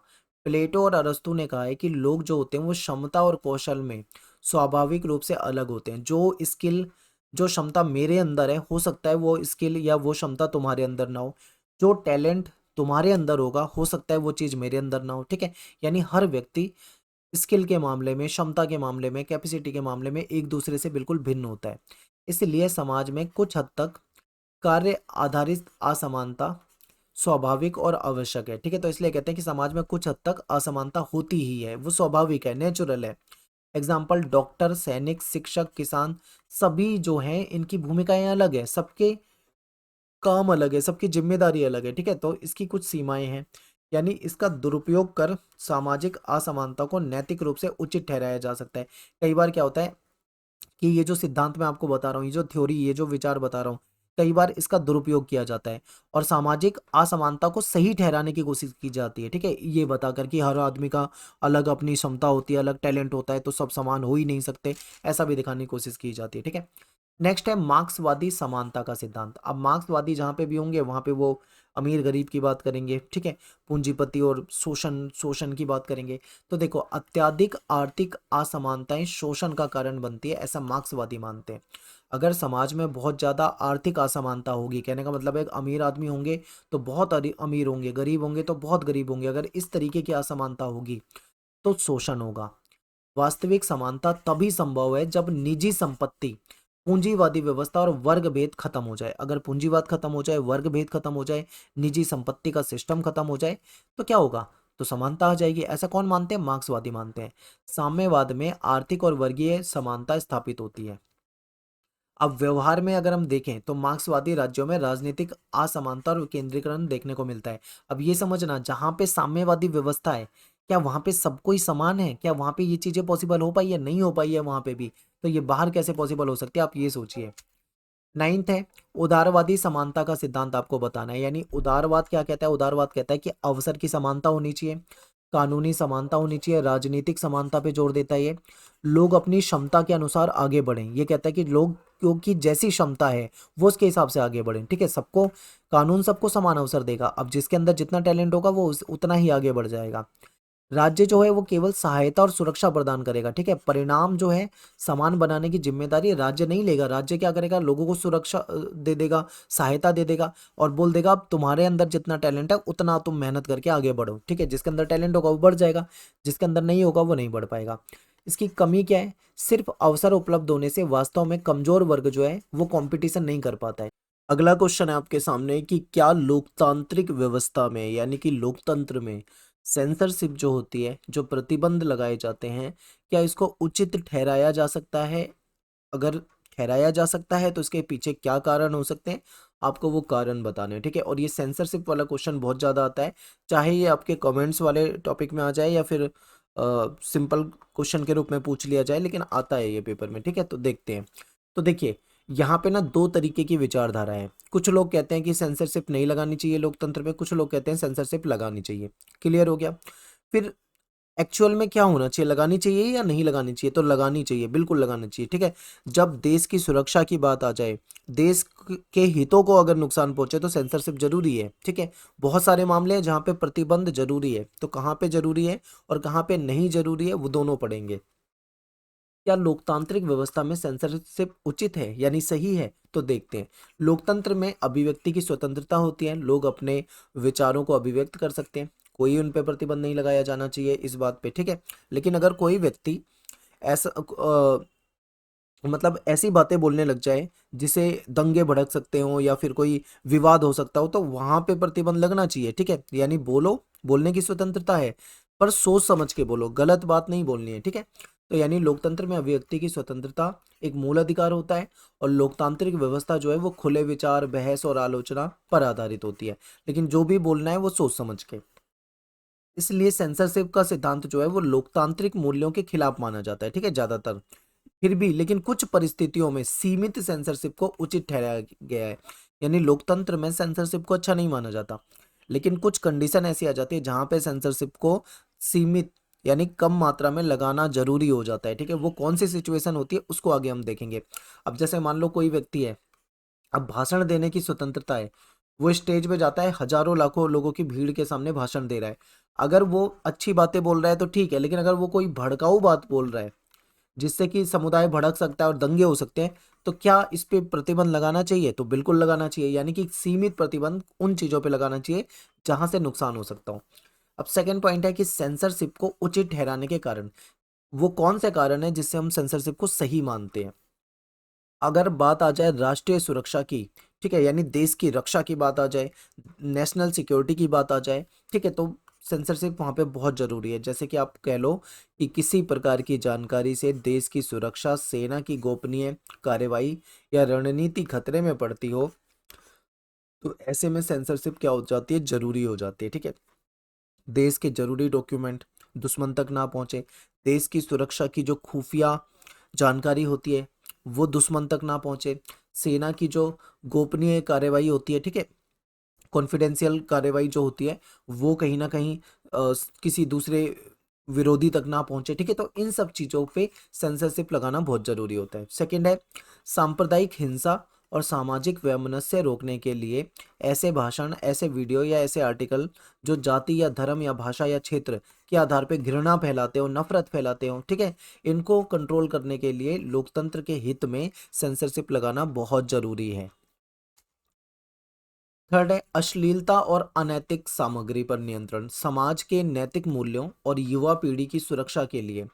प्लेटो और अरस्तु ने कहा है कि लोग जो होते हैं वो क्षमता और कौशल में स्वाभाविक रूप से अलग होते हैं। जो स्किल, जो क्षमता मेरे अंदर है, हो सकता है वो स्किल या वो क्षमता तुम्हारे अंदर ना हो। जो टैलेंट तुम्हारे अंदर होगा, हो सकता है वो चीज़ मेरे अंदर ना हो, ठीक है। यानी हर व्यक्ति स्किल के मामले में, क्षमता के मामले में, कैपेसिटी के मामले में एक दूसरे से बिल्कुल भिन्न होता है। इसलिए समाज में कुछ हद तक कार्य आधारित असमानता स्वाभाविक और आवश्यक है, ठीक है। तो इसलिए कहते हैं कि समाज में कुछ हद तक असमानता होती ही है, वो स्वाभाविक है, नेचुरल है। एग्जाम्पल, डॉक्टर, सैनिक, शिक्षक, किसान, सभी जो हैं इनकी भूमिकाएं अलग है, सबके काम अलग है, सबकी जिम्मेदारी अलग है, ठीक है। तो इसकी कुछ सीमाएं हैं, यानी इसका दुरुपयोग कर सामाजिक असमानता को नैतिक रूप से उचित ठहराया जा सकता है। कई बार क्या होता है कि ये जो सिद्धांत मैं आपको बता रहा हूँ, ये जो थ्योरी, ये जो विचार बता रहा हूँ, कई बार इसका दुरुपयोग किया जाता है और सामाजिक असमानता को सही ठहराने की कोशिश की जाती है, ठीक है, ये बताकर कि हर आदमी का अलग अपनी क्षमता होती है, अलग टैलेंट होता है, तो सब समान हो ही नहीं सकते, ऐसा भी दिखाने की कोशिश की जाती है, ठीक है। नेक्स्ट है मार्क्सवादी समानता का सिद्धांत। अब मार्क्सवादी जहाँ पे भी होंगे वहाँ पे वो अमीर गरीब की बात करेंगे, ठीक है, पूंजीपति और शोषण शोषण की बात करेंगे। तो देखो, अत्यधिक आर्थिक असमानताएं शोषण का कारण बनती है, ऐसा मार्क्सवादी मानते हैं। अगर समाज में बहुत ज़्यादा आर्थिक असमानता होगी, कहने का मतलब है अमीर आदमी होंगे तो बहुत अमीर होंगे, गरीब होंगे तो बहुत गरीब होंगे, अगर इस तरीके की असमानता होगी तो शोषण होगा। वास्तविक समानता तभी संभव है जब निजी संपत्ति, पूंजीवादी व्यवस्था और वर्ग भेद खत्म हो जाए। अगर पूंजीवाद खत्म हो जाए, वर्ग भेद खत्म हो जाए, निजी संपत्ति का सिस्टम खत्म हो जाए, तो क्या होगा? तो समानता आ जाएगी। ऐसा कौन मानते हैं? मार्क्सवादी मानते हैं। साम्यवाद में आर्थिक और वर्गीय समानता स्थापित होती है। अब व्यवहार में अगर हम देखें तो मार्क्सवादी राज्यों में राजनीतिक असमानता और केंद्रीकरण देखने को मिलता है। अब ये समझना, जहां पे साम्यवादी व्यवस्था है, क्या वहां पे सब कोई समान है? क्या वहां पे ये चीजें पॉसिबल हो पाई है? नहीं हो पाई है वहां पे भी। तो ये बाहर कैसे पॉसिबल हो सकती है, आप ये सोचिए। नाइन्थ है उदारवादी समानता का सिद्धांत, आपको बताना है। यानी उदारवाद क्या कहता है? उदारवाद कहता है कि अवसर की समानता होनी चाहिए, कानूनी समानता होनी चाहिए, राजनीतिक समानता पे जोर देता है ये। लोग अपनी क्षमता के अनुसार आगे बढ़ें, ये कहता है कि लोग क्योंकि जैसी क्षमता है वो उसके हिसाब से आगे बढ़ें, ठीक है। सबको, कानून सबको समान अवसर देगा। अब जिसके अंदर जितना टैलेंट होगा वो उतना ही आगे बढ़ जाएगा। राज्य जो है वो केवल सहायता और सुरक्षा प्रदान करेगा, ठीक है। परिणाम जो है समान बनाने की जिम्मेदारी राज्य नहीं लेगा। राज्य क्या करेगा? लोगों को सुरक्षा दे देगा, सहायता दे देगा और बोल देगा अब तुम्हारे अंदर जितना टैलेंट है उतना तुम मेहनत करके आगे बढ़ो, ठीक है। जिसके अंदर टैलेंट होगा वो बढ़ जाएगा, जिसके अंदर नहीं होगा वो नहीं बढ़ पाएगा। इसकी कमी क्या है? सिर्फ अवसर उपलब्ध होने से वास्तव में कमजोर वर्ग जो है वो कंपटीशन नहीं कर पाता है। अगला क्वेश्चन है आपके सामने कि क्या लोकतांत्रिक व्यवस्था में, यानी कि लोकतंत्र में, सेंसरशिप जो होती है, जो प्रतिबंध लगाए जाते हैं, क्या इसको उचित ठहराया जा सकता है? अगर ठहराया जा सकता है तो इसके पीछे क्या कारण हो सकते हैं, आपको वो कारण बताने हैं, ठीक है। और ये सेंसरशिप वाला क्वेश्चन बहुत ज़्यादा आता है, चाहे ये आपके कमेंट्स वाले टॉपिक में आ जाए या फिर सिंपल क्वेश्चन के रूप में पूछ लिया जाए, लेकिन आता है ये पेपर में, ठीक है। तो देखते हैं। तो देखिए, यहाँ पे ना दो तरीके की विचारधारा है। कुछ लोग कहते हैं कि सेंसरशिप नहीं लगानी चाहिए लोकतंत्र में, कुछ लोग कहते हैं सेंसरशिप लगानी चाहिए। क्लियर हो गया? फिर एक्चुअल में क्या होना चाहिए, लगानी चाहिए या नहीं लगानी चाहिए? तो लगानी चाहिए, बिल्कुल लगानी चाहिए, ठीक है। जब देश की सुरक्षा की बात आ जाए, देश के हितों को अगर नुकसान पहुंचे तो सेंसरशिप जरूरी है, ठीक है। बहुत सारे मामले हैं जहां पे प्रतिबंध जरूरी है, तो कहाँ पे जरूरी है और कहाँ पे नहीं जरूरी है वो दोनों पढ़ेंगे। क्या लोकतांत्रिक व्यवस्था में सेंसरशिप उचित है यानी सही है? तो देखते हैं। लोकतंत्र में अभिव्यक्ति की स्वतंत्रता होती है, लोग अपने विचारों को अभिव्यक्त कर सकते हैं, कोई उन पे प्रतिबंध नहीं लगाया जाना चाहिए इस बात पे, ठीक है। लेकिन अगर कोई व्यक्ति ऐसा मतलब ऐसी बातें बोलने लग जाए जिसे दंगे भड़क सकते हो या फिर कोई विवाद हो सकता हो, तो वहां पे प्रतिबंध लगना चाहिए, ठीक है। यानी बोलो, बोलने की स्वतंत्रता है, पर सोच समझ के बोलो, गलत बात नहीं बोलनी है, ठीक है। तो यानी लोकतंत्र में अभिव्यक्ति की स्वतंत्रता एक मूल अधिकार होता है, और लोकतांत्रिक व्यवस्था जो है वो खुले विचार, बहस और आलोचना पर आधारित होती है, लेकिन जो भी बोलना है वो सोच समझ के। इसलिए सेंसरशिप का सिद्धांत जो है वो लोकतांत्रिक मूल्यों के खिलाफ माना जाता है, ठीक है, ज्यादातर। फिर भी लेकिन कुछ परिस्थितियों में सीमित सेंसरशिप को उचित ठहराया गया है। यानी लोकतंत्र में सेंसरशिप को अच्छा नहीं माना जाता, लेकिन कुछ कंडीशन ऐसी आ जाती है जहां पे सेंसरशिप को सीमित यानी कम मात्रा में लगाना जरूरी हो जाता है, ठीक है। वो कौन सी सिचुएशन होती है उसको आगे हम देखेंगे। अब जैसे मान लो कोई व्यक्ति है, अब भाषण देने की स्वतंत्रता है, वो स्टेज पे जाता है, हजारों लाखों लोगों की भीड़ के सामने भाषण दे रहा है। अगर वो अच्छी बातें बोल रहा है तो ठीक है, लेकिन अगर वो कोई भड़काऊ बात बोल रहा है जिससे कि समुदाय भड़क सकता है और दंगे हो सकते हैं, तो क्या इस पे प्रतिबंध लगाना चाहिए? तो बिल्कुल लगाना चाहिए, यानी कि सीमित प्रतिबंध उन चीजों पे लगाना चाहिए जहां से नुकसान हो सकता हो। अब सेकंड पॉइंट है कि सेंसरशिप को उचित ठहराने के कारण, वो कौन से कारण है जिससे हम सेंसरशिप को सही मानते हैं? अगर बात आ जाए राष्ट्रीय सुरक्षा की, ठीक है, यानी देश की रक्षा की बात आ जाए, नेशनल सिक्योरिटी की बात आ जाए, ठीक है, तो सेंसरशिप वहां पे बहुत जरूरी है। जैसे कि आप कह लो कि किसी प्रकार की जानकारी से देश की सुरक्षा, सेना की गोपनीय कार्रवाई या रणनीति खतरे में पड़ती हो, तो ऐसे में सेंसरशिप क्या हो जाती है, जरूरी हो जाती है, ठीक है। देश के जरूरी डॉक्यूमेंट दुश्मन तक ना पहुंचे, देश की सुरक्षा की जो खुफिया जानकारी होती है वो दुश्मन तक ना पहुंचे, सेना की जो गोपनीय कार्रवाई होती है, ठीक है, कॉन्फिडेंशियल कार्रवाई जो होती है वो कहीं ना कहीं किसी दूसरे विरोधी तक ना पहुंचे, ठीक है। तो इन सब चीजों पे सेंसरशिप लगाना बहुत जरूरी होता है। सेकंड है सांप्रदायिक हिंसा और सामाजिक वैमनस्य रोकने के लिए ऐसे भाषण, ऐसे वीडियो या ऐसे आर्टिकल जो जाति या धर्म या भाषा या क्षेत्र के आधार पे घृणा फैलाते हो, नफरत फैलाते हो, ठीक है, इनको कंट्रोल करने के लिए लोकतंत्र के हित में सेंसरशिप लगाना बहुत जरूरी है। थर्ड है अश्लीलता और अनैतिक सामग्री पर नियंत्रण। समाज के नैतिक मूल्यों और युवा पीढ़ी की सुरक्षा के लिए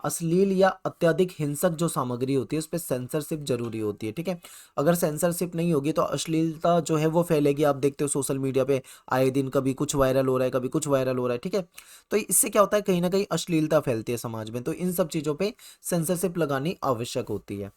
अश्लील या अत्यधिक हिंसक जो सामग्री होती है उस पर सेंसरशिप जरूरी होती है, ठीक है। अगर सेंसरशिप नहीं होगी तो अश्लीलता जो है वो फैलेगी। आप देखते हो सोशल मीडिया पे आए दिन कभी कुछ वायरल हो रहा है, कभी कुछ वायरल हो रहा है, ठीक है। तो इससे क्या होता है, कहीं ना कहीं अश्लीलता फैलती है समाज में, तो इन सब चीजों पे सेंसरशिप लगानी आवश्यक होती है।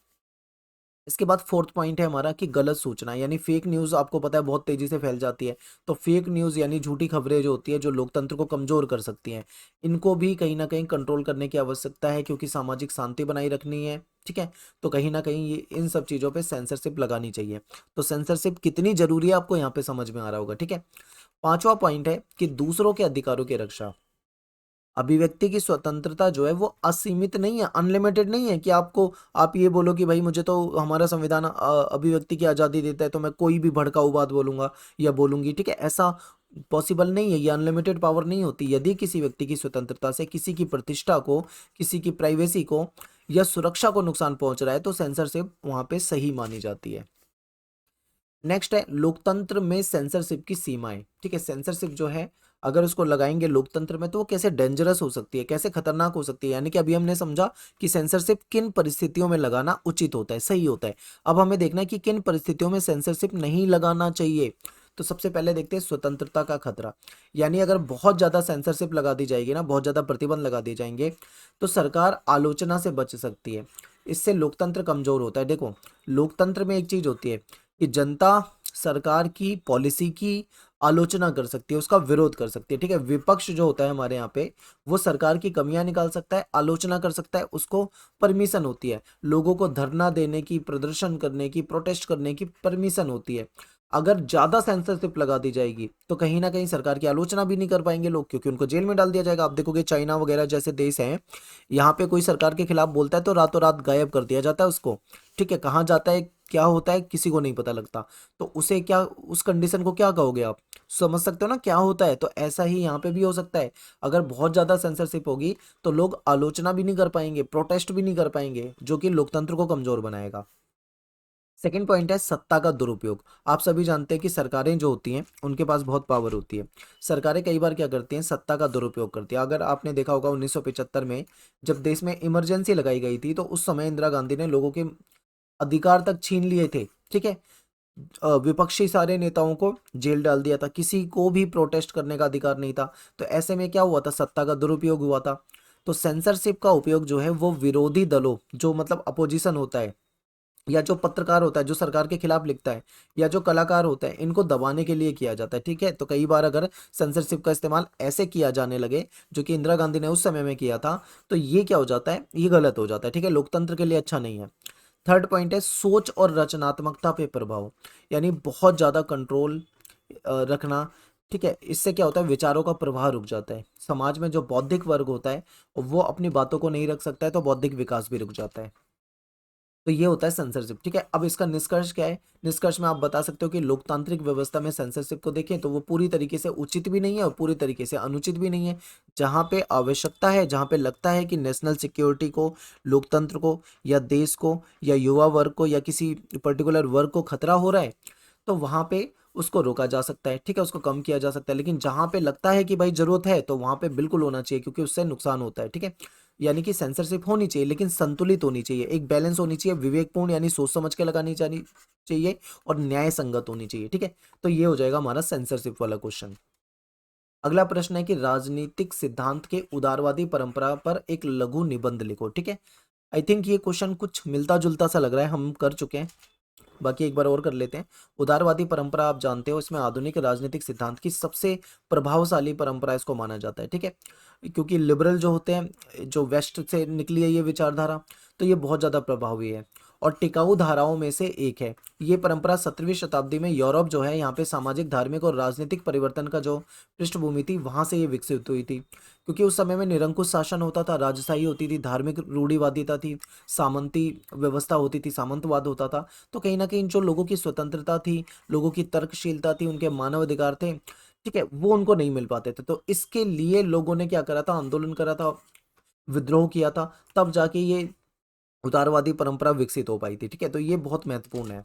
इसके बाद फोर्थ पॉइंट है हमारा कि गलत सूचना यानी फेक न्यूज़, आपको पता है बहुत तेजी से फैल जाती है। तो फेक न्यूज़ यानी झूठी खबरें जो होती है जो लोकतंत्र को कमजोर कर सकती हैं, इनको भी कहीं ना कहीं कंट्रोल करने की आवश्यकता है, क्योंकि सामाजिक शांति बनाई रखनी है, ठीक है। तो कहीं ना कहीं ये इन सब चीज़ों पे सेंसरशिप लगानी चाहिए। तो सेंसरशिप कितनी जरूरी है आपको यहाँ पे समझ में आ रहा होगा, ठीक है। पांचवा पॉइंट है कि दूसरों के अधिकारों की रक्षा। अभिव्यक्ति की स्वतंत्रता जो है वो असीमित नहीं है, अनलिमिटेड नहीं है कि आप ये बोलो कि भाई मुझे तो हमारा संविधान अभिव्यक्ति की आज़ादी देता है तो मैं कोई भी भड़काऊ बात बोलूंगा या बोलूंगी, ठीक है। ऐसा पॉसिबल नहीं है, ये अनलिमिटेड पावर नहीं होती। यदि किसी व्यक्ति की स्वतंत्रता से किसी की प्रतिष्ठा को, किसी की प्राइवेसी को या सुरक्षा को नुकसान पहुंच रहा है तो सेंसरशिप वहां पे सही मानी जाती है। नेक्स्ट है लोकतंत्र में सेंसरशिप की सीमाएं, ठीक है। सेंसरशिप जो है अगर उसको लगाएंगे लोकतंत्र में तो वो कैसे डेंजरस हो सकती है, कैसे खतरनाक हो सकती है, यानी कि अभी हमने समझा कि सेंसरशिप किन परिस्थितियों में लगाना उचित होता है, सही होता है। अब हमें देखना है कि किन परिस्थितियों में सेंसरशिप नहीं लगाना चाहिए। तो सबसे पहले देखते हैं स्वतंत्रता का खतरा। यानी अगर बहुत ज्यादा सेंसरशिप लगा दी जाएगी ना, बहुत ज्यादा प्रतिबंध लगा दिए जाएंगे तो सरकार आलोचना से बच सकती है, इससे लोकतंत्र कमजोर होता है। देखो लोकतंत्र में एक चीज होती है कि जनता सरकार की पॉलिसी की आलोचना कर सकती है, उसका विरोध कर सकती है, ठीक है। विपक्ष जो होता है हमारे यहाँ पे वो सरकार की कमियां निकाल सकता है, आलोचना कर सकता है, उसको परमिशन होती है। लोगों को धरना देने की, प्रदर्शन करने की, प्रोटेस्ट करने की परमिशन होती है। अगर ज़्यादा सेंसरशिप लगा दी जाएगी तो कहीं ना कहीं सरकार की आलोचना भी नहीं कर पाएंगे लोग, क्योंकि उनको जेल में डाल दिया जाएगा। आप देखोगे चाइना वगैरह जैसे देश हैं, यहाँ पे कोई सरकार के खिलाफ बोलता है तो रातों रात गायब कर दिया जाता है उसको। ठीक है, कहाँ जाता है क्या होता है किसी को नहीं पता लगता। तो उसे क्या, उस कंडीशन को क्या कहोगे आप, समझ सकते हो ना क्या होता है। तो ऐसा ही यहाँ पे भी हो सकता है। अगर बहुत ज़्यादा सेंसरशिप होगी तो लोग आलोचना भी नहीं कर पाएंगे, प्रोटेस्ट भी नहीं कर पाएंगे, जो कि लोकतंत्र को कमजोर बनाएगा। सेकंड पॉइंट है सत्ता का दुरुपयोग। आप सभी जानते हैं कि सरकारें जो होती हैं उनके पास बहुत पावर होती है। सरकारें कई बार क्या करती हैं, सत्ता का दुरुपयोग करती है। अगर आपने देखा होगा 1975 में जब देश में इमरजेंसी लगाई गई थी, तो उस समय इंदिरा गांधी ने लोगों के अधिकार तक छीन लिए थे। ठीक है, विपक्षी सारे नेताओं को जेल डाल दिया था, किसी को भी प्रोटेस्ट करने का अधिकार नहीं था। तो ऐसे में क्या हुआ था, सत्ता का दुरुपयोग हुआ था। तो सेंसरशिप का उपयोग जो है वो विरोधी दलों, जो मतलब अपोजिशन होता है, या जो पत्रकार होता है जो सरकार के खिलाफ लिखता है, या जो कलाकार होता है, इनको दबाने के लिए किया जाता है। ठीक है, तो कई बार अगर सेंसरशिप का इस्तेमाल ऐसे किया जाने लगे, जो कि इंदिरा गांधी ने उस समय में किया था, तो ये क्या हो जाता है, ये गलत हो जाता है। ठीक है, लोकतंत्र के लिए अच्छा नहीं है। थर्ड पॉइंट है सोच और रचनात्मकता पे प्रभाव, यानी बहुत ज़्यादा कंट्रोल रखना। ठीक है, इससे क्या होता है, विचारों का प्रवाह रुक जाता है। समाज में जो बौद्धिक वर्ग होता है वो अपनी बातों को नहीं रख सकता है, तो बौद्धिक विकास भी रुक जाता है। तो ये होता है सेंसरशिप। ठीक है, अब इसका निष्कर्ष क्या है, निष्कर्ष में आप बता सकते हो कि लोकतांत्रिक व्यवस्था में सेंसरशिप को देखें तो वो पूरी तरीके से उचित भी नहीं है और पूरी तरीके से अनुचित भी नहीं है। जहाँ पे आवश्यकता है, जहाँ पे लगता है कि नेशनल सिक्योरिटी को, लोकतंत्र को, या देश को, या युवा वर्ग को, या किसी पर्टिकुलर वर्ग को खतरा हो रहा है, तो वहाँ पे उसको रोका जा सकता है। ठीक है, उसको कम किया जा सकता है। लेकिन जहाँ पे लगता है कि भाई जरूरत है, तो वहाँ पे बिल्कुल होना चाहिए, क्योंकि उससे नुकसान होता है। ठीक है, यानी कि सेंसरशिप होनी चाहिए लेकिन संतुलित होनी चाहिए, एक बैलेंस होनी चाहिए, विवेकपूर्ण यानी सोच समझ के लगानी चाहिए, और न्याय संगत होनी चाहिए। ठीक है, तो ये हो जाएगा हमारा सेंसरशिप वाला क्वेश्चन। अगला प्रश्न है कि राजनीतिक सिद्धांत के उदारवादी परंपरा पर एक लघु निबंध लिखो। ठीक है, आई थिंक ये क्वेश्चन कुछ मिलता जुलता सा लग रहा है, हम कर चुके हैं, बाकी एक बार और कर लेते हैं। उदारवादी परंपरा आप जानते हो, इसमें आधुनिक राजनीतिक सिद्धांत की सबसे प्रभावशाली परंपरा इसको माना जाता है। ठीक है, क्योंकि लिबरल जो होते हैं, जो वेस्ट से निकली है ये विचारधारा, तो ये बहुत ज़्यादा प्रभावी है और टिकाऊ धाराओं में से एक है। ये परंपरा 17वीं शताब्दी में यूरोप जो है, यहाँ पे सामाजिक, धार्मिक और राजनीतिक परिवर्तन का जो पृष्ठभूमि थी, वहाँ से ये विकसित हुई थी। क्योंकि उस समय में निरंकुश शासन होता था, राजशाही होती थी, धार्मिक रूढ़िवादिता थी, सामंती व्यवस्था होती थी, सामंतवाद होता था। तो कहीं ना कहीं जो लोगों की स्वतंत्रता थी, लोगों की तर्कशीलता थी, उनके मानव अधिकार थे, ठीक है, वो उनको नहीं मिल पाते थे। तो इसके लिए लोगों ने क्या करा था, आंदोलन करा था, विद्रोह किया था, तब जाके ये उदारवादी परंपरा विकसित हो पाई थी। ठीक है, तो ये बहुत महत्वपूर्ण है।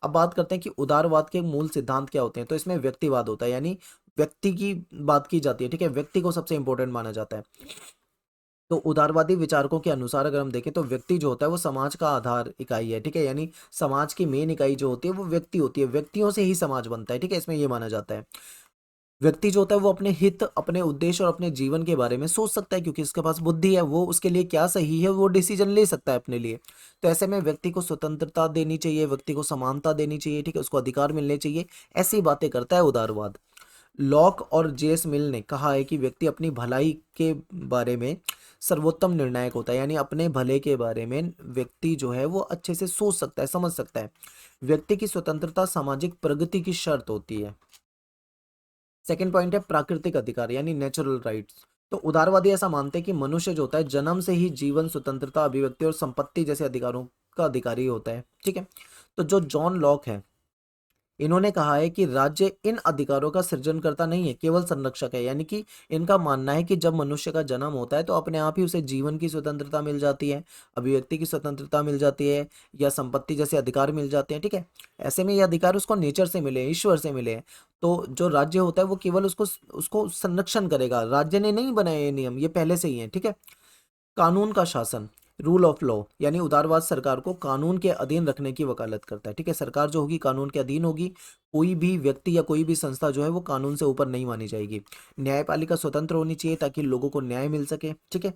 अब बात करते हैं कि उदारवाद के मूल सिद्धांत क्या होते हैं। तो इसमें व्यक्तिवाद होता है, यानी व्यक्ति की बात की जाती है। ठीक है, व्यक्ति को सबसे इंपॉर्टेंट माना जाता है। तो उदारवादी विचारकों के अनुसार अगर हम देखें तो व्यक्ति जो होता है वो समाज का आधार इकाई है। ठीक है, यानी समाज की मेन इकाई जो होती है वो व्यक्ति होती है, व्यक्तियों से ही समाज बनता है। ठीक है, इसमें ये माना जाता है व्यक्ति जो होता है वो अपने हित, अपने उद्देश्य और अपने जीवन के बारे में सोच सकता है, क्योंकि उसके पास बुद्धि है, वो उसके लिए क्या सही है वो डिसीजन ले सकता है अपने लिए। तो ऐसे में व्यक्ति को स्वतंत्रता देनी चाहिए, व्यक्ति को समानता देनी चाहिए। ठीक है, उसको अधिकार मिलने चाहिए, ऐसी बातें करता है उदारवाद। लॉक और जेस मिल ने कहा है कि व्यक्ति अपनी भलाई के बारे में सर्वोत्तम निर्णायक होता है, यानी अपने भले के बारे में व्यक्ति जो है वो अच्छे से सोच सकता है, समझ सकता है। व्यक्ति की स्वतंत्रता सामाजिक प्रगति की शर्त होती है। सेकंड पॉइंट है प्राकृतिक अधिकार यानी नेचुरल राइट्स। तो उदारवादी ऐसा मानते हैं कि मनुष्य जो होता है जन्म से ही जीवन, स्वतंत्रता, अभिव्यक्ति और संपत्ति जैसे अधिकारों का अधिकारी होता है। ठीक है, तो जो जॉन लॉक है, इन्होंने कहा है कि राज्य इन अधिकारों का सृजनकर्ता नहीं है, केवल संरक्षक है। यानी कि इनका मानना है कि जब मनुष्य का जन्म होता है तो अपने आप ही उसे जीवन की स्वतंत्रता मिल जाती है, अभिव्यक्ति की स्वतंत्रता मिल जाती है, या संपत्ति जैसे अधिकार मिल जाते हैं। ठीक है, ऐसे में ये अधिकार उसको नेचर से मिले, ईश्वर से मिले हैं। तो जो राज्य होता है वो केवल उसको उसको संरक्षण करेगा, राज्य ने नहीं बनाए ये नियम, ये पहले से ही है। ठीक है, कानून का शासन, रूल ऑफ लॉ, यानी उदारवाद सरकार को कानून के अधीन रखने की वकालत करता है। ठीक है, सरकार जो होगी कानून के अधीन होगी, कोई भी व्यक्ति या कोई भी संस्था जो है वो कानून से ऊपर नहीं मानी जाएगी। न्यायपालिका स्वतंत्र होनी चाहिए ताकि लोगों को न्याय मिल सके। ठीक है,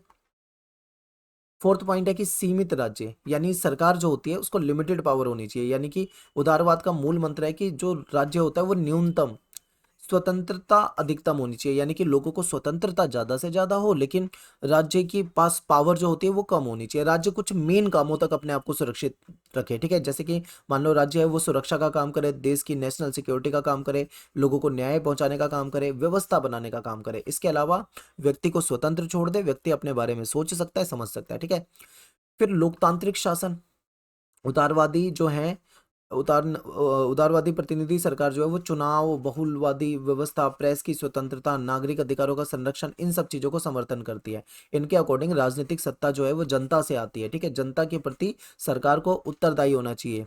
फोर्थ पॉइंट है कि सीमित राज्य, यानी सरकार जो होती है उसको लिमिटेड पावर होनी चाहिए। यानी कि उदारवाद का मूल मंत्र है कि जो राज्य होता है वो न्यूनतम स्वतंत्रता अधिकतम होनी चाहिए, यानी कि लोगों को स्वतंत्रता ज्यादा से ज्यादा हो, लेकिन राज्य की पास पावर जो होती है वो कम होनी चाहिए। राज्य कुछ मेन कामों तक अपने आप को सुरक्षित रखे, ठीक है, जैसे कि मान लो राज्य है वो सुरक्षा का काम करे, देश की नेशनल सिक्योरिटी का काम करे, लोगों को न्याय पहुंचाने का काम करे, व्यवस्था बनाने का काम करे। इसके अलावा व्यक्ति को स्वतंत्र छोड़ दे, व्यक्ति अपने बारे में सोच सकता है, समझ सकता है, ठीक है। फिर लोकतांत्रिक शासन, उदारवादी जो है, उदारवादी प्रतिनिधि सरकार जो है वो चुनाव, बहुलवादी व्यवस्था, प्रेस की स्वतंत्रता, नागरिक अधिकारों का संरक्षण, इन सब चीजों को समर्थन करती है। इनके अकॉर्डिंग राजनीतिक सत्ता जो है वो जनता से आती है, ठीक है, जनता के प्रति सरकार को उत्तरदायी होना चाहिए।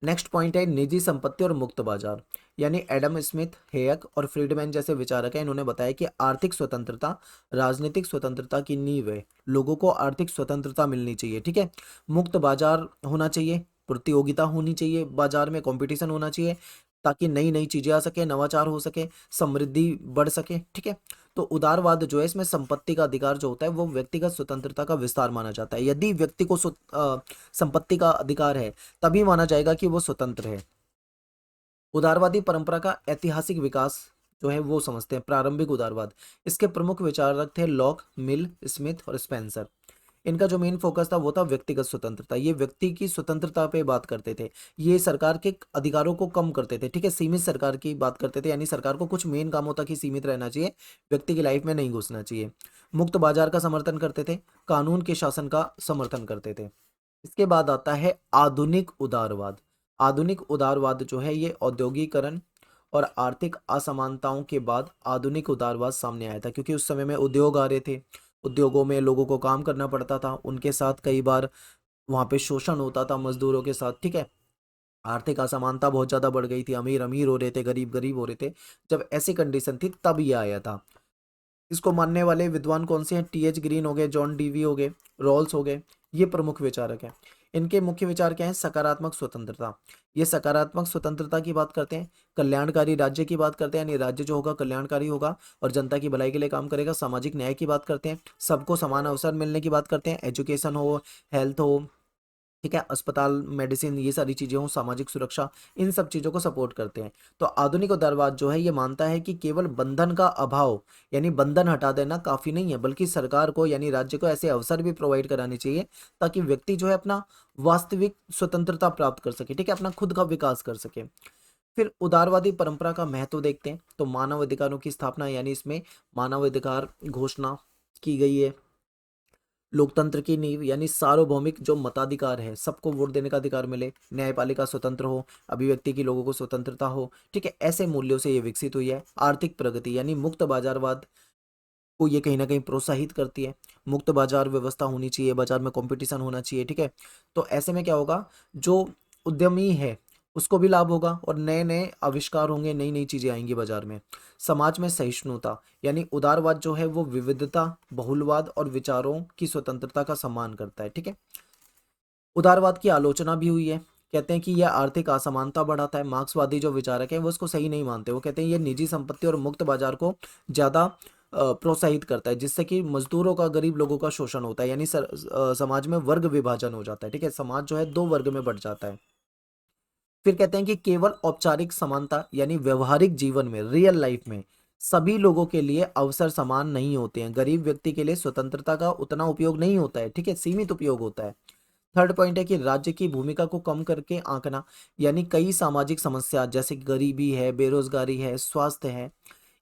नेक्स्ट पॉइंट है निजी संपत्ति और मुक्त बाजार, यानी एडम स्मिथ, हेयक और फ्रीडमैन जैसे विचारक हैं, इन्होंने बताया कि आर्थिक स्वतंत्रता राजनीतिक स्वतंत्रता की नींव है। लोगों को आर्थिक स्वतंत्रता मिलनी चाहिए, ठीक है, मुक्त बाजार होना चाहिए, प्रतियोगिता होनी चाहिए, बाजार में कंपटीशन होना चाहिए, ताकि नई नई चीजें आ सके, नवाचार हो सके, समृद्धि बढ़ सके, ठीक है। तो उदारवाद जो है इसमें संपत्ति का अधिकार जो होता है वो व्यक्तिगत स्वतंत्रता का विस्तार माना जाता है। यदि व्यक्ति को संपत्ति का अधिकार है तभी माना जाएगा कि वो स्वतंत्र है। उदारवादी परंपरा का ऐतिहासिक विकास जो है वो समझते हैं, प्रारंभिक उदारवाद। इसके प्रमुख विचारक थे लॉक, मिल, स्मिथ और स्पेंसर। इनका जो मेन फोकस था वो था व्यक्तिगत स्वतंत्रता, ये व्यक्ति की स्वतंत्रता पे बात करते थे, ये सरकार के अधिकारों को कम करते थे, ठीक है, सीमित सरकार की बात करते थे, यानी सरकार को कुछ मेन कामों तक ही सीमित रहना चाहिए, व्यक्ति की लाइफ में नहीं घुसना चाहिए। मुक्त बाजार का समर्थन करते थे, कानून के शासन का समर्थन करते थे। इसके बाद आता है आधुनिक उदारवाद। आधुनिक उदारवाद जो है ये औद्योगिकरण और आर्थिक असमानताओं के बाद आधुनिक उदारवाद सामने आया था, क्योंकि उस समय में उद्योग आ रहे थे, उद्योगों में लोगों को काम करना पड़ता था, उनके साथ कई बार वहां पे शोषण होता था मजदूरों के साथ, ठीक है, आर्थिक असमानता बहुत ज्यादा बढ़ गई थी, अमीर अमीर हो रहे थे, गरीब गरीब हो रहे थे। जब ऐसी कंडीशन थी तब ये आया था। इसको मानने वाले विद्वान कौन से हैं? टीएच ग्रीन हो गए, जॉन डीवी हो गए, रॉल्स हो गए, ये प्रमुख विचारक हैं। इनके मुख्य विचार क्या है? सकारात्मक स्वतंत्रता। ये सकारात्मक स्वतंत्रता की बात करते हैं, कल्याणकारी राज्य की बात करते हैं, यानी राज्य जो होगा कल्याणकारी होगा और जनता की भलाई के लिए काम करेगा। सामाजिक न्याय की बात करते हैं, सबको समान अवसर मिलने की बात करते हैं, एजुकेशन हो, हेल्थ हो, ठीक है, अस्पताल, मेडिसिन, ये सारी चीजें हो, सामाजिक सुरक्षा, इन सब चीजों को सपोर्ट करते हैं। तो आधुनिक उदारवाद जो है ये मानता है कि केवल बंधन का अभाव, यानी बंधन हटा देना काफी नहीं है, बल्कि सरकार को यानी राज्य को ऐसे अवसर भी प्रोवाइड कराने चाहिए ताकि व्यक्ति जो है अपना वास्तविक स्वतंत्रता प्राप्त कर सके, ठीक है, अपना खुद का विकास कर सके। फिर उदारवादी परंपरा का महत्व देखते हैं, तो मानव अधिकारों की स्थापना, यानी इसमें मानव अधिकार घोषणा की गई है। लोकतंत्र की नींव, यानी सार्वभौमिक जो मताधिकार है, सबको वोट देने का अधिकार मिले, न्यायपालिका स्वतंत्र हो, अभिव्यक्ति की लोगों को स्वतंत्रता हो, ठीक है, ऐसे मूल्यों से ये विकसित हुई है। आर्थिक प्रगति, यानी मुक्त बाजारवाद को ये कहीं ना कहीं प्रोत्साहित करती है। मुक्त बाजार व्यवस्था होनी चाहिए, बाजार में कंपटीशन होना चाहिए, ठीक है। तो ऐसे में क्या होगा, जो उद्यमी है उसको भी लाभ होगा और नए नए आविष्कार होंगे, नई नई चीजें आएंगी बाजार में। समाज में सहिष्णुता, यानी उदारवाद जो है वो विविधता, बहुलवाद और विचारों की स्वतंत्रता का सम्मान करता है, ठीक है। उदारवाद की आलोचना भी हुई है, कहते हैं कि यह आर्थिक असमानता बढ़ाता है। मार्क्सवादी जो विचारक हैं वो इसको सही नहीं मानते, वो कहते हैं ये निजी संपत्ति और मुक्त बाजार को ज्यादा प्रोत्साहित करता है, जिससे कि मजदूरों का, गरीब लोगों का शोषण होता है, यानी समाज में वर्ग विभाजन हो जाता है, ठीक है, समाज जो है दो वर्ग में बढ़ जाता है। फिर कहते हैं कि केवल औपचारिक समानता, यानी व्यवहारिक जीवन में, रियल लाइफ में सभी लोगों के लिए अवसर समान नहीं होते हैं। गरीब व्यक्ति के लिए स्वतंत्रता का उतना उपयोग नहीं होता है, ठीक है, सीमित उपयोग होता है। थर्ड पॉइंट है कि राज्य की भूमिका को कम करके आंकना, यानी कई सामाजिक समस्या जैसे गरीबी है, बेरोजगारी है, स्वास्थ्य है,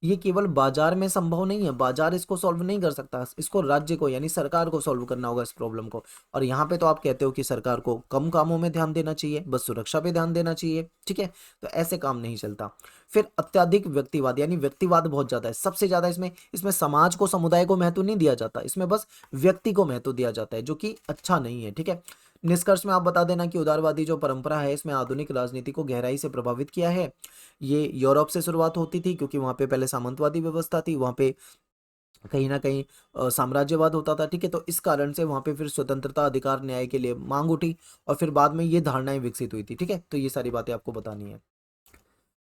ये केवल बाजार में संभव नहीं है, बाजार इसको सॉल्व नहीं कर सकता, इसको राज्य को यानी सरकार को सॉल्व करना होगा इस प्रॉब्लम को। और यहाँ पे तो आप कहते हो कि सरकार को कम कामों में ध्यान देना चाहिए, बस सुरक्षा पे ध्यान देना चाहिए, ठीक है, तो ऐसे काम नहीं चलता। फिर अत्यधिक व्यक्तिवाद, यानी व्यक्तिवाद बहुत ज्यादा है, सबसे ज्यादा इसमें इसमें समाज को, समुदाय को महत्व नहीं दिया जाता, इसमें बस व्यक्ति को महत्व दिया जाता है, जो कि अच्छा नहीं है, ठीक है। निष्कर्ष में आप बता देना कि उदारवादी जो परंपरा है इसमें आधुनिक राजनीति को गहराई से प्रभावित किया है। ये यूरोप से शुरुआत होती थी, क्योंकि वहां पे पहले सामंतवादी व्यवस्था थी, वहां पे कहीं ना कहीं साम्राज्यवाद होता था, ठीक है, तो इस कारण से वहां पे फिर स्वतंत्रता, अधिकार, न्याय के लिए मांग उठी और फिर बाद में ये धारणाएं विकसित हुई थी, ठीक है, तो ये सारी बातें आपको बतानी है।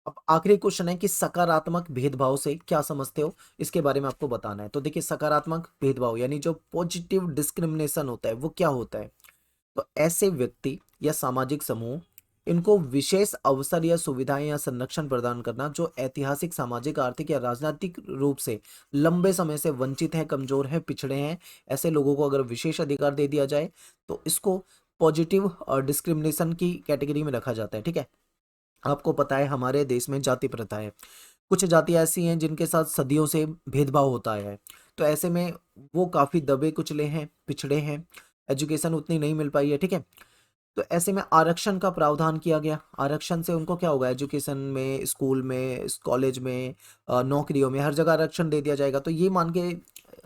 अब आखिरी क्वेश्चन है कि सकारात्मक भेदभाव से क्या समझते हो, इसके बारे में आपको बताना है। तो देखिए, सकारात्मक भेदभाव यानी जो पॉजिटिव डिस्क्रिमिनेशन होता है वो क्या होता है? तो ऐसे व्यक्ति या सामाजिक समूह इनको विशेष अवसर या सुविधाएं या संरक्षण प्रदान करना जो ऐतिहासिक, सामाजिक, आर्थिक या राजनीतिक रूप से लंबे समय से वंचित हैं, कमजोर हैं, पिछड़े हैं, ऐसे लोगों को अगर विशेष अधिकार दे दिया जाए तो इसको पॉजिटिव डिस्क्रिमिनेशन की कैटेगरी में रखा जाता है। ठीक है, आपको पता है हमारे देश में जाति प्रथा है, कुछ जातियां ऐसी हैं जिनके साथ सदियों से भेदभाव होता है, तो ऐसे में वो काफी दबे कुचले हैं, पिछड़े हैं, एजुकेशन उतनी नहीं मिल पाई है। ठीक है, तो ऐसे में आरक्षण का प्रावधान किया गया। आरक्षण से उनको क्या होगा, एजुकेशन में, स्कूल में, कॉलेज में, नौकरियों में, हर जगह आरक्षण दे दिया जाएगा। तो ये मान के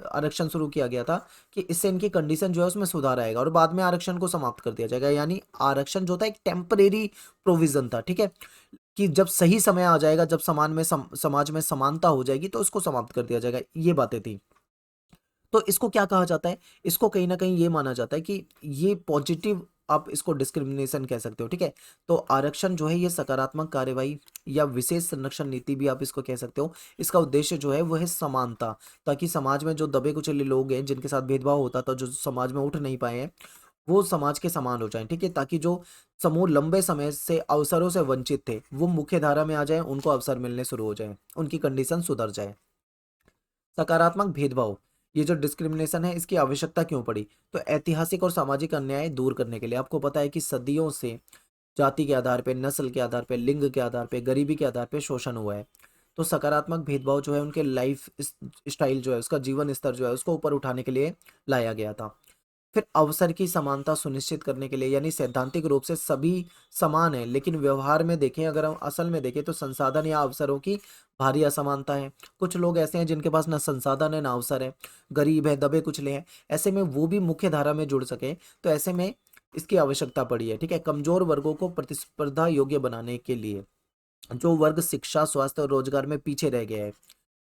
आरक्षण शुरू किया गया था कि इससे इनकी कंडीशन जो है उसमें सुधार आएगा और बाद में आरक्षण को समाप्त कर दिया जाएगा। यानी आरक्षण जो था एक टेम्परेरी प्रोविजन था। ठीक है, कि जब सही समय आ जाएगा, जब समाज में समानता हो जाएगी तो उसको समाप्त कर दिया जाएगा, ये बातें थी। तो इसको क्या कहा जाता है, इसको कहीं ना कहीं ये माना जाता है कि ये पॉजिटिव, आप इसको डिस्क्रिमिनेशन कह सकते हो। ठीक है, तो आरक्षण जो है ये सकारात्मक कार्यवाही या विशेष संरक्षण नीति भी आप इसको कह सकते हो। इसका उद्देश्य जो है वो है समानता, ताकि समाज में जो दबे कुचले लोग हैं, जिनके साथ भेदभाव होता था, जो समाज में उठ नहीं पाए हैं, वो समाज के समान हो जाएं। ठीक है, ताकि जो समूह लंबे समय से अवसरों से वंचित थे वो मुख्य धारा में आ जाए, उनको अवसर मिलने शुरू हो जाए, उनकी कंडीशन सुधर जाए। सकारात्मक भेदभाव, ये जो डिस्क्रिमिनेशन है इसकी आवश्यकता क्यों पड़ी, तो ऐतिहासिक और सामाजिक अन्याय दूर करने के लिए। आपको पता है कि सदियों से जाति के आधार पे, नस्ल के आधार पे, लिंग के आधार पे, गरीबी के आधार पे शोषण हुआ है। तो सकारात्मक भेदभाव जो है उनके लाइफ स्टाइल जो है, उसका जीवन स्तर जो है उसको ऊपर उठाने के लिए लाया गया था। फिर अवसर की समानता सुनिश्चित करने के लिए, यानी सैद्धांतिक रूप से सभी समान है, लेकिन व्यवहार में देखें, अगर हम असल में देखें तो संसाधन या अवसरों की भारी असमानता है। कुछ लोग ऐसे हैं जिनके पास ना संसाधन है ना अवसर है, गरीब है, दबे कुचले हैं, ऐसे में वो भी मुख्य धारा में जुड़ सके, तो ऐसे में इसकी आवश्यकता पड़ी है। ठीक है, कमजोर वर्गों को प्रतिस्पर्धा योग्य बनाने के लिए, जो वर्ग शिक्षा, स्वास्थ्य और रोजगार में पीछे रह गए हैं,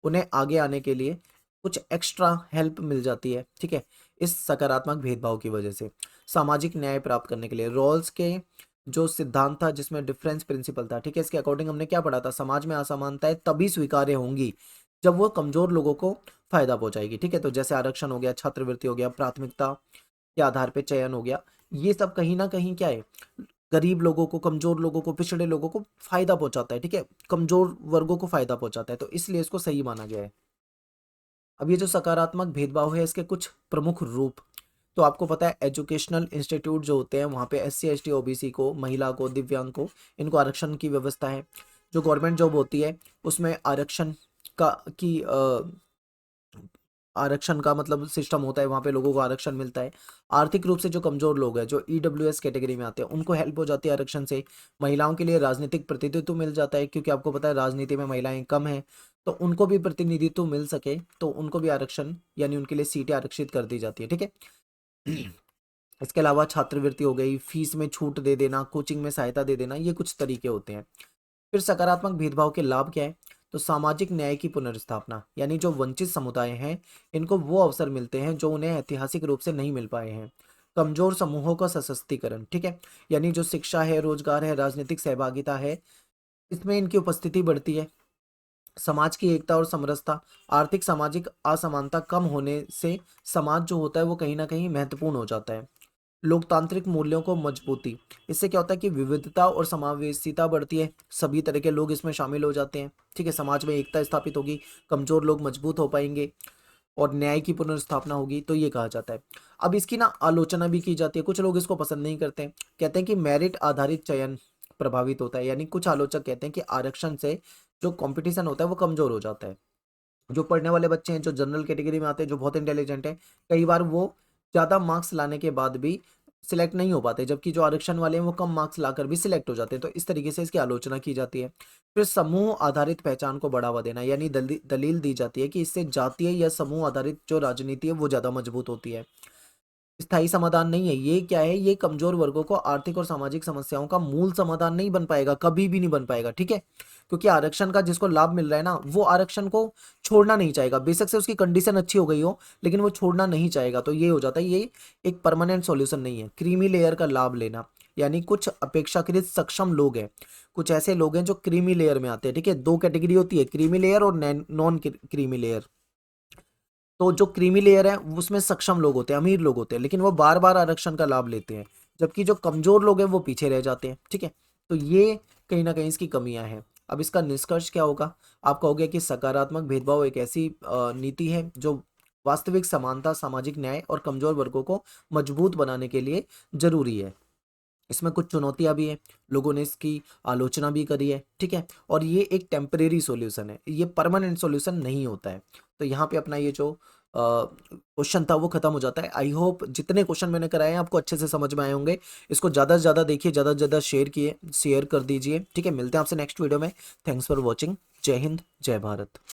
उन्हें आगे आने के लिए कुछ एक्स्ट्रा हेल्प मिल जाती है। ठीक है, इस सकारात्मक भेदभाव की वजह से सामाजिक न्याय प्राप्त करने के लिए रॉल्स के जो सिद्धांत था, जिसमें डिफरेंस प्रिंसिपल था। ठीक है, इसके अकॉर्डिंग हमने क्या पढ़ा था, समाज में असमानताएं तभी स्वीकार्य होंगी जब वो कमजोर लोगों को फायदा पहुंचाएगी। ठीक है, तो जैसे आरक्षण हो गया, छात्रवृत्ति हो गया, प्राथमिकता के आधार पे चयन हो गया, ये सब कहीं ना कहीं क्या है, गरीब लोगों को, कमजोर लोगों को, पिछड़े लोगों को फायदा पहुंचाता है। ठीक है, कमजोर वर्गों को फायदा पहुंचाता है, तो इसलिए इसको सही माना गया है। अब ये जो सकारात्मक भेदभाव है इसके कुछ प्रमुख रूप, तो आपको पता है एजुकेशनल इंस्टीट्यूट जो होते हैं वहाँ पे SC ST OBC को, महिला को, दिव्यांग को, इनको आरक्षण की व्यवस्था है। जो गवर्नमेंट जॉब होती है उसमें आरक्षण का की आरक्षण का मतलब सिस्टम होता है, वहाँ पे लोगों को आरक्षण मिलता है। आर्थिक रूप से जो कमजोर लोग हैं, जो EWS कैटेगरी में आते हैं, उनको हेल्प हो जाती है आरक्षण से। महिलाओं के लिए राजनीतिक प्रतिनिधित्व मिल जाता है, क्योंकि आपको पता है राजनीति में महिलाएं कम हैं, तो उनको भी प्रतिनिधित्व मिल सके तो उनको भी आरक्षण, यानी उनके लिए सीटें आरक्षित कर दी जाती है। ठीक है, इसके अलावा छात्रवृत्ति हो गई, फीस में छूट दे देना, कोचिंग में सहायता दे देना, ये कुछ तरीके होते हैं। फिर सकारात्मक भेदभाव के लाभ क्या है, तो सामाजिक न्याय की पुनर्स्थापना, यानी जो वंचित समुदाय हैं इनको वो अवसर मिलते हैं जो उन्हें ऐतिहासिक रूप से नहीं मिल पाए हैं। कमजोर समूहों का सशक्तिकरण, ठीक है, यानी जो शिक्षा है, रोजगार है, राजनीतिक सहभागिता है, इसमें इनकी उपस्थिति बढ़ती है। समाज की एकता और समरसता, आर्थिक सामाजिक असमानता कम होने से समाज जो होता है वो कहीं ना कहीं महत्वपूर्ण हो जाता है। लोकतांत्रिक मूल्यों को मजबूती, इससे क्या होता है कि विविधता और समावेशिता बढ़ती है, सभी तरह के लोग इसमें शामिल हो जाते हैं। ठीक है, समाज में एकता स्थापित होगी, कमजोर लोग मजबूत हो पाएंगे और न्याय की पुनर्स्थापना होगी, तो ये कहा जाता है। अब इसकी ना आलोचना भी की जाती है, कुछ लोग इसको पसंद नहीं करते हैं, कहते हैं कि मेरिट आधारित चयन प्रभावित होता है, यानी कुछ आलोचक कहते हैं कि आरक्षण से जो कंपटीशन होता है वो कमजोर हो जाता है। जो पढ़ने वाले बच्चे हैं, जो जनरल कैटेगरी में आते हैं, जो बहुत इंटेलिजेंट हैं, कई बार वो ज़्यादा मार्क्स लाने के बाद भी सिलेक्ट नहीं हो पाते, जबकि जो आरक्षण वाले हैं वो कम मार्क्स लाकर भी सिलेक्ट हो जाते हैं। तो इस तरीके से इसकी आलोचना की जाती है। फिर समूह आधारित पहचान को बढ़ावा देना, यानी दलील दी जाती है कि इससे जातीय या समूह आधारित जो राजनीति है वो ज़्यादा मजबूत होती है। स्थायी समाधान नहीं है, ये क्या है, ये कमजोर वर्गों को आर्थिक और सामाजिक समस्याओं का मूल समाधान नहीं बन पाएगा, कभी भी नहीं बन पाएगा। ठीक है, क्योंकि आरक्षण का जिसको लाभ मिल रहा है ना, वो आरक्षण को छोड़ना नहीं चाहेगा, बेशक से उसकी कंडीशन अच्छी हो गई हो, लेकिन वो छोड़ना नहीं चाहेगा। तो ये हो जाता है, ये एक परमानेंट सॉल्यूशन नहीं है। क्रीमी लेयर का लाभ लेना, यानी कुछ अपेक्षाकृत सक्षम लोग हैं, कुछ ऐसे लोग हैं जो क्रीमी लेयर में आते हैं। ठीक है, दो कैटेगरी होती है, क्रीमी लेयर और नॉन क्रीमी लेयर। तो जो क्रीमी लेयर है उसमें सक्षम लोग होते हैं, अमीर लोग होते हैं, लेकिन वो बार बार आरक्षण का लाभ लेते हैं, जबकि जो कमजोर लोग हैं वो पीछे रह जाते हैं। ठीक है, तो ये कहीं ना कहीं इसकी कमियां हैं। अब इसका निष्कर्ष क्या होगा? आप कहोगे कि सकारात्मक भेदभाव एक ऐसी नीति है जो वास्तविक समानता, सामाजिक न्याय और कमजोर वर्गों को मजबूत बनाने के लिए जरूरी है। इसमें कुछ चुनौतियां भी हैं, लोगों ने इसकी आलोचना भी करी है, ठीक है। और ये एक टेम्परेरी सॉल्यूशन है, ये परमानेंट सॉल्यूशन नहीं होता है। तो यहाँ पे अपना ये जो क्वेश्चन था वो खत्म हो जाता है। आई होप जितने क्वेश्चन मैंने कराए हैं आपको अच्छे से समझ में आए होंगे। इसको ज़्यादा से ज़्यादा देखिए, ज़्यादा से ज़्यादा शेयर कर दीजिए, ठीक है। मिलते हैं आपसे नेक्स्ट वीडियो में। Thanks for watching. जय हिंद, जय भारत।